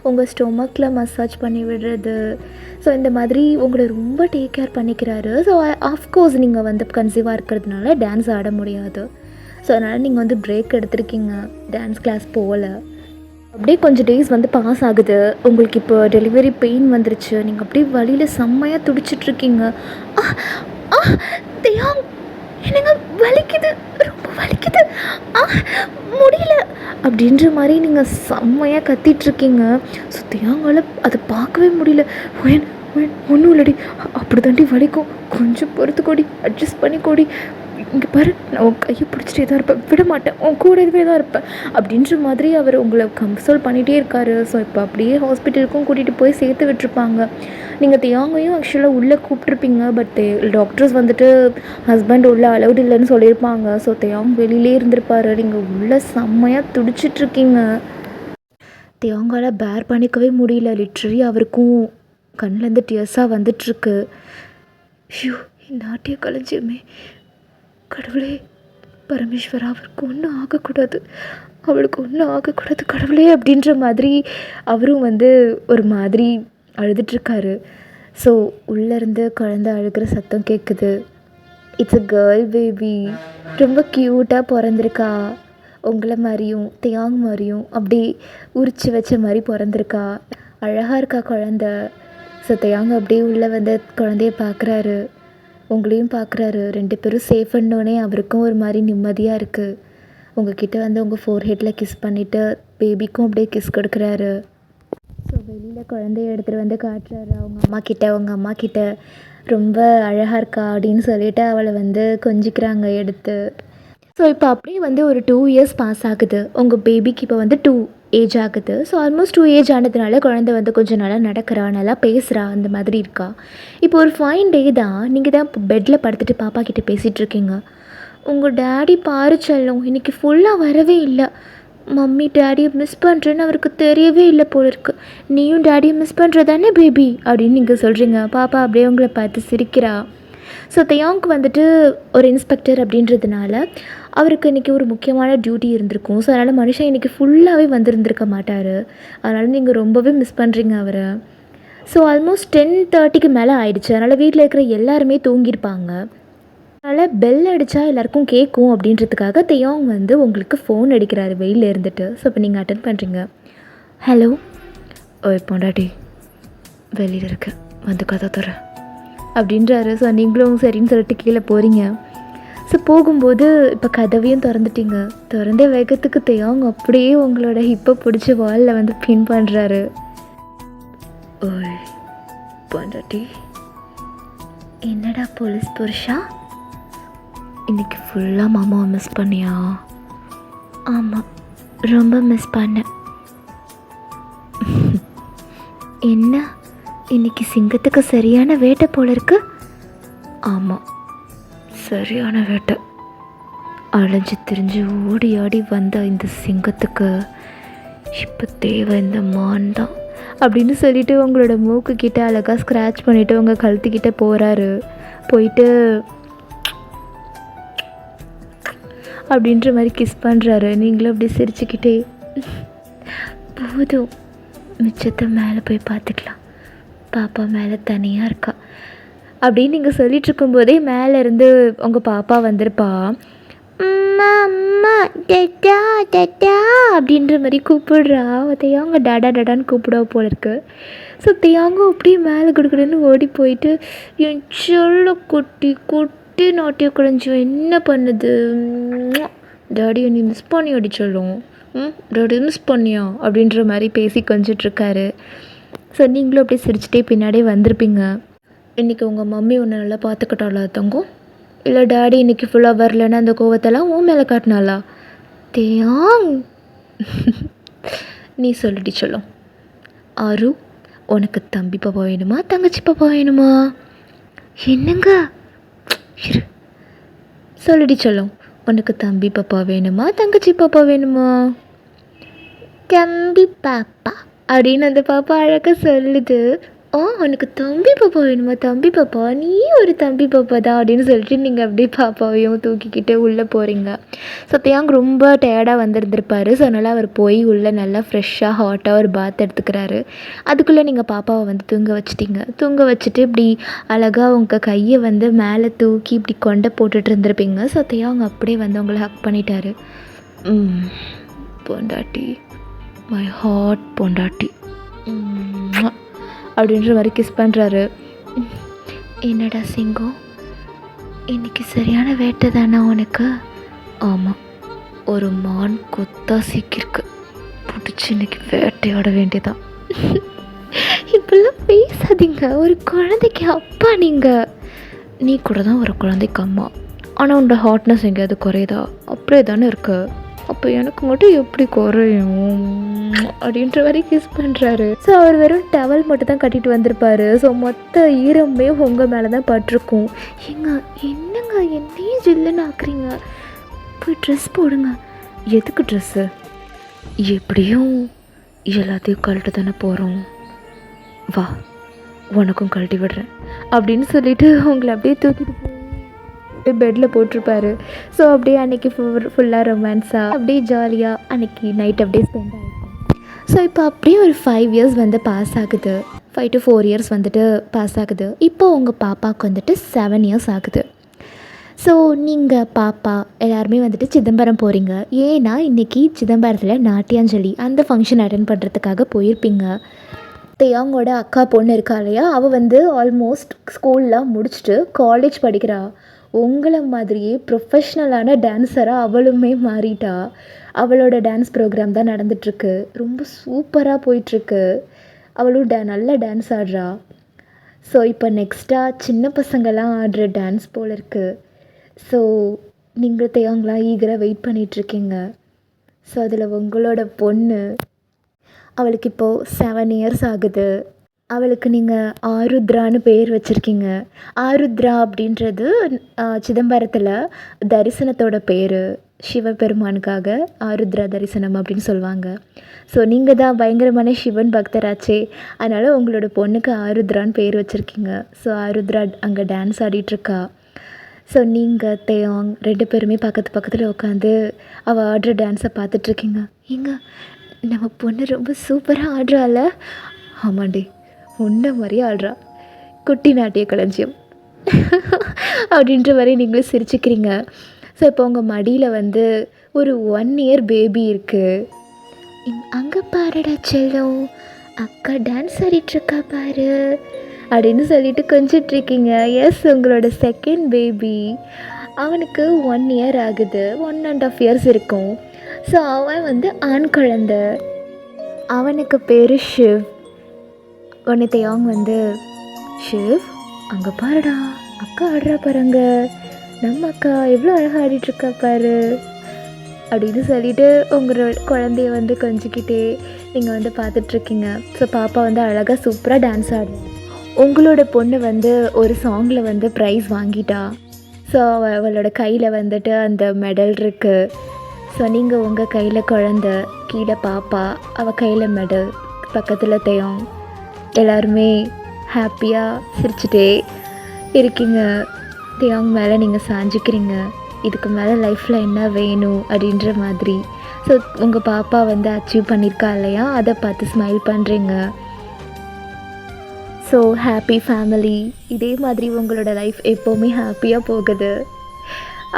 உங்கள் ஸ்டொமக்கில் மசாஜ் பண்ணி விடுறது. ஸோ இந்த மாதிரி உங்களை ரொம்ப டேக் கேர் பண்ணிக்கிறாரு. ஸோ ஆஃப்கோர்ஸ் நீங்கள் வந்து கன்சீவாக இருக்கிறதுனால டான்ஸ் ஆட முடியாது. ஸோ அதனால் நீங்கள் வந்து பிரேக் எடுத்திருக்கீங்க, டான்ஸ் கிளாஸ் போகல. அப்படியே கொஞ்சம் டேஸ் வந்து பாஸ் ஆகுது. உங்களுக்கு இப்போ டெலிவரி பெயின் வந்துருச்சு. நீங்கள் அப்படியே வலியில் செம்மையாக துடிச்சிட்ருக்கீங்க. தயாங் என்னங்க வலிக்குது, ரொம்ப வலிக்குது, முடியல அப்படின்ற மாதிரி நீங்கள் செம்மையாக கத்திட்ருக்கீங்க. ஸோ தயாங்கால் அதை பார்க்கவே முடியல. ஒன்றும் இல்லடி, அப்படி தாண்டி வலிக்கும், கொஞ்சம் பொறுத்துக்கோடி, அட்ஜஸ்ட் பண்ணிக்கோடி, இங்கே பாரு நான் உன் கையை பிடிச்சிட்டே தான் இருப்பேன், விட மாட்டேன், உன் கூடவே தான் இருப்பேன் அப்படின்ற மாதிரி அவர் உங்களை கன்சோல் பண்ணிகிட்டே இருக்காரு. ஸோ இப்போ அப்படியே ஹாஸ்பிட்டலுக்கும் கூட்டிகிட்டு போய் சேர்த்து விட்டுருப்பாங்க. நீங்கள் தயாங்கையும் ஆக்சுவலாக உள்ளே கூப்பிட்ருப்பீங்க. பட் டாக்டர்ஸ் வந்துட்டு ஹஸ்பண்ட் உள்ளே அலௌட் இல்லைன்னு சொல்லியிருப்பாங்க. ஸோ தயாங் வெளியிலே இருந்திருப்பார். நீங்கள் உள்ளே செம்மையாக துடிச்சிட்ருக்கீங்க. தயாங்கால் பேர் பண்ணிக்கவே முடியல. லிட்ரலி அவருக்கும் கண்ணிலேருந்து டியர்ஸாக வந்துட்டுருக்கு. ஐயோ இந்த ஆட்டியை கலைஞ்சியுமே, கடவுளே பரமேஸ்வரா, அவருக்கு ஒன்றும் ஆகக்கூடாது, அவளுக்கு ஒன்றும் ஆகக்கூடாது கடவுளே அப்படின்ற மாதிரி அவரும் வந்து ஒரு மாதிரி அழுதுட்ருக்காரு. ஸோ உள்ளேருந்து குழந்த அழுகிற சத்தம் கேட்குது. இட்ஸ் அ கேர்ள் பேபி, ரொம்ப க்யூட்டாக பிறந்திருக்கா, உங்களை மாதிரியும் தயாங் மாதிரியும் அப்படி உரிச்சு வச்ச மாதிரி பிறந்திருக்கா, அழகாக இருக்கா குழந்த. ஸோ தயாங் அப்படியே உள்ளே வந்து குழந்தைய பார்க்குறாரு. உங்களையும் பார்க்குறாரு. 2 பேரும் சேஃப்ன்னோனே அவருக்கும் ஒரு மாதிரி நிம்மதியாக இருக்குது. உங்ககிட்ட வந்து உங்கள் ஃபோர்ஹெட்டில் கிஸ் பண்ணிவிட்டு பேபிக்கும் அப்படியே கிஸ் கொடுக்குறாரு. ஸோ வெளியில் குழந்தைய எடுத்துகிட்டு வந்து காட்டுறாரு அவங்க அம்மா கிட்ட ரொம்ப அழகாக இருக்கா அப்படின்னு சொல்லிட்டு அவளை வந்து கொஞ்சிக்கிறாங்க எடுத்து. ஸோ இப்போ அப்படியே வந்து ஒரு 2 இயர்ஸ் பாஸ் ஆகுது. உங்கள் பேபிக்கு இப்போ வந்து 2 ஏஜ் ஆகுது. ஸோ ஆல்மோஸ்ட் 2 ஏஜ் ஆனதுனால குழந்தை வந்து கொஞ்சம் நல்லா நடக்கிறா, நல்லா பேசுகிறா, அந்த மாதிரி இருக்கா. இப்போ ஒரு ஃபைன் டே தான் நீங்கள் தான் இப்போ பெட்டில் படுத்துட்டு பாப்பா கிட்டே பேசிகிட்ருக்கீங்க. உங்கள் டேடி பாரு செல்லம், இன்றைக்கி ஃபுல்லாக வரவே இல்லை. மம்மி டேடியை மிஸ் பண்ணுறேன்னு அவருக்கு தெரியவே இல்லை போல இருக்குது. நீயும் டேடியை மிஸ் பண்ணுறதானே பேபி அப்படின்னு நீங்கள் சொல்கிறீங்க. பாப்பா அப்படியே உங்களை பார்த்து சிரிக்கிறா. ஸோ தியாங்க்கு வந்துட்டு ஒரு இன்ஸ்பெக்டர் அப்படின்றதுனால அவருக்கு இன்றைக்கி ஒரு முக்கியமான டியூட்டி இருந்திருக்கும். ஸோ அதனால் மனுஷன் இன்றைக்கி ஃபுல்லாகவே வந்திருந்திருக்க மாட்டார். அதனால் நீங்கள் ரொம்பவே மிஸ் பண்ணுறீங்க அவரை. ஸோ ஆல்மோஸ்ட் 10:30க்கு மேலே ஆயிடுச்சு. அதனால் வீட்டில் இருக்கிற எல்லாருமே தூங்கியிருப்பாங்க. அதனால் பெல் அடித்தா எல்லாேருக்கும் கேட்கும் அப்படின்றதுக்காக தியாங் வந்து உங்களுக்கு ஃபோன் அடிக்கிறாரு வெளியில் இருந்துட்டு. ஸோ இப்போ நீங்கள் அட்டன் பண்ணுறீங்க. ஹலோ, ஓ பொண்டாட்டி வெளியில் இருக்க வந்து கதை தர அப்படின்றாரு. ஸோ நீங்களும் சரின்னு சொல்லிட்டு கீழே போகிறீங்க. ஸோ போகும்போது இப்போ கதவையும் திறந்துட்டீங்க. திறந்த வேகத்துக்கு தியாங் அப்படியே உங்களோட ஹிப்பை பிடிச்சி வாலில் வந்து பின் பண்ணுறாரு. ஓய் பொண்டாட்டி, என்னடா போலீஸ் புருஷா, இன்றைக்கி ஃபுல்லாக மாமாவை மிஸ் பண்ணியா? ஆமாம், ரொம்ப மிஸ் பண்ணேன். என்ன இன்னைக்கு சிங்கத்துக்கு சரியான வேட்டை போல இருக்கு? ஆமாம், சரியான வேட்டை. அலைஞ்சு திரிஞ்சு ஓடி ஆடி வந்த இந்த சிங்கத்துக்கு இப்போ தேவை இந்த மான் தான் அப்படின்னு சொல்லிட்டு உங்களோட மூக்கு கிட்ட அழகாக ஸ்க்ராட்ச் பண்ணிவிட்டு உங்கள் கழுத்துக்கிட்ட போகிறாரு. போயிட்டு அப்படின்ற மாதிரி கிஸ் பண்ணுறாரு. நீங்களும் அப்படி சிரிச்சுக்கிட்டே போதும், மிச்சத்தை மேலே போய் பார்த்துக்கலாம், பாப்பா மேலே தனியாக இருக்கா அப்படின்னு நீங்கள் சொல்லிட்டு இருக்கும்போதே மேலேருந்து உங்கள் பாப்பா வந்திருப்பா. அம்மா அம்மா டட்டா டட்டா அப்படின்ற மாதிரி கூப்பிடுறா. தியாங்க டாடா டாடான்னு கூப்பிடுவா போல இருக்கு. ஸோ தியாங்க அப்படியே மேலே கொடுக்குறேன்னு ஓடி போயிட்டு, என் சொல்ல குட்டி குட்டி நாட்டிய குழஞ்சும் என்ன பண்ணுது, டாடியை நீ மிஸ் பண்ணி அடிச்சலும், டாடி மிஸ் பண்ணியா அப்படின்ற மாதிரி பேசி கொஞ்சிட்ருக்காரு. ஸோ நீங்களும் அப்படியே சிரிச்சிட்டே பின்னாடியே வந்திருப்பீங்க. இன்றைக்கி உங்கள் மம்மி ஒன்று நல்லா பார்த்துக்கிட்டாளா தங்கம்? இல்லை டேடி இன்றைக்கி ஃபுல்லாக வரலன்னா அந்த கோவத்தெல்லாம் உன் மேலே காட்டினாளா? தியாங் நீ சொல்லிட்டு சொல்லும். ஆரு, உனக்கு தம்பி பாப்பா வேணுமா தங்கச்சி பாப்பா வேணுமா? என்னங்க இரு, சொல்லிட்டு சொல்லும். உனக்கு தம்பி பாப்பா வேணுமா தங்கச்சி பாப்பா வேணுமா? தம்பி பாப்பா அப்படின்னு அந்த பாப்பா அழகாக சொல்லுது. ஓ, உனக்கு தம்பி பாப்பா வேணுமா? தம்பி பாப்பா, நீ ஒரு தம்பி பாப்பா தான் அப்படின்னு சொல்லிட்டு நீங்கள் அப்படியே பாப்பாவையும் தூக்கிக்கிட்டு உள்ளே போகிறீங்க. ஸோ தியாங் ரொம்ப டயர்டாக வந்திருந்திருப்பார். ஸோ அதனால் அவர் போய் உள்ளே நல்லா ஃப்ரெஷ்ஷாக ஹாட்டாக ஒரு பாத் எடுத்துக்கிறாரு. அதுக்குள்ளே நீங்கள் பாப்பாவை வந்து தூங்க வச்சிட்டிங்க. தூங்க வச்சுட்டு இப்படி அழகாக உங்கள் கையை வந்து மேலே தூக்கி இப்படி கொண்டை போட்டுட்டு இருந்திருப்பீங்க. ஸோ தியாங் அப்படியே வந்து உங்களை ஹக் பண்ணிட்டாரு. பொண்டாட்டி, மை ஹார்ட் பொண்டாட்டி அப்படின்ற மாதிரி கிஸ் பண்ணுறாரு. என்னடா சிங்கம், இன்றைக்கி சரியான வேட்டை தானே உனக்கு? ஆமாம், ஒரு மான் கொத்தா சீக்கிருக்கு, பிடிச்சி இன்றைக்கி வேட்டையாட வேண்டியதான். இப்பெல்லாம் பேசாதீங்க, ஒரு குழந்தைக்கு அப்பா நீங்கள். நீ கூட தான் ஒரு குழந்தைக்கு அம்மா. ஆனால் உன்னோட ஹாட்னஸ் எங்கேயாவது குறையுதா? அப்படியே தானே இருக்கு. அப்போ எனக்கு மட்டும் எப்படி குறையும் அப்படின்ற மாதிரி கிஸ் பண்ணுறாரு. ஸோ அவர் வெறும் டவல் மட்டும் தான் கட்டிட்டு வந்திருப்பார். ஸோ மொத்த ஈரமே உங்கள் மேலே தான் பட்டிருக்கும். என்னங்க என்னையே ஜில்லுன்னு ஆக்குறீங்க, போய் ட்ரெஸ் போடுங்க. எதுக்கு ட்ரெஸ்ஸு? எப்படியும் எல்லாத்தையும் கழட்டு தானே போகிறோம், வா உனக்கும் கழட்டி விடுறேன் அப்படின்னு சொல்லிட்டு உங்களை அப்படியே தூக்கிட்டு பெட்டில் போட்டிருப்பாரு. ஸோ அப்படியே அன்றைக்கி ஃபுல்லாக ரொமான்ஸாக அப்படியே ஜாலியாக அன்றைக்கி நைட் அப்படியே ஸ்பெண்ட் ஆகிருக்கும். ஸோ இப்போ அப்படியே ஒரு 5 இயர்ஸ் வந்து பாஸ் ஆகுது. 5 to 4 இயர்ஸ் வந்துட்டு பாஸ் ஆகுது. இப்போ உங்கள் பாப்பாவுக்கு வந்துட்டு 7 இயர்ஸ் ஆகுது. ஸோ நீங்கள் பாப்பா எல்லாருமே வந்துட்டு சிதம்பரம் போகிறீங்க. ஏன்னா இன்றைக்கி சிதம்பரத்தில் நாட்டியாஞ்சலி அந்த ஃபங்க்ஷன் அட்டென்ட் பண்ணுறதுக்காக போயிருப்பீங்க. தேயாங்கோட அக்கா பொண்ணு இருக்கா இல்லையா, அவள் வந்து ஆல்மோஸ்ட் ஸ்கூல்லாம் முடிச்சுட்டு காலேஜ் படிக்கிறா. உங்களை மாதிரியே ப்ரொஃபஷ்னலான டான்ஸராக அவளுமே மாறிட்டா. அவளோட டான்ஸ் ப்ரோக்ராம் தான் நடந்துட்டுருக்கு. ரொம்ப சூப்பராக போயிட்டுருக்கு. அவளும் நல்லா டான்ஸ் ஆடுறா. ஸோ இப்போ நெக்ஸ்ட்டாக சின்ன பசங்கள்லாம் ஆடுற டான்ஸ் போல் இருக்குது. ஸோ நீங்கள் தேயாங்களாம் ஈகராக வெயிட் பண்ணிகிட்ருக்கீங்க. ஸோ அதில் உங்களோட பொண்ணு, அவளுக்கு இப்போது 7 இயர்ஸ் ஆகுது. அவளுக்கு நீங்கள் ஆருத்ரான்னு பேர் வச்சுருக்கீங்க. ஆருத்ரா அப்படின்றது சிதம்பரத்தில் தரிசனத்தோட பேர். சிவபெருமானுக்காக ஆருத்ரா தரிசனம் அப்படின்னு சொல்லுவாங்க. ஸோ நீங்கள் தான் பயங்கரமான சிவன் பக்தராச்சே, அதனால் உங்களோட பொண்ணுக்கு ஆருத்ரான்னு பேர் வச்சுருக்கீங்க. ஸோ ஆருத்ரா அங்கே டான்ஸ் ஆடிட்டுருக்கா. ஸோ நீங்கள் தேயாங் 2 பேருமே பக்கத்தில் உட்காந்து அவள் ஆடுற டான்ஸை பார்த்துட்ருக்கீங்க. ஏங்க, நம்ம பொண்ணு ரொம்ப சூப்பராக ஆடுறாள். ஆமாண்டி, உன்ன மாதிரியே ஆடுறா, குட்டி நாட்டிய களஞ்சியம் அப்படின்ற மாதிரி நீங்களும் சிரிச்சுக்கிறீங்க. ஸோ இப்போ உங்கள் மடியில் வந்து ஒரு 1 இயர் பேபி இருக்குது. அங்கே பாருடா செல்லம், அக்கா டான்ஸ் ஆடிட்டுருக்கா பாரு அப்படின்னு சொல்லிட்டு கொஞ்சிட்ருக்கீங்க. எஸ், உங்களோட செகண்ட் பேபி. அவனுக்கு 1 இயர் ஆகுது, 1.5 இயர்ஸ் இருக்கும். ஸோ அவன் வந்து ஆண் குழந்தை. அவனுக்கு பேர் ஷிவ். உடனே தேயாங் வந்து, ஷிவ் அங்கே பாருடா, அக்கா ஆடுறா பாருங்க, நம்ம அக்கா எவ்வளோ அழகாக ஆடிட்டுருக்கா பாரு அப்படின்னு சொல்லிவிட்டு உங்களோட குழந்தைய வந்து கொஞ்சிக்கிட்டே நீங்கள் வந்து பார்த்துட்ருக்கீங்க. ஸோ பாப்பா வந்து அழகாக சூப்பராக டான்ஸ் ஆடு. உங்களோட பொண்ணு வந்து ஒரு சாங்கில் வந்து ப்ரைஸ் வாங்கிட்டா. ஸோ அவளோட கையில் வந்துட்டு அந்த மெடல் இருக்குது. ஸோ நீங்கள் உங்கள் கையில் குழந்த, கீழே பாப்பா, அவள் கையில் மெடல், பக்கத்தில் தேயாங். எல்லாருமே ஹாப்பியாக சிரிச்சுட்டே இருக்கீங்க. தேயாங் மேலே நீங்கள் சாஞ்சிக்கிறீங்க. இதுக்கு மேலே லைஃப்பில் என்ன வேணும் அப்படின்ற மாதிரி. ஸோ உங்கள் பாப்பா வந்து அச்சீவ் பண்ணியிருக்கா இல்லையா, அதை பார்த்து ஸ்மைல் பண்ணுறீங்க. So happy family. இதே மாதிரி உங்களோட லைஃப் எப்போவுமே ஹாப்பியாக போகுது.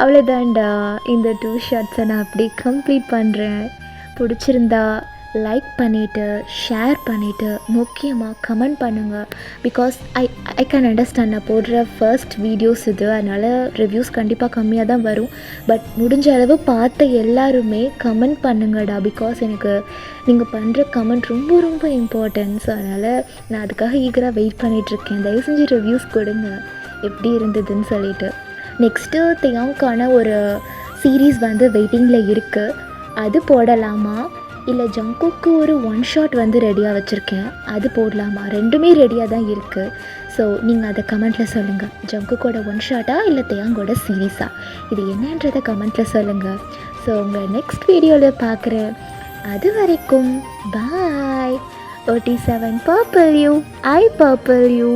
அவ்வளோதான்டா, இந்த 2 ஷார்ட்ஸை நான் அப்படியே கம்ப்ளீட் பண்ணுறேன். பிடிச்சிருந்தா லைக் பண்ணிவிட்டு, ஷேர் பண்ணிவிட்டு, முக்கியமாக கமெண்ட் பண்ணுங்கள். பிகாஸ் ஐ கேன் அண்டர்ஸ்டாண்ட், நான் போடுற ஃபர்ஸ்ட் வீடியோஸ் இது, அதனால் ரிவ்யூஸ் கண்டிப்பாக கம்மியாக தான் வரும். பட் முடிஞ்ச அளவு பார்த்த எல்லாருமே கமெண்ட் பண்ணுங்கடா. பிகாஸ் எனக்கு நீங்கள் பண்ணுற கமெண்ட் ரொம்ப ரொம்ப இம்பார்ட்டன்ட். ஸோ அதனால் நான் அதுக்காக ஈகராக வெயிட் பண்ணிகிட்ருக்கேன். தயவு செஞ்சு ரிவ்யூஸ் கொடுங்க எப்படி இருந்ததுன்னு சொல்லிட்டு. நெக்ஸ்ட்டு தேயாங்கான ஒரு சீரீஸ் வந்து வெயிட்டிங்கில் இருக்குது. அது போடலாமா, இல்லை ஜங்குக்கு ஒரு 1 ஷாட் வந்து ரெடியாக வச்சுருக்கேன், அது போடலாமா? ரெண்டுமே ரெடியாக தான் இருக்குது. ஸோ நீங்கள் அதை கமெண்ட்டில் சொல்லுங்கள். ஜங்குக்கோட 1 ஷாட்டா இல்லை தேயாங்கோட சீரீஸா, இது என்னன்றதை கமெண்ட்டில் சொல்லுங்கள். ஸோ உங்களை நெக்ஸ்ட் வீடியோவில் பார்க்குறேன். அது வரைக்கும் பாய். OT7 Purple You, I Purple You.